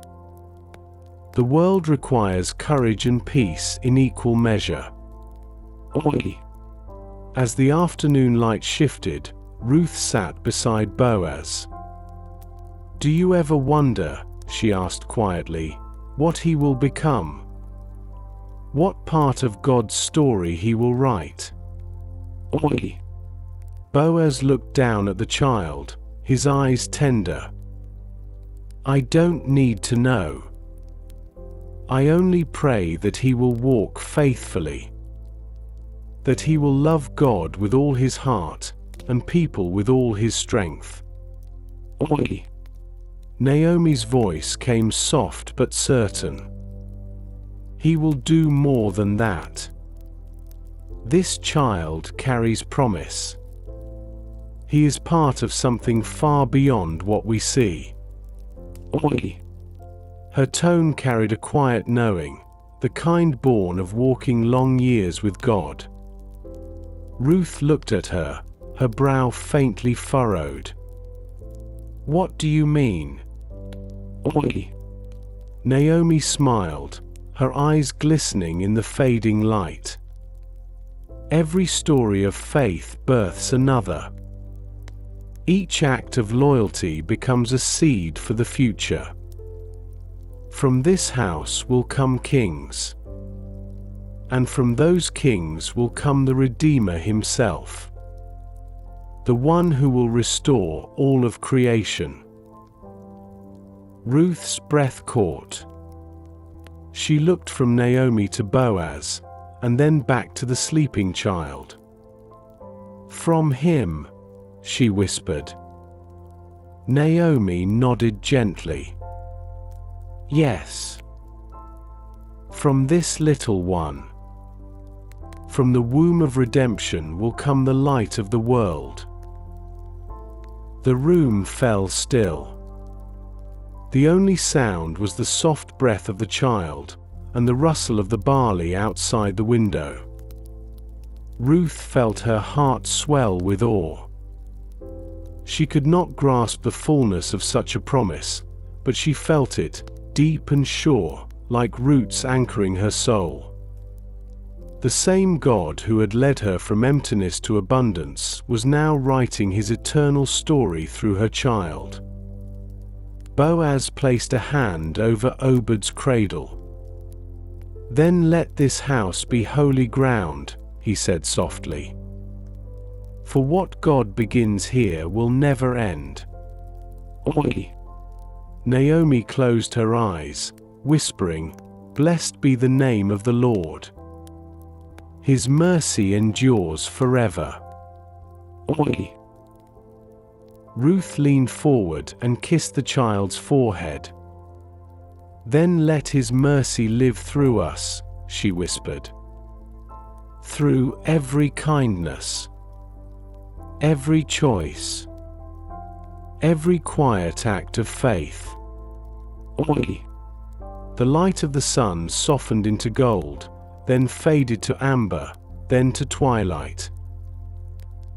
The world requires courage and peace in equal measure." "Oi." As the afternoon light shifted, Ruth sat beside Boaz. "Do you ever wonder," she asked quietly, "what he will become? What part of God's story he will write?" "Oi." Boaz looked down at the child, his eyes tender. I don't need to know. I only pray that he will walk faithfully, that he will love God with all his heart and people with all his strength. Oi! Naomi's voice came soft but certain. He will do more than that. This child carries promise. He is part of something far beyond what we see. Oi! Her tone carried a quiet knowing, the kind born of walking long years with God. Ruth looked at her, her brow faintly furrowed. What do you mean? Oi! Naomi smiled, her eyes glistening in the fading light. Every story of faith births another. Each act of loyalty becomes a seed for the future. From this house will come kings, and from those kings will come the Redeemer himself, the one who will restore all of creation. Ruth's breath caught. She looked from Naomi to Boaz, and then back to the sleeping child. From him, she whispered. Naomi nodded gently. Yes. From this little one. From the womb of redemption will come the light of the world. The room fell still. The only sound was the soft breath of the child and the rustle of the barley outside the window. Ruth felt her heart swell with awe. She could not grasp the fullness of such a promise, but she felt it, deep and sure, like roots anchoring her soul. The same God who had led her from emptiness to abundance was now writing his eternal story through her child. Boaz placed a hand over Obed's cradle. Then let this house be holy ground, he said softly. For what God begins here will never end. Oi! Naomi closed her eyes, whispering, Blessed be the name of the Lord. His mercy endures forever. Oi! Ruth leaned forward and kissed the child's forehead. Then let his mercy live through us, she whispered. Through every kindness, every choice, every quiet act of faith. Oi! The light of the sun softened into gold, then faded to amber, then to twilight.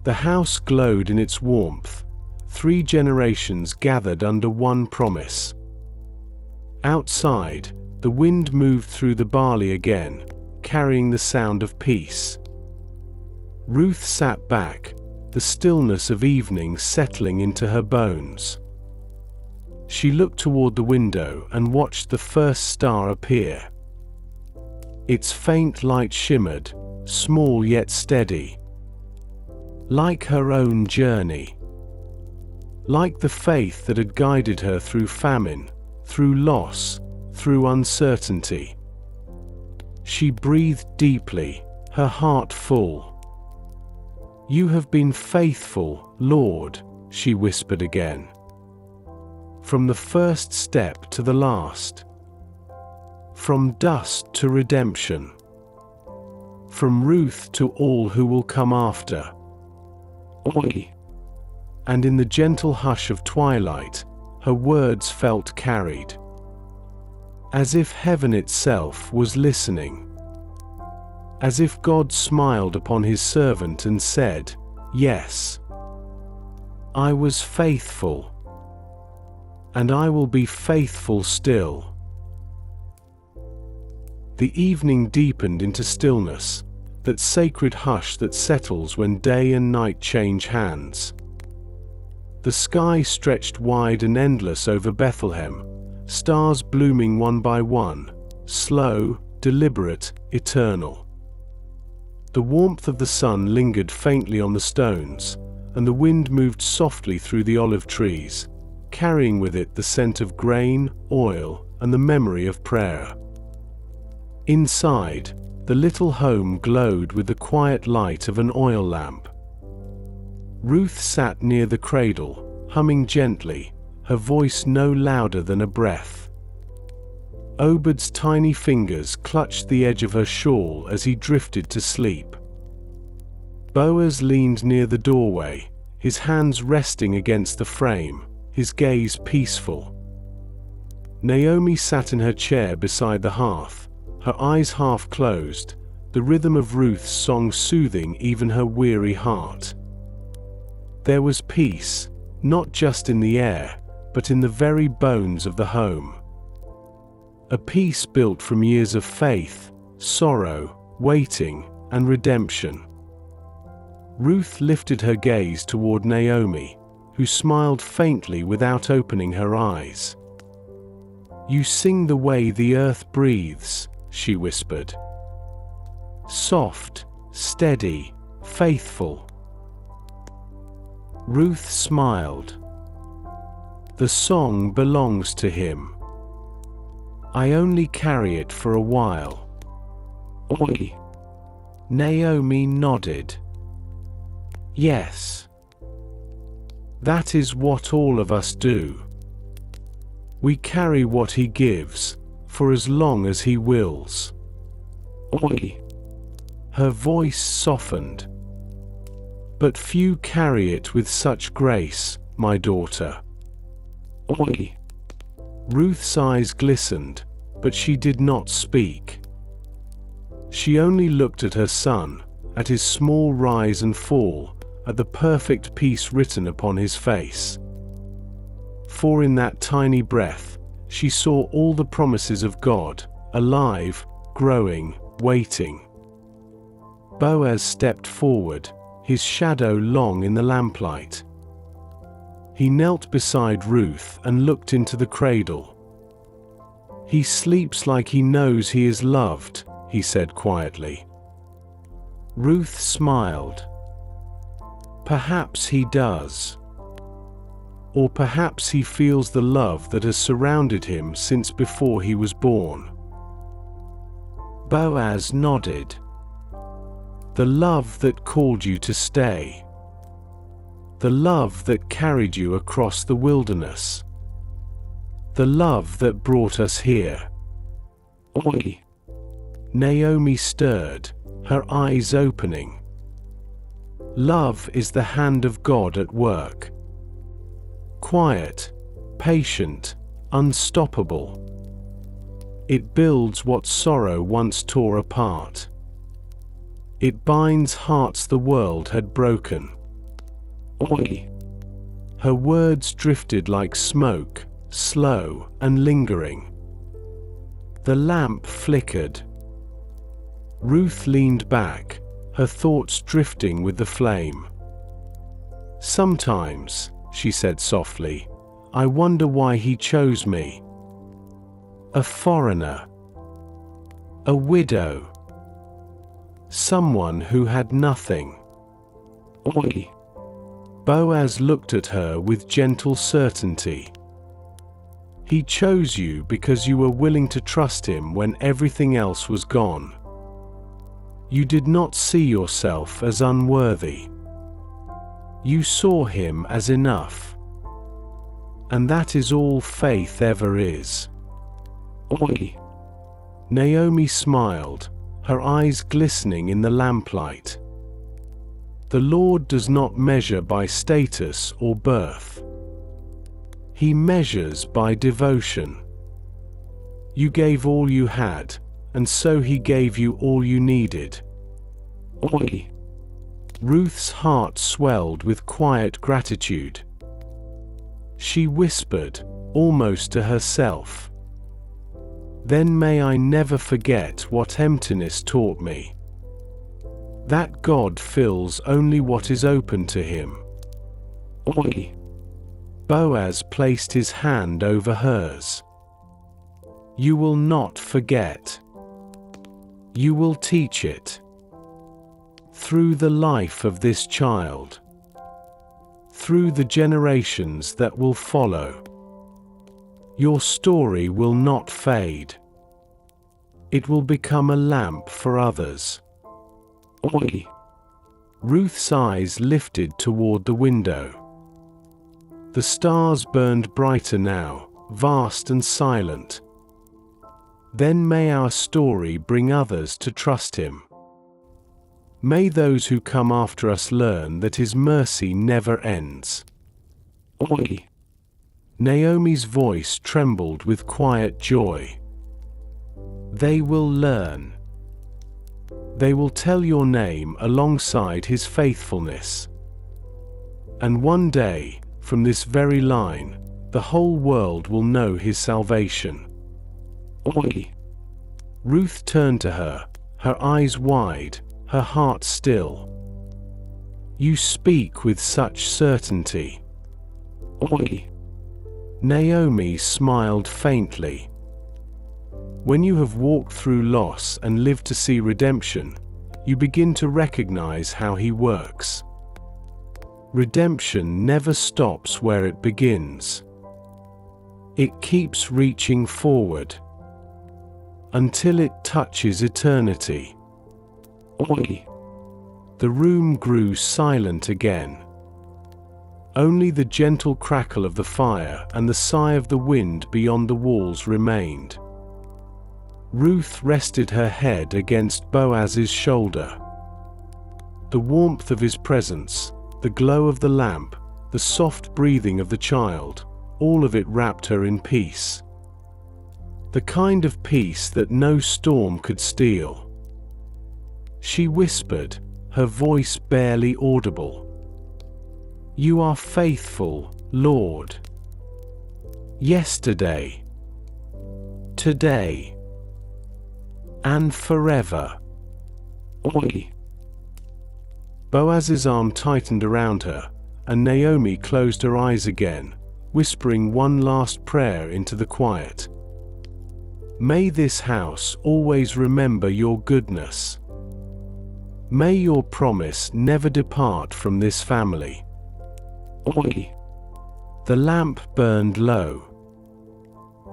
The house glowed in its warmth. 3 generations gathered under one promise. Outside, the wind moved through the barley again, carrying the sound of peace. Ruth sat back, the stillness of evening settling into her bones. She looked toward the window and watched the first star appear. Its faint light shimmered, small yet steady. Like her own journey. Like the faith that had guided her through famine, through loss, through uncertainty. She breathed deeply, her heart full. You have been faithful, Lord, she whispered again. From the first step to the last. From dust to redemption. From Ruth to all who will come after. Oi! And in the gentle hush of twilight, her words felt carried. As if heaven itself was listening. As if God smiled upon his servant and said, Yes. I was faithful. And I will be faithful still. The evening deepened into stillness, that sacred hush that settles when day and night change hands. The sky stretched wide and endless over Bethlehem, stars blooming one by one, slow, deliberate, eternal. The warmth of the sun lingered faintly on the stones, and the wind moved softly through the olive trees, carrying with it the scent of grain, oil, and the memory of prayer. Inside, the little home glowed with the quiet light of an oil lamp. Ruth sat near the cradle, humming gently, her voice no louder than a breath. Obed's tiny fingers clutched the edge of her shawl as he drifted to sleep. Boaz leaned near the doorway, his hands resting against the frame, his gaze peaceful. Naomi sat in her chair beside the hearth, her eyes half closed, the rhythm of Ruth's song soothing even her weary heart. There was peace, not just in the air, but in the very bones of the home. A peace built from years of faith, sorrow, waiting, and redemption. Ruth lifted her gaze toward Naomi, who smiled faintly without opening her eyes. "You sing the way the earth breathes," she whispered. "Soft, steady, faithful." Ruth smiled. "The song belongs to him. I only carry it for a while." "Oi." Naomi nodded. "Yes. That is what all of us do. We carry what he gives, for as long as he wills." "Oi." Her voice softened. "But few carry it with such grace, my daughter." "Oi." Ruth's eyes glistened, but she did not speak. She only looked at her son, at his small rise and fall, at the perfect peace written upon his face. For in that tiny breath, she saw all the promises of God, alive, growing, waiting. Boaz stepped forward, his shadow long in the lamplight. He knelt beside Ruth and looked into the cradle. "He sleeps like he knows he is loved," he said quietly. Ruth smiled. "Perhaps he does. Or perhaps he feels the love that has surrounded him since before he was born." Boaz nodded. "The love that called you to stay. The love that carried you across the wilderness. The love that brought us here." "Oi." Naomi stirred, her eyes opening. "Love is the hand of God at work. Quiet, patient, unstoppable. It builds what sorrow once tore apart. It binds hearts the world had broken." "Oi." Her words drifted like smoke, slow and lingering. The lamp flickered. Ruth leaned back, her thoughts drifting with the flame. "Sometimes," she said softly, "I wonder why he chose me. A foreigner. A widow. Someone who had nothing." "Oi." Boaz looked at her with gentle certainty. "He chose you because you were willing to trust him when everything else was gone. You did not see yourself as unworthy. You saw him as enough. And that is all faith ever is." "Oi." Naomi smiled, her eyes glistening in the lamplight. "The Lord does not measure by status or birth. He measures by devotion. You gave all you had, and so he gave you all you needed." "Oi." Ruth's heart swelled with quiet gratitude. She whispered, almost to herself, "Then may I never forget what emptiness taught me. That God fills only what is open to him." "Oi." Boaz placed his hand over hers. "You will not forget. You will teach it. Through the life of this child." through the generations that will follow. Your story will not fade. It will become a lamp for others. Oi! Ruth's eyes lifted toward the window. The stars burned brighter now, vast and silent. Then may our story bring others to trust Him. May those who come after us learn that His mercy never ends. Oi! Naomi's voice trembled with quiet joy. They will learn. They will tell your name alongside His faithfulness. And one day, from this very line, the whole world will know His salvation. Oi! Ruth turned to her, her eyes wide, her heart still. You speak with such certainty. Oi! Naomi smiled faintly. When you have walked through loss and lived to see redemption, you begin to recognize how He works. Redemption never stops where it begins. It keeps reaching forward until it touches eternity. Oi! The room grew silent again. Only the gentle crackle of the fire and the sigh of the wind beyond the walls remained. Ruth rested her head against Boaz's shoulder. The warmth of his presence, the glow of the lamp, the soft breathing of the child, all of it wrapped her in peace. The kind of peace that no storm could steal. She whispered, her voice barely audible. You are faithful, Lord. Yesterday, today, and forever. Oi! Boaz's arm tightened around her, and Naomi closed her eyes again, whispering one last prayer into the quiet. May this house always remember your goodness. May your promise never depart from this family. Oi! The lamp burned low.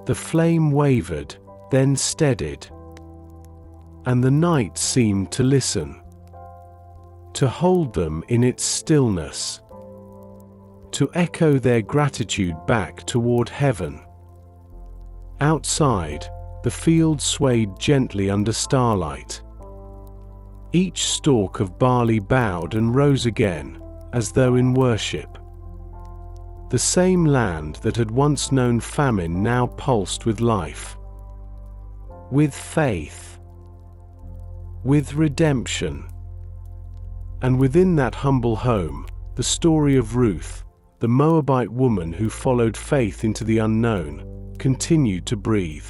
The flame wavered, then steadied. And the night seemed to listen. To hold them in its stillness. To echo their gratitude back toward heaven. Outside, the field swayed gently under starlight. Each stalk of barley bowed and rose again, as though in worship. The same land that had once known famine now pulsed with life. With faith. With redemption. And within that humble home, the story of Ruth, the Moabite woman who followed faith into the unknown, continued to breathe.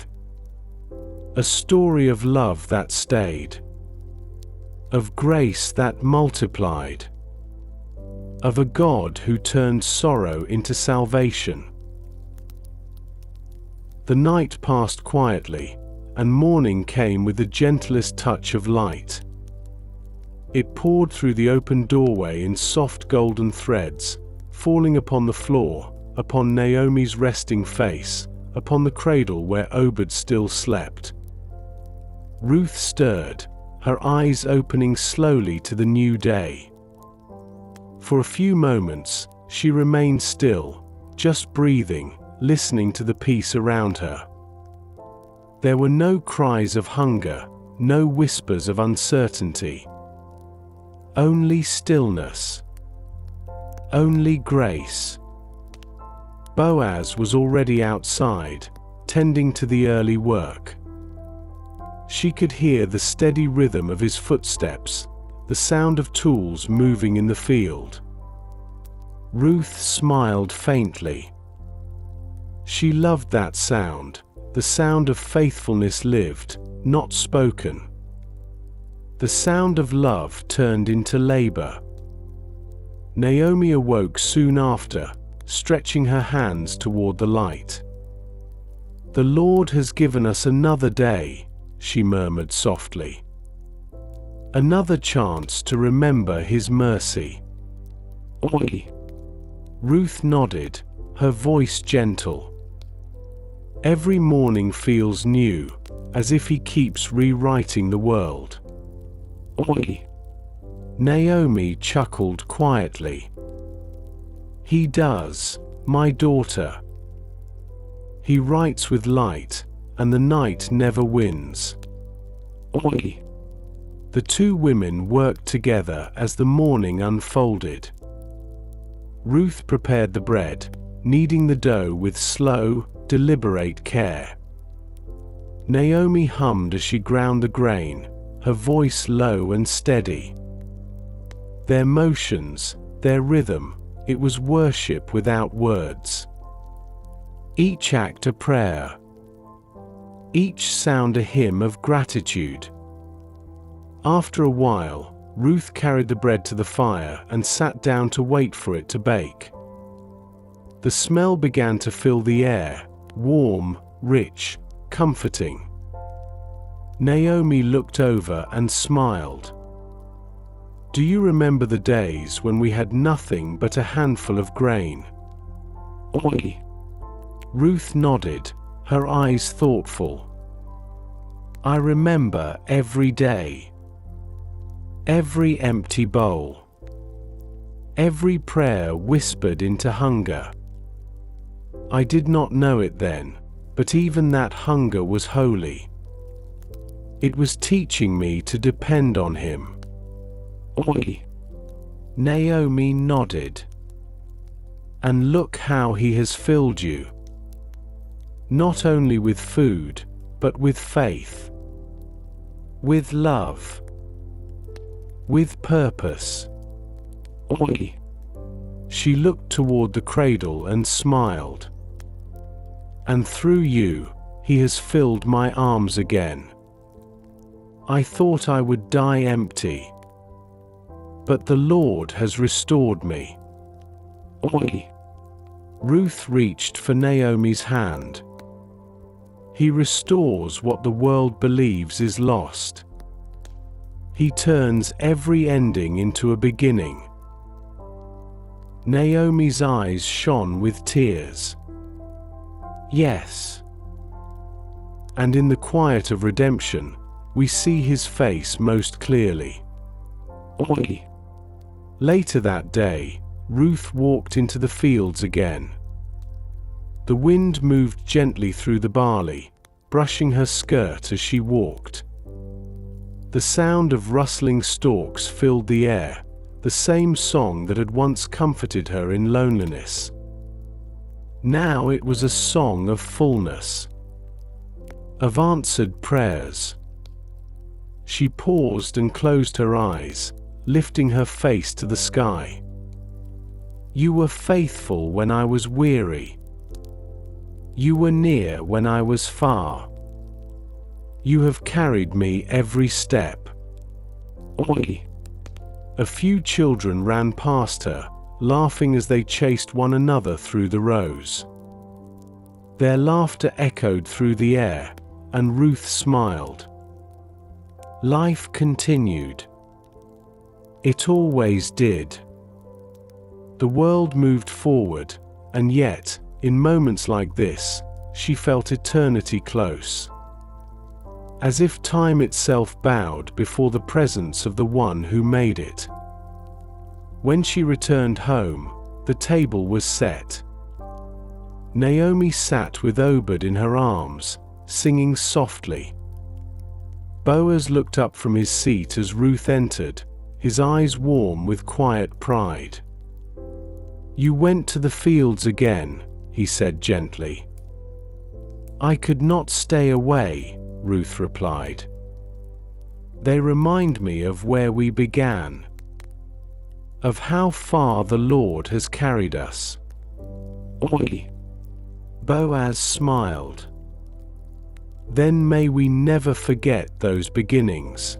A story of love that stayed. Of grace that multiplied. Of a God who turned sorrow into salvation. The night passed quietly, and morning came with the gentlest touch of light. It poured through the open doorway in soft golden threads, falling upon the floor, upon Naomi's resting face, upon the cradle where Obed still slept. Ruth stirred, her eyes opening slowly to the new day. For a few moments, she remained still, just breathing, listening to the peace around her. There were no cries of hunger, no whispers of uncertainty. Only stillness. Only grace. Boaz was already outside, tending to the early work. She could hear the steady rhythm of his footsteps, the sound of tools moving in the field. Ruth smiled faintly. She loved that sound, the sound of faithfulness lived, not spoken. The sound of love turned into labor. Naomi awoke soon after, stretching her hands toward the light. "The Lord has given us another day," she murmured softly. "Another chance to remember His mercy." Oi! Ruth nodded, her voice gentle. Every morning feels new, as if he keeps rewriting the world. Oi! Naomi chuckled quietly. He does, my daughter. He writes with light, and the night never wins. Oi! The two women worked together as the morning unfolded. Ruth prepared the bread, kneading the dough with slow, deliberate care. Naomi hummed as she ground the grain, her voice low and steady. Their motions, their rhythm, it was worship without words. Each act a prayer. Each sound a hymn of gratitude. After a while, Ruth carried the bread to the fire and sat down to wait for it to bake. The smell began to fill the air, warm, rich, comforting. Naomi looked over and smiled. Do you remember the days when we had nothing but a handful of grain? Oi! Ruth nodded, her eyes thoughtful. I remember every day. Every empty bowl. Every prayer whispered into hunger. I did not know it then, but even that hunger was holy. It was teaching me to depend on him. Oi! Naomi nodded. And look how he has filled you. Not only with food, but with faith. With love. With purpose. Oi! She looked toward the cradle and smiled. And through you, he has filled my arms again. I thought I would die empty. But the Lord has restored me. Oi! Ruth reached for Naomi's hand. He restores what the world believes is lost. He turns every ending into a beginning. Naomi's eyes shone with tears. Yes. And in the quiet of redemption, we see his face most clearly. Oi! Later that day, Ruth walked into the fields again. The wind moved gently through the barley, brushing her skirt as she walked. The sound of rustling stalks filled the air, the same song that had once comforted her in loneliness. Now it was a song of fullness, of answered prayers. She paused and closed her eyes, lifting her face to the sky. You were faithful when I was weary. You were near when I was far. You have carried me every step. Oi! A few children ran past her, laughing as they chased one another through the rows. Their laughter echoed through the air, and Ruth smiled. Life continued. It always did. The world moved forward, and yet, in moments like this, she felt eternity close. As if time itself bowed before the presence of the one who made it. When she returned home, the table was set. Naomi sat with Obed in her arms, singing softly. Boaz looked up from his seat as Ruth entered, his eyes warm with quiet pride. You went to the fields again, he said gently. I could not stay away, Ruth replied. They remind me of where we began, of how far the Lord has carried us. Oi! Boaz smiled. Then may we never forget those beginnings.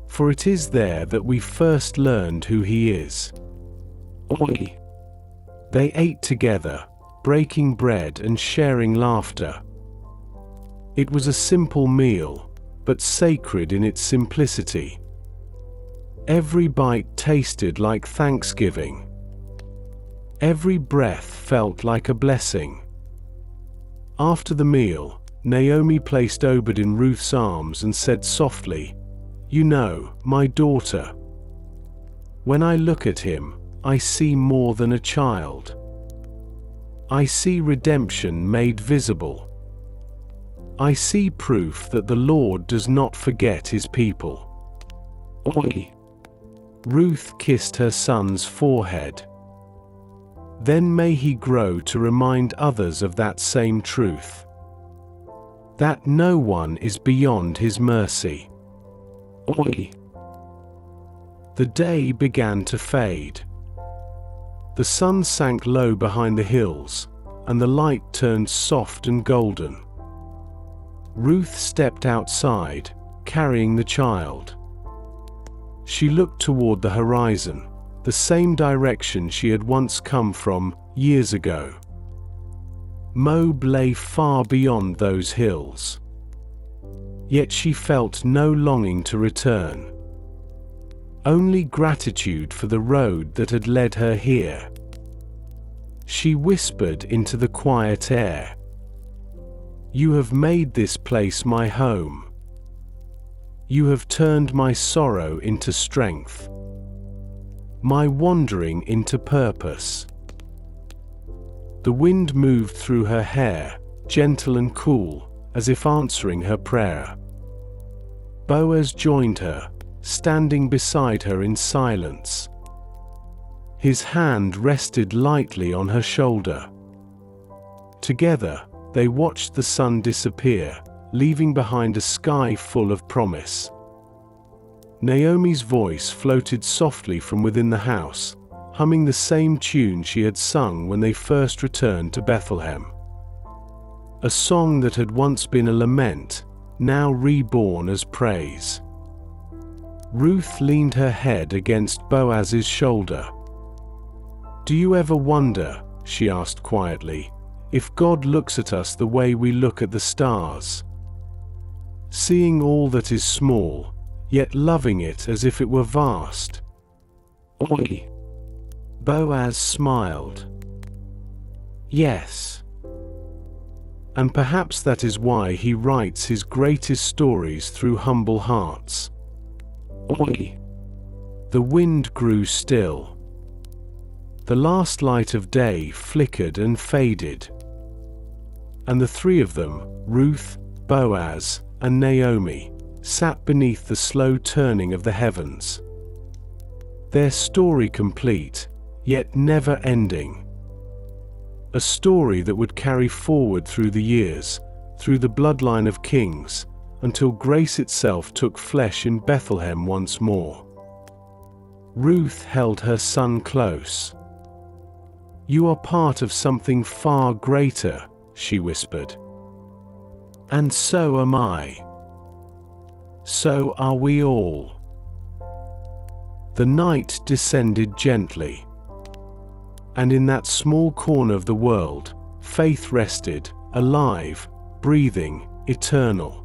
For it is there that we first learned who he is. Oi! They ate together, breaking bread and sharing laughter. It was a simple meal, but sacred in its simplicity. Every bite tasted like thanksgiving. Every breath felt like a blessing. After the meal, Naomi placed Obed in Ruth's arms and said softly, "You know, my daughter, when I look at him, I see more than a child. I see redemption made visible. I see proof that the Lord does not forget his people." Oi! Ruth kissed her son's forehead. Then may he grow to remind others of that same truth. That no one is beyond his mercy. Oi! The day began to fade. The sun sank low behind the hills, and the light turned soft and golden. Ruth stepped outside, carrying the child. She looked toward the horizon, the same direction she had once come from years ago. Moab lay far beyond those hills. Yet she felt no longing to return. Only gratitude for the road that had led her here. She whispered into the quiet air, "You have made this place my home. You have turned my sorrow into strength, my wandering into purpose." The wind moved through her hair, gentle and cool, as if answering her prayer. Boaz joined her, standing beside her in silence. His hand rested lightly on her shoulder. Together, they watched the sun disappear, leaving behind a sky full of promise. Naomi's voice floated softly from within the house, humming the same tune she had sung when they first returned to Bethlehem. A song that had once been a lament, now reborn as praise. Ruth leaned her head against Boaz's shoulder. "Do you ever wonder," she asked quietly, "if God looks at us the way we look at the stars? Seeing all that is small, yet loving it as if it were vast?" "Oi!" Boaz smiled. "Yes. And perhaps that is why he writes his greatest stories through humble hearts." Oi! The wind grew still. The last light of day flickered and faded. And the three of them, Ruth, Boaz, and Naomi, sat beneath the slow turning of the heavens. Their story complete, yet never ending. A story that would carry forward through the years, through the bloodline of kings, until grace itself took flesh in Bethlehem once more. Ruth held her son close. "You are part of something far greater," she whispered. "And so am I. So are we all." The night descended gently. And in that small corner of the world, faith rested, alive, breathing, eternal.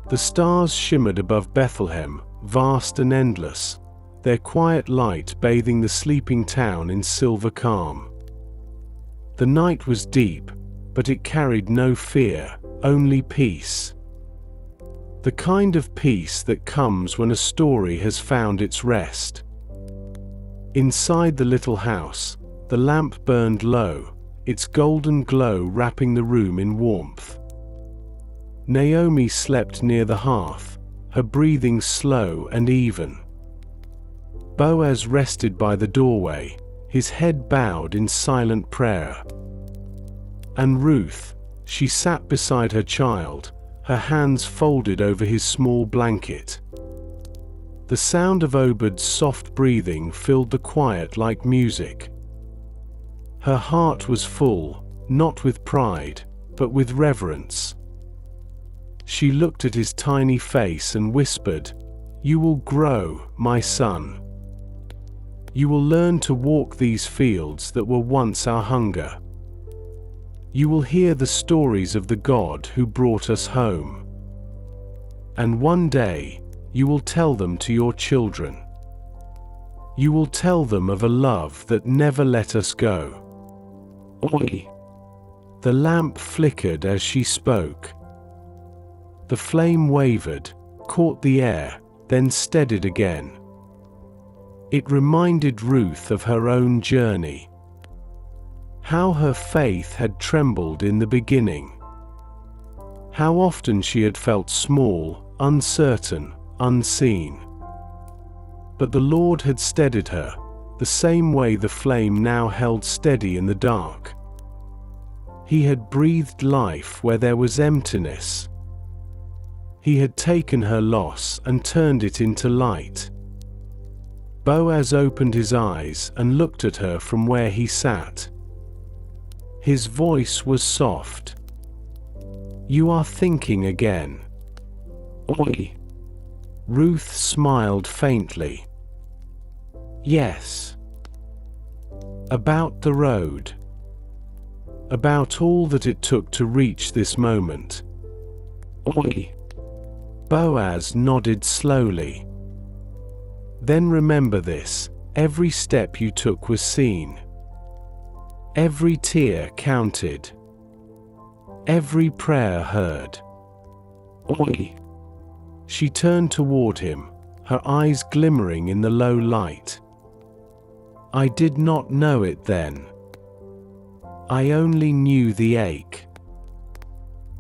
The stars shimmered above Bethlehem, vast and endless, their quiet light bathing the sleeping town in silver calm. The night was deep, but it carried no fear, only peace. The kind of peace that comes when a story has found its rest. Inside the little house, the lamp burned low, its golden glow wrapping the room in warmth. Naomi slept near the hearth, her breathing slow and even. Boaz rested by the doorway, his head bowed in silent prayer. And Ruth, she sat beside her child, her hands folded over his small blanket. The sound of Obed's soft breathing filled the quiet like music. Her heart was full, not with pride, but with reverence. She looked at his tiny face and whispered, "You will grow, my son. You will learn to walk these fields that were once our hunger. You will hear the stories of the God who brought us home. And one day, you will tell them to your children. You will tell them of a love that never let us go. Oi! The lamp flickered as she spoke. The flame wavered, caught the air, then steadied again. It reminded Ruth of her own journey. How her faith had trembled in the beginning. How often she had felt small, uncertain, unseen. But the Lord had steadied her, the same way the flame now held steady in the dark. He had breathed life where there was emptiness. He had taken her loss and turned it into light. Boaz opened his eyes and looked at her from where he sat. His voice was soft. You are thinking again. Oi! Ruth smiled faintly. Yes. About the road. About all that it took to reach this moment. Oi! Boaz nodded slowly. Then remember this, every step you took was seen. Every tear counted. Every prayer heard. Oi! She turned toward him, her eyes glimmering in the low light. I did not know it then. I only knew the ache.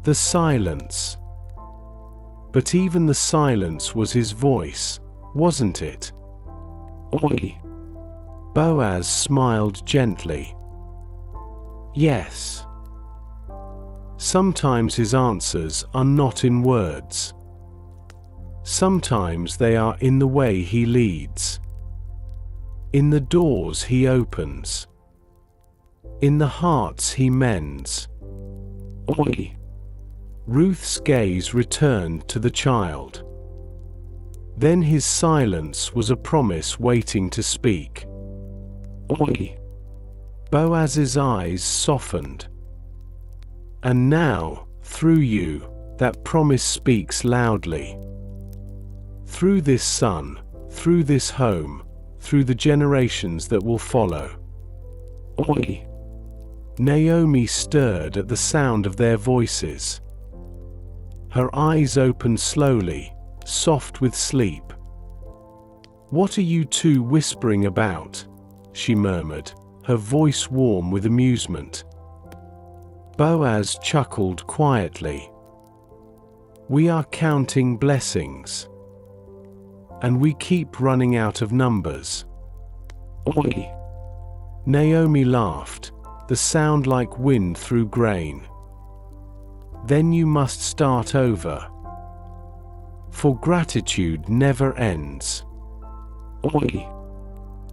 The silence. But even the silence was his voice, wasn't it? Oi! Boaz smiled gently. Yes. Sometimes his answers are not in words. Sometimes they are in the way he leads. In the doors he opens. In the hearts he mends. Oi! Ruth's gaze returned to the child. Then his silence was a promise waiting to speak. Oi! Boaz's eyes softened. And now, through you, that promise speaks loudly. Through this son, through this home, through the generations that will follow. Oi! Naomi stirred at the sound of their voices. Her eyes opened slowly, soft with sleep. What are you two whispering about? She murmured, her voice warm with amusement. Boaz chuckled quietly. We are counting blessings. And we keep running out of numbers. Oi! Naomi laughed, the sound like wind through grain. Then you must start over. For gratitude never ends. Oi!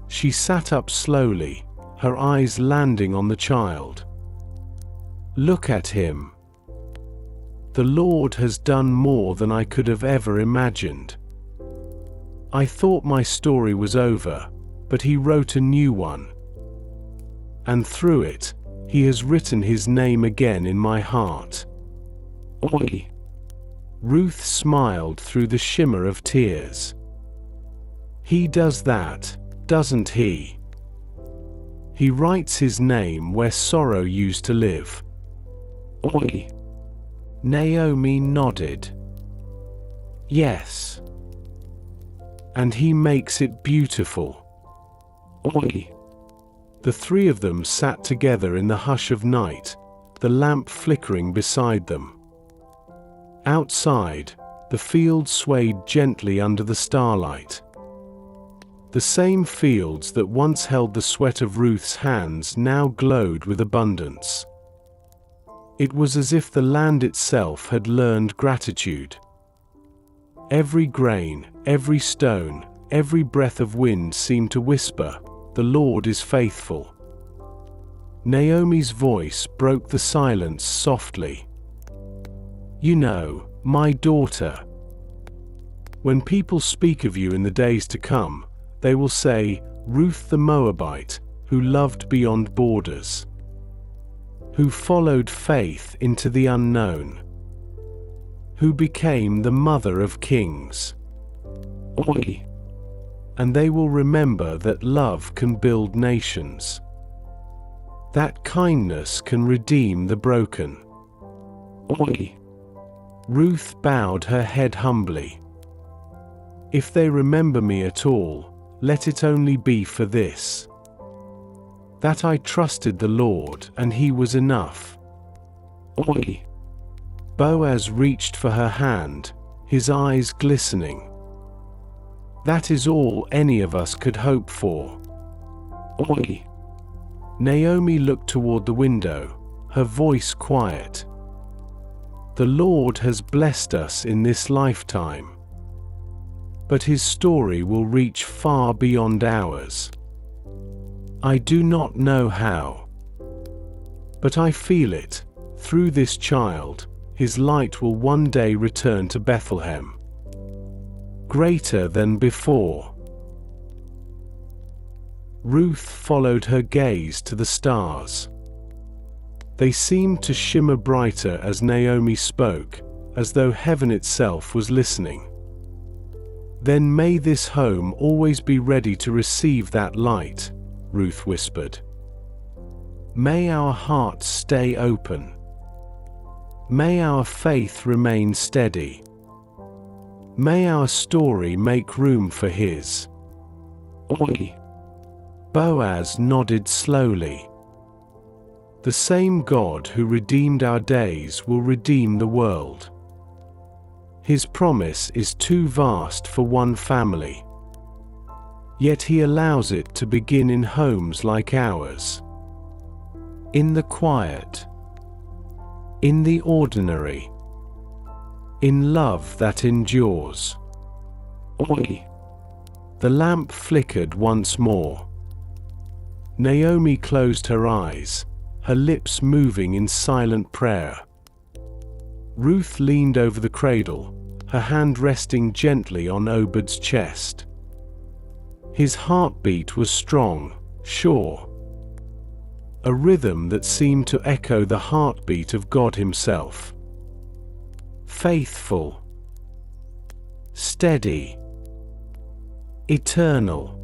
She sat up slowly, her eyes landing on the child. Look at him. The Lord has done more than I could have ever imagined. I thought my story was over, but he wrote a new one. And through it, he has written his name again in my heart. Oi! Ruth smiled through the shimmer of tears. He does that, doesn't he? He writes his name where sorrow used to live. Oi! Naomi nodded. Yes. And he makes it beautiful. Oi! The three of them sat together in the hush of night, the lamp flickering beside them. Outside, the field swayed gently under the starlight. The same fields that once held the sweat of Ruth's hands now glowed with abundance. It was as if the land itself had learned gratitude. Every grain, every stone, every breath of wind seemed to whisper, "The Lord is faithful." Naomi's voice broke the silence softly. You know, my daughter, when people speak of you in the days to come, they will say, Ruth the Moabite, who loved beyond borders, who followed faith into the unknown, who became the mother of kings. Oi! and they will remember that love can build nations, that kindness can redeem the broken. Oi! Ruth bowed her head humbly. If they remember me at all, let it only be for this: that I trusted the Lord and He was enough. Oi! Boaz reached for her hand, his eyes glistening. That is all any of us could hope for. Oi! Naomi looked toward the window, her voice quiet. The Lord has blessed us in this lifetime, but His story will reach far beyond ours. I do not know how, but I feel it. Through this child, His light will one day return to Bethlehem, greater than before. Ruth followed her gaze to the stars. They seemed to shimmer brighter as Naomi spoke, as though heaven itself was listening. Then may this home always be ready to receive that light, Ruth whispered. May our hearts stay open. May our faith remain steady. May our story make room for His. Oi! Boaz nodded slowly. The same God who redeemed our days will redeem the world. His promise is too vast for one family, yet He allows it to begin in homes like ours. In the quiet, in the ordinary, in love that endures. Oi! The lamp flickered once more. Naomi closed her eyes, her lips moving in silent prayer. Ruth leaned over the cradle, her hand resting gently on Obed's chest. His heartbeat was strong, sure, a rhythm that seemed to echo the heartbeat of God Himself. Faithful, steady, eternal.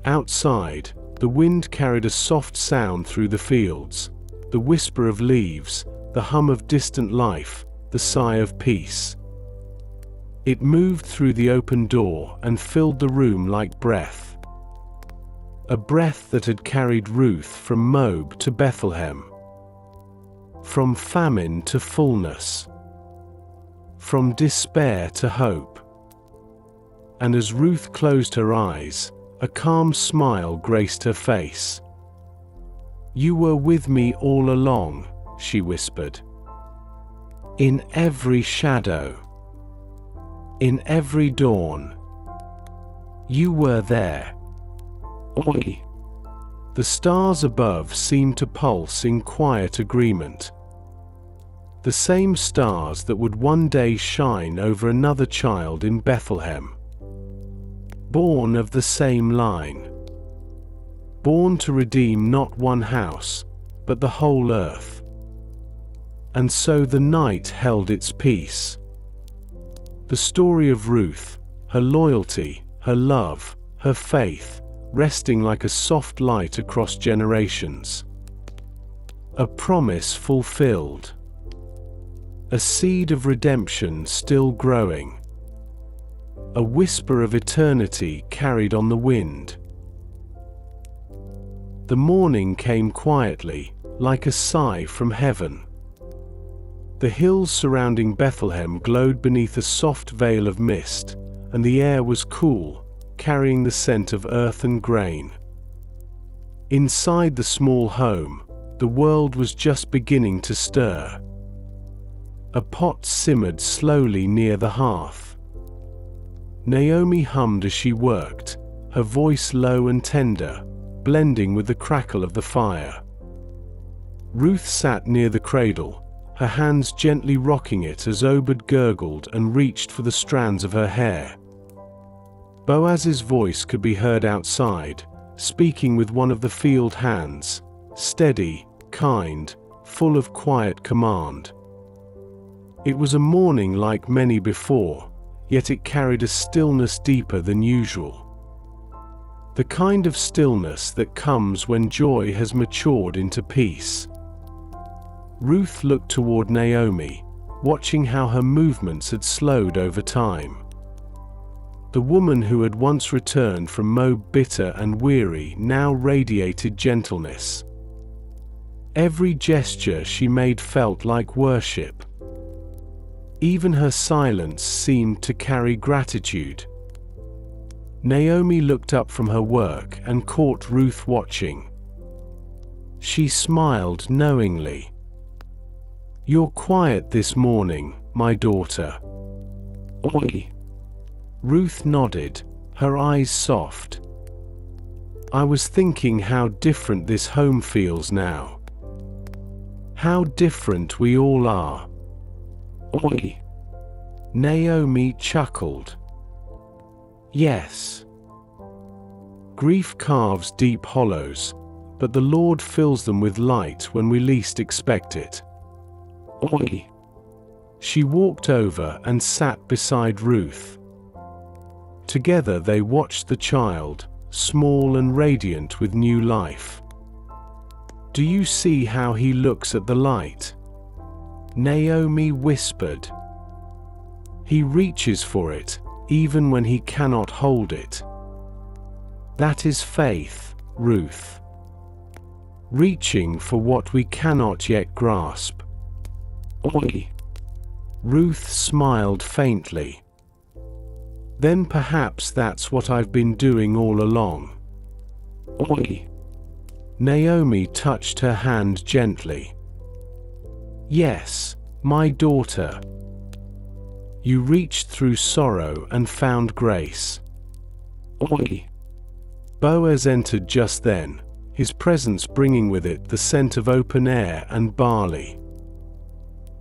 Outside, the wind carried a soft sound through the fields, the whisper of leaves, the hum of distant life, the sigh of peace. It moved through the open door and filled the room like breath. A breath that had carried Ruth from Moab to Bethlehem, from famine to fullness, from despair to hope. And as Ruth closed her eyes, a calm smile graced her face. You were with me all along, she whispered. In every shadow, in every dawn, you were there. Oi! The stars above seemed to pulse in quiet agreement. The same stars that would one day shine over another child in Bethlehem. Born of the same line. Born to redeem not one house, but the whole earth. And so the night held its peace. The story of Ruth, her loyalty, her love, her faith, resting like a soft light across generations. A promise fulfilled. A seed of redemption still growing. A whisper of eternity carried on the wind. The morning came quietly, like a sigh from heaven. The hills surrounding Bethlehem glowed beneath a soft veil of mist, and the air was cool, carrying the scent of earth and grain. Inside the small home, the world was just beginning to stir. A pot simmered slowly near the hearth. Naomi hummed as she worked, her voice low and tender, blending with the crackle of the fire. Ruth sat near the cradle, her hands gently rocking it as Obed gurgled and reached for the strands of her hair. Boaz's voice could be heard outside, speaking with one of the field hands, steady, kind, full of quiet command. It was a morning like many before, yet it carried a stillness deeper than usual. the kind of stillness that comes when joy has matured into peace. Ruth looked toward Naomi, watching how her movements had slowed over time. The woman who had once returned from Moab bitter and weary now radiated gentleness. Every gesture she made felt like worship. Even her silence seemed to carry gratitude. Naomi looked up from her work and caught Ruth watching. She smiled knowingly. "You're quiet this morning, my daughter." "Oi." Ruth nodded, her eyes soft. "I was thinking how different this home feels now. How different we all are." "Oi." Naomi chuckled. "Yes. Grief carves deep hollows, but the Lord fills them with light when we least expect it." "Oi." She walked over and sat beside Ruth. Together they watched the child, small and radiant with new life. "Do you see how he looks at the light?" Naomi whispered. "He reaches for it, even when he cannot hold it. That is faith, Ruth. Reaching for what we cannot yet grasp." "Oi." Ruth smiled faintly. "Then perhaps that's what I've been doing all along." "Oi." Naomi touched her hand gently. "Yes, my daughter. You reached through sorrow and found grace." "Oi." Boaz entered just then, his presence bringing with it the scent of open air and barley.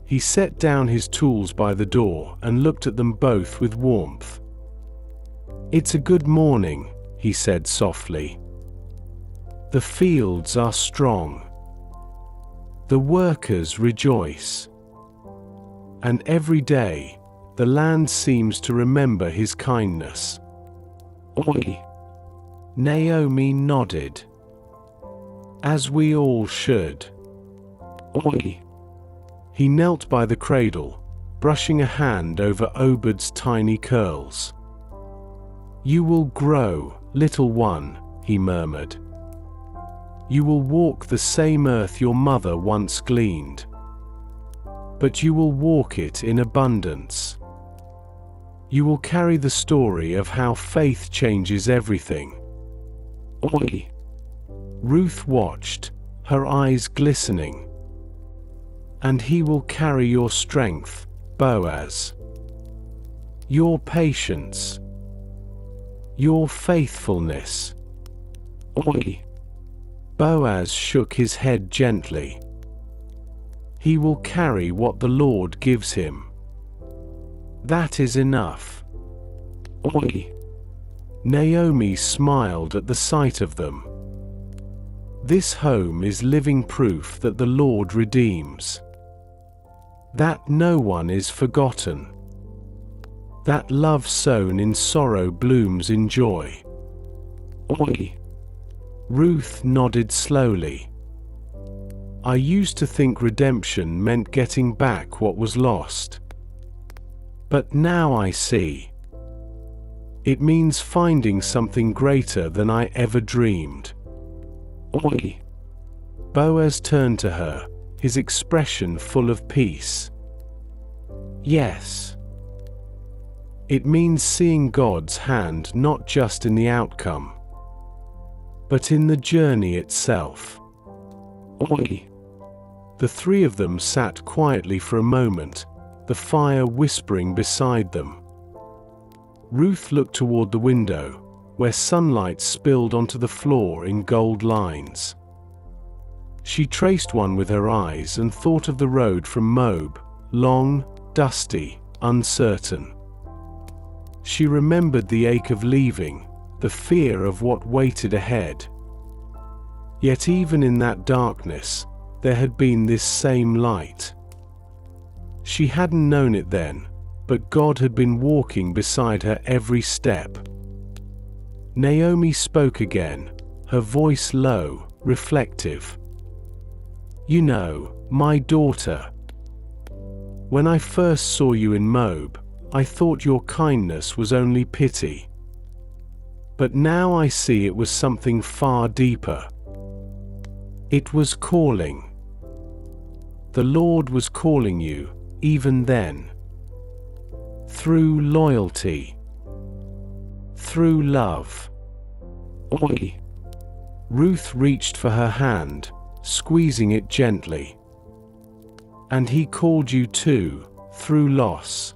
He set down his tools by the door and looked at them both with warmth. "It's a good morning," he said softly. "The fields are strong. The workers rejoice. And every day, the land seems to remember his kindness." "Oi." Naomi nodded. "As we all should." "Oi." He knelt by the cradle, brushing a hand over Obed's tiny curls. "You will grow, little one," he murmured. "You will walk the same earth your mother once gleaned. But you will walk it in abundance. You will carry the story of how faith changes everything." "Oi." Ruth watched, her eyes glistening. "And he will carry your strength, Boaz. Your patience. Your faithfulness." "Oi." Boaz shook his head gently. "He will carry what the Lord gives him. That is enough." "Oi." Naomi smiled at the sight of them. "This home is living proof that the Lord redeems. That no one is forgotten. That love sown in sorrow blooms in joy." "Oi." Ruth nodded slowly. "I used to think redemption meant getting back what was lost. But now I see. It means finding something greater than I ever dreamed." "Oi." Boaz turned to her, his expression full of peace. "Yes. It means seeing God's hand not just in the outcome, but in the journey itself." "Oi." The three of them sat quietly for a moment, the fire whispering beside them. Ruth looked toward the window, where sunlight spilled onto the floor in gold lines. She traced one with her eyes and thought of the road from Moab, long, dusty, uncertain. She remembered the ache of leaving, the fear of what waited ahead. Yet even in that darkness, there had been this same light. She hadn't known it then, but God had been walking beside her every step. Naomi spoke again, her voice low, reflective. "You know, my daughter, when I first saw you in Moab, I thought your kindness was only pity. But now I see it was something far deeper. It was calling. The Lord was calling you, even then. Through loyalty. Through love." Oi! Ruth reached for her hand, squeezing it gently. "And he called you too, through loss.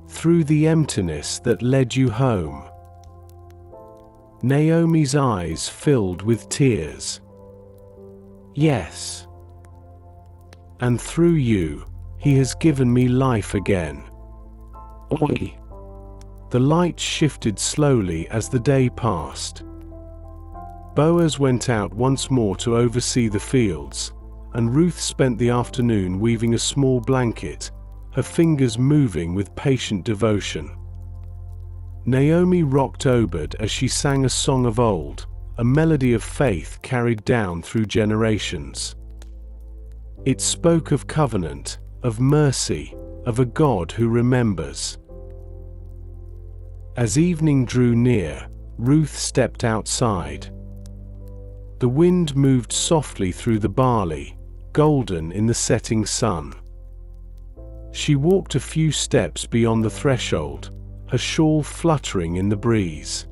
Through the emptiness that led you home." Naomi's eyes filled with tears. "Yes. And through you, he has given me life again." Oi! The light shifted slowly as the day passed. Boaz went out once more to oversee the fields, and Ruth spent the afternoon weaving a small blanket, her fingers moving with patient devotion. Naomi rocked Obed as she sang a song of old, a melody of faith carried down through generations. It spoke of covenant, of mercy, of a God who remembers. As evening drew near, Ruth stepped outside. The wind moved softly through the barley, golden in the setting sun. She walked a few steps beyond the threshold, her shawl fluttering in the breeze.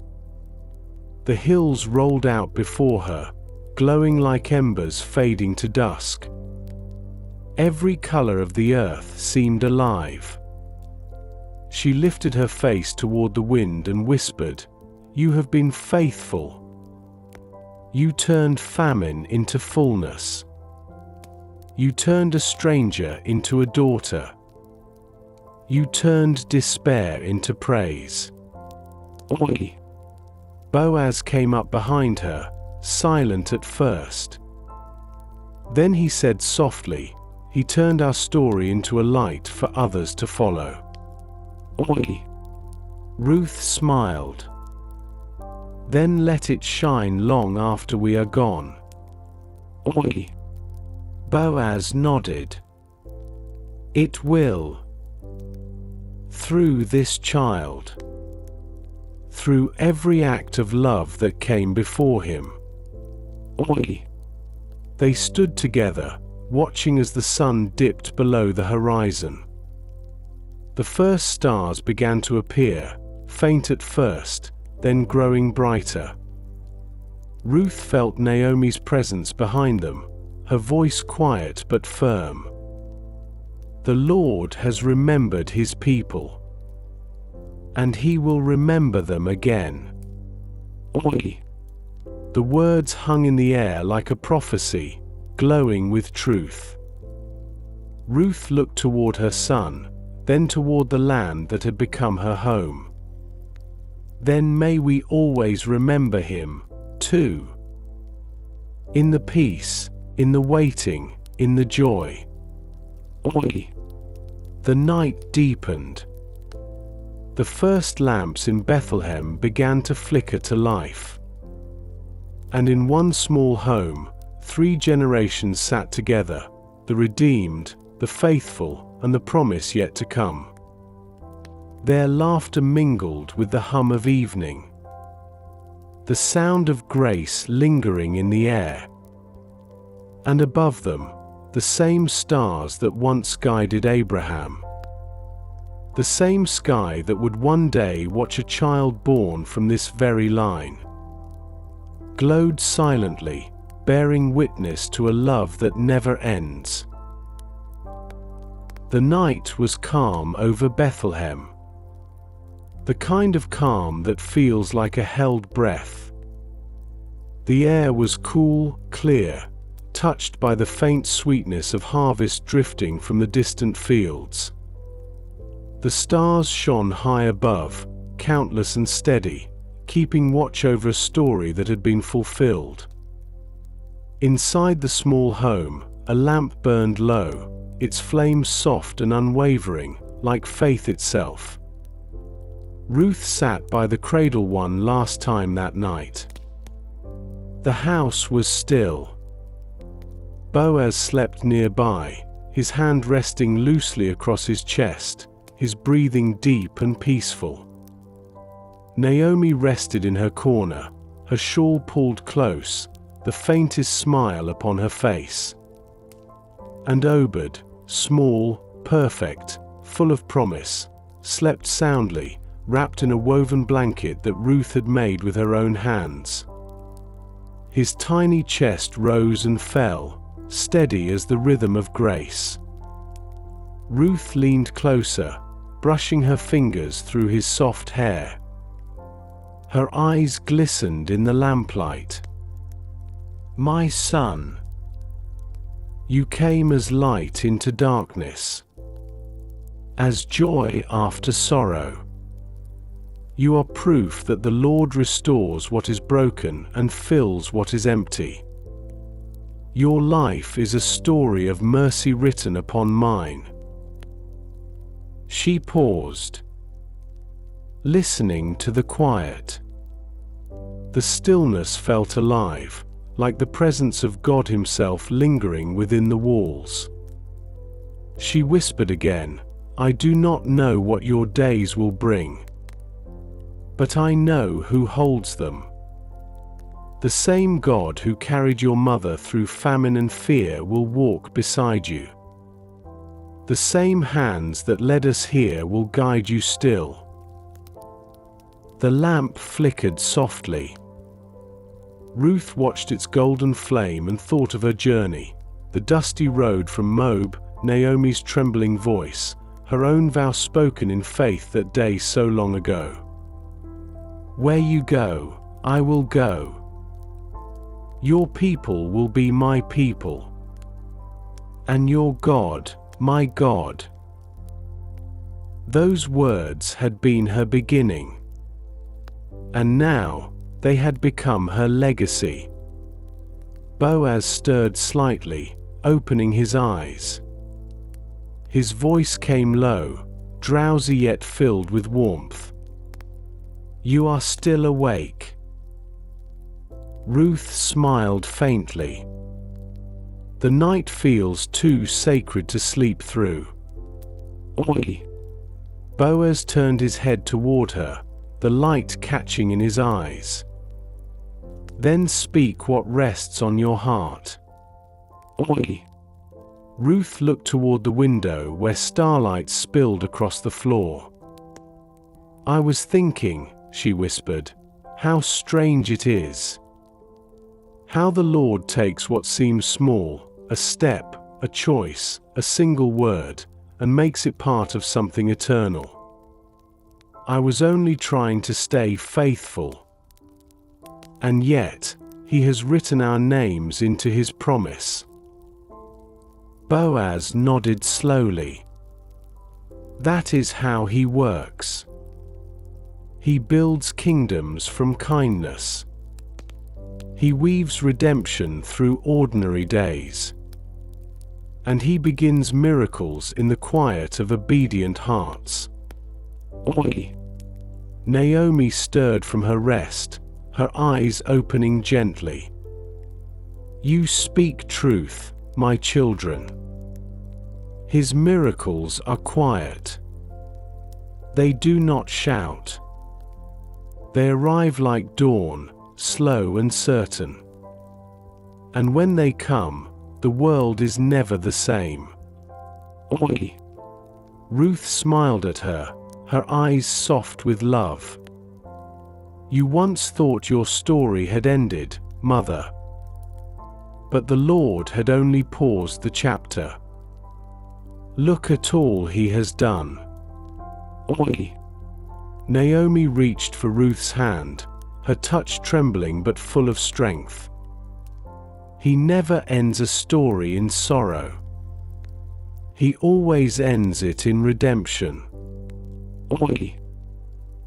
The hills rolled out before her, glowing like embers fading to dusk. Every color of the earth seemed alive. She lifted her face toward the wind and whispered, "You have been faithful. You turned famine into fullness. You turned a stranger into a daughter. You turned despair into praise." Oi! Boaz came up behind her, silent at first. Then he said softly, "He turned our story into a light for others to follow." Oi! Ruth smiled. "Then let it shine long after we are gone." Oi! Boaz nodded. "It will. Through this child. Through every act of love that came before him." Oi! They stood together, watching as the sun dipped below the horizon. The first stars began to appear, faint at first, then growing brighter. Ruth felt Naomi's presence behind them, her voice quiet but firm. "The Lord has remembered his people, and he will remember them again." Oi! The words hung in the air like a prophecy, glowing with truth. Ruth looked toward her son, then toward the land that had become her home. "Then may we always remember him, too. In the peace, in the waiting, in the joy." Oi! The night deepened. The first lamps in Bethlehem began to flicker to life. And in one small home, 3 generations sat together, the redeemed, the faithful, and the promise yet to come. Their laughter mingled with the hum of evening, the sound of grace lingering in the air. And above them, the same stars that once guided Abraham. The same sky that would one day watch a child born from this very line. Glowed silently, bearing witness to a love that never ends. The night was calm over Bethlehem. The kind of calm that feels like a held breath. The air was cool, clear, touched by the faint sweetness of harvest drifting from the distant fields. The stars shone high above, countless and steady, keeping watch over a story that had been fulfilled. Inside the small home, a lamp burned low, its flame soft and unwavering, like faith itself. Ruth sat by the cradle one last time that night. The house was still. Boaz slept nearby, his hand resting loosely across his chest, his breathing deep and peaceful. Naomi rested in her corner, her shawl pulled close, the faintest smile upon her face. And Obed, small, perfect, full of promise, slept soundly, wrapped in a woven blanket that Ruth had made with her own hands. His tiny chest rose and fell, steady as the rhythm of grace. Ruth leaned closer, brushing her fingers through his soft hair. Her eyes glistened in the lamplight. "My son, you came as light into darkness, as joy after sorrow. You are proof that the Lord restores what is broken and fills what is empty. Your life is a story of mercy written upon mine." She paused, listening to the quiet. The stillness felt alive, like the presence of God Himself lingering within the walls. She whispered again, "I do not know what your days will bring, but I know who holds them. The same God who carried your mother through famine and fear will walk beside you. The same hands that led us here will guide you still." The lamp flickered softly. Ruth watched its golden flame and thought of her journey, the dusty road from Moab, Naomi's trembling voice, her own vow spoken in faith that day so long ago. "Where you go, I will go. Your people will be my people, and your God, my God." Those words had been her beginning, and now they had become her legacy. Boaz stirred slightly, opening his eyes. His voice came low, drowsy yet filled with warmth. "You are still awake." Ruth smiled faintly. "The night feels too sacred to sleep through." "Oi!" Boaz turned his head toward her, the light catching in his eyes. "Then speak what rests on your heart." "Oi!" Ruth looked toward the window where starlight spilled across the floor. "I was thinking," she whispered, "how strange it is. How the Lord takes what seems small, a step, a choice, a single word, and makes it part of something eternal. I was only trying to stay faithful. And yet, He has written our names into His promise." Boaz nodded slowly. "That is how He works. He builds kingdoms from kindness. He weaves redemption through ordinary days. And He begins miracles in the quiet of obedient hearts." "Oi!" Naomi stirred from her rest, her eyes opening gently. "You speak truth, my children. His miracles are quiet. They do not shout. They arrive like dawn, slow and certain. And when they come, the world is never the same." "Oi!" Ruth smiled at her, her eyes soft with love. "You once thought your story had ended, Mother. But the Lord had only paused the chapter. Look at all He has done." "Oi!" Naomi reached for Ruth's hand, her touch trembling but full of strength. "He never ends a story in sorrow. He always ends it in redemption." "Oi!"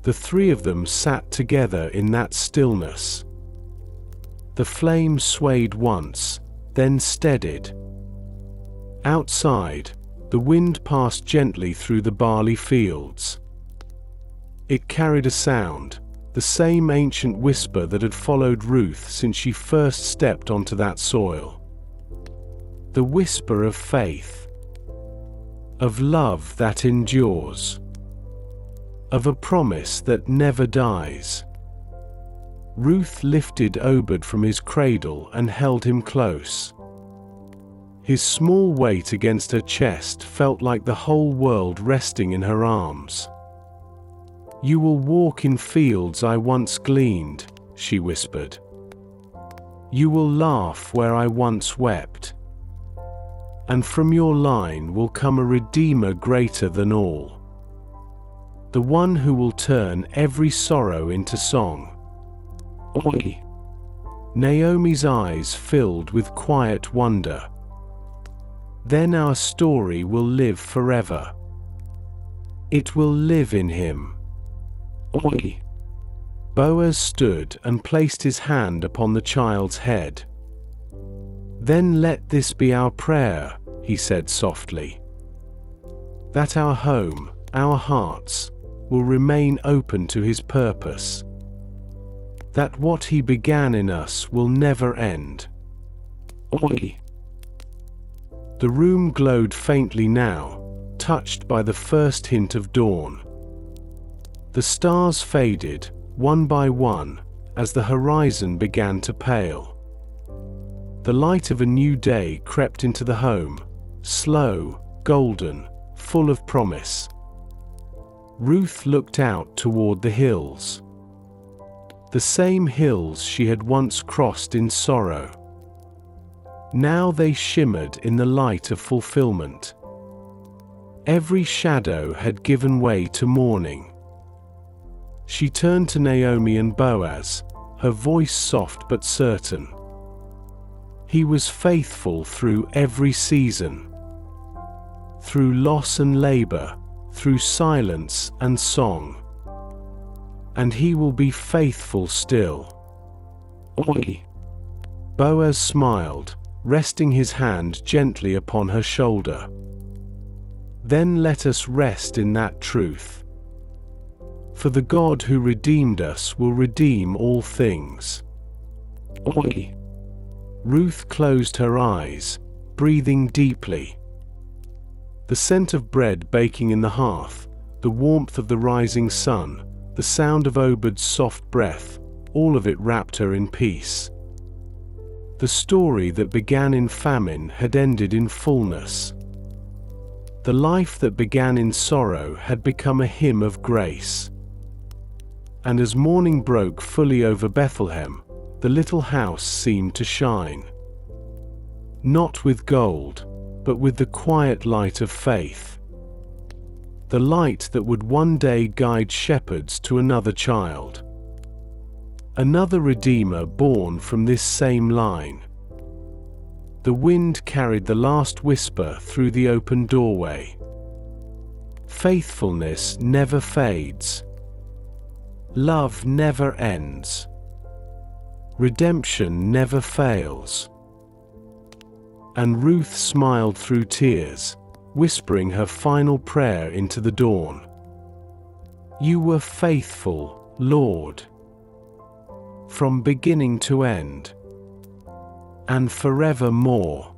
The three of them sat together in that stillness. The flame swayed once, then steadied. Outside, the wind passed gently through the barley fields. It carried a sound, the same ancient whisper that had followed Ruth since she first stepped onto that soil. The whisper of faith, of love that endures, of a promise that never dies. Ruth lifted Obed from his cradle and held him close. His small weight against her chest felt like the whole world resting in her arms. "You will walk in fields I once gleaned," she whispered. "You will laugh where I once wept. And from your line will come a Redeemer greater than all. The one who will turn every sorrow into song." Oi! Naomi's eyes filled with quiet wonder. "Then our story will live forever. It will live in him." Oi! Boaz stood and placed his hand upon the child's head. "Then let this be our prayer," he said softly. "That our home, our hearts, will remain open to his purpose. That what he began in us will never end." Oi! The room glowed faintly now, touched by the first hint of dawn. The stars faded, one by one, as the horizon began to pale. The light of a new day crept into the home, slow, golden, full of promise. Ruth looked out toward the hills. The same hills she had once crossed in sorrow. Now they shimmered in the light of fulfillment. Every shadow had given way to morning. She turned to Naomi and Boaz, her voice soft but certain. He was faithful through every season. Through loss and labor, through silence and song. And he will be faithful still. Oi! Boaz smiled, resting his hand gently upon her shoulder. Then let us rest in that truth. For the God who redeemed us will redeem all things. Oi! Ruth closed her eyes, breathing deeply. The scent of bread baking in the hearth, the warmth of the rising sun, the sound of Obed's soft breath, all of it wrapped her in peace. The story that began in famine had ended in fullness. The life that began in sorrow had become a hymn of grace. And as morning broke fully over Bethlehem, the little house seemed to shine. Not with gold, but with the quiet light of faith. The light that would one day guide shepherds to another child. Another Redeemer born from this same line. The wind carried the last whisper through the open doorway. Faithfulness never fades. Love never ends. Redemption never fails. And Ruth smiled through tears, whispering her final prayer into the dawn. "You were faithful, Lord, from beginning to end, and forevermore."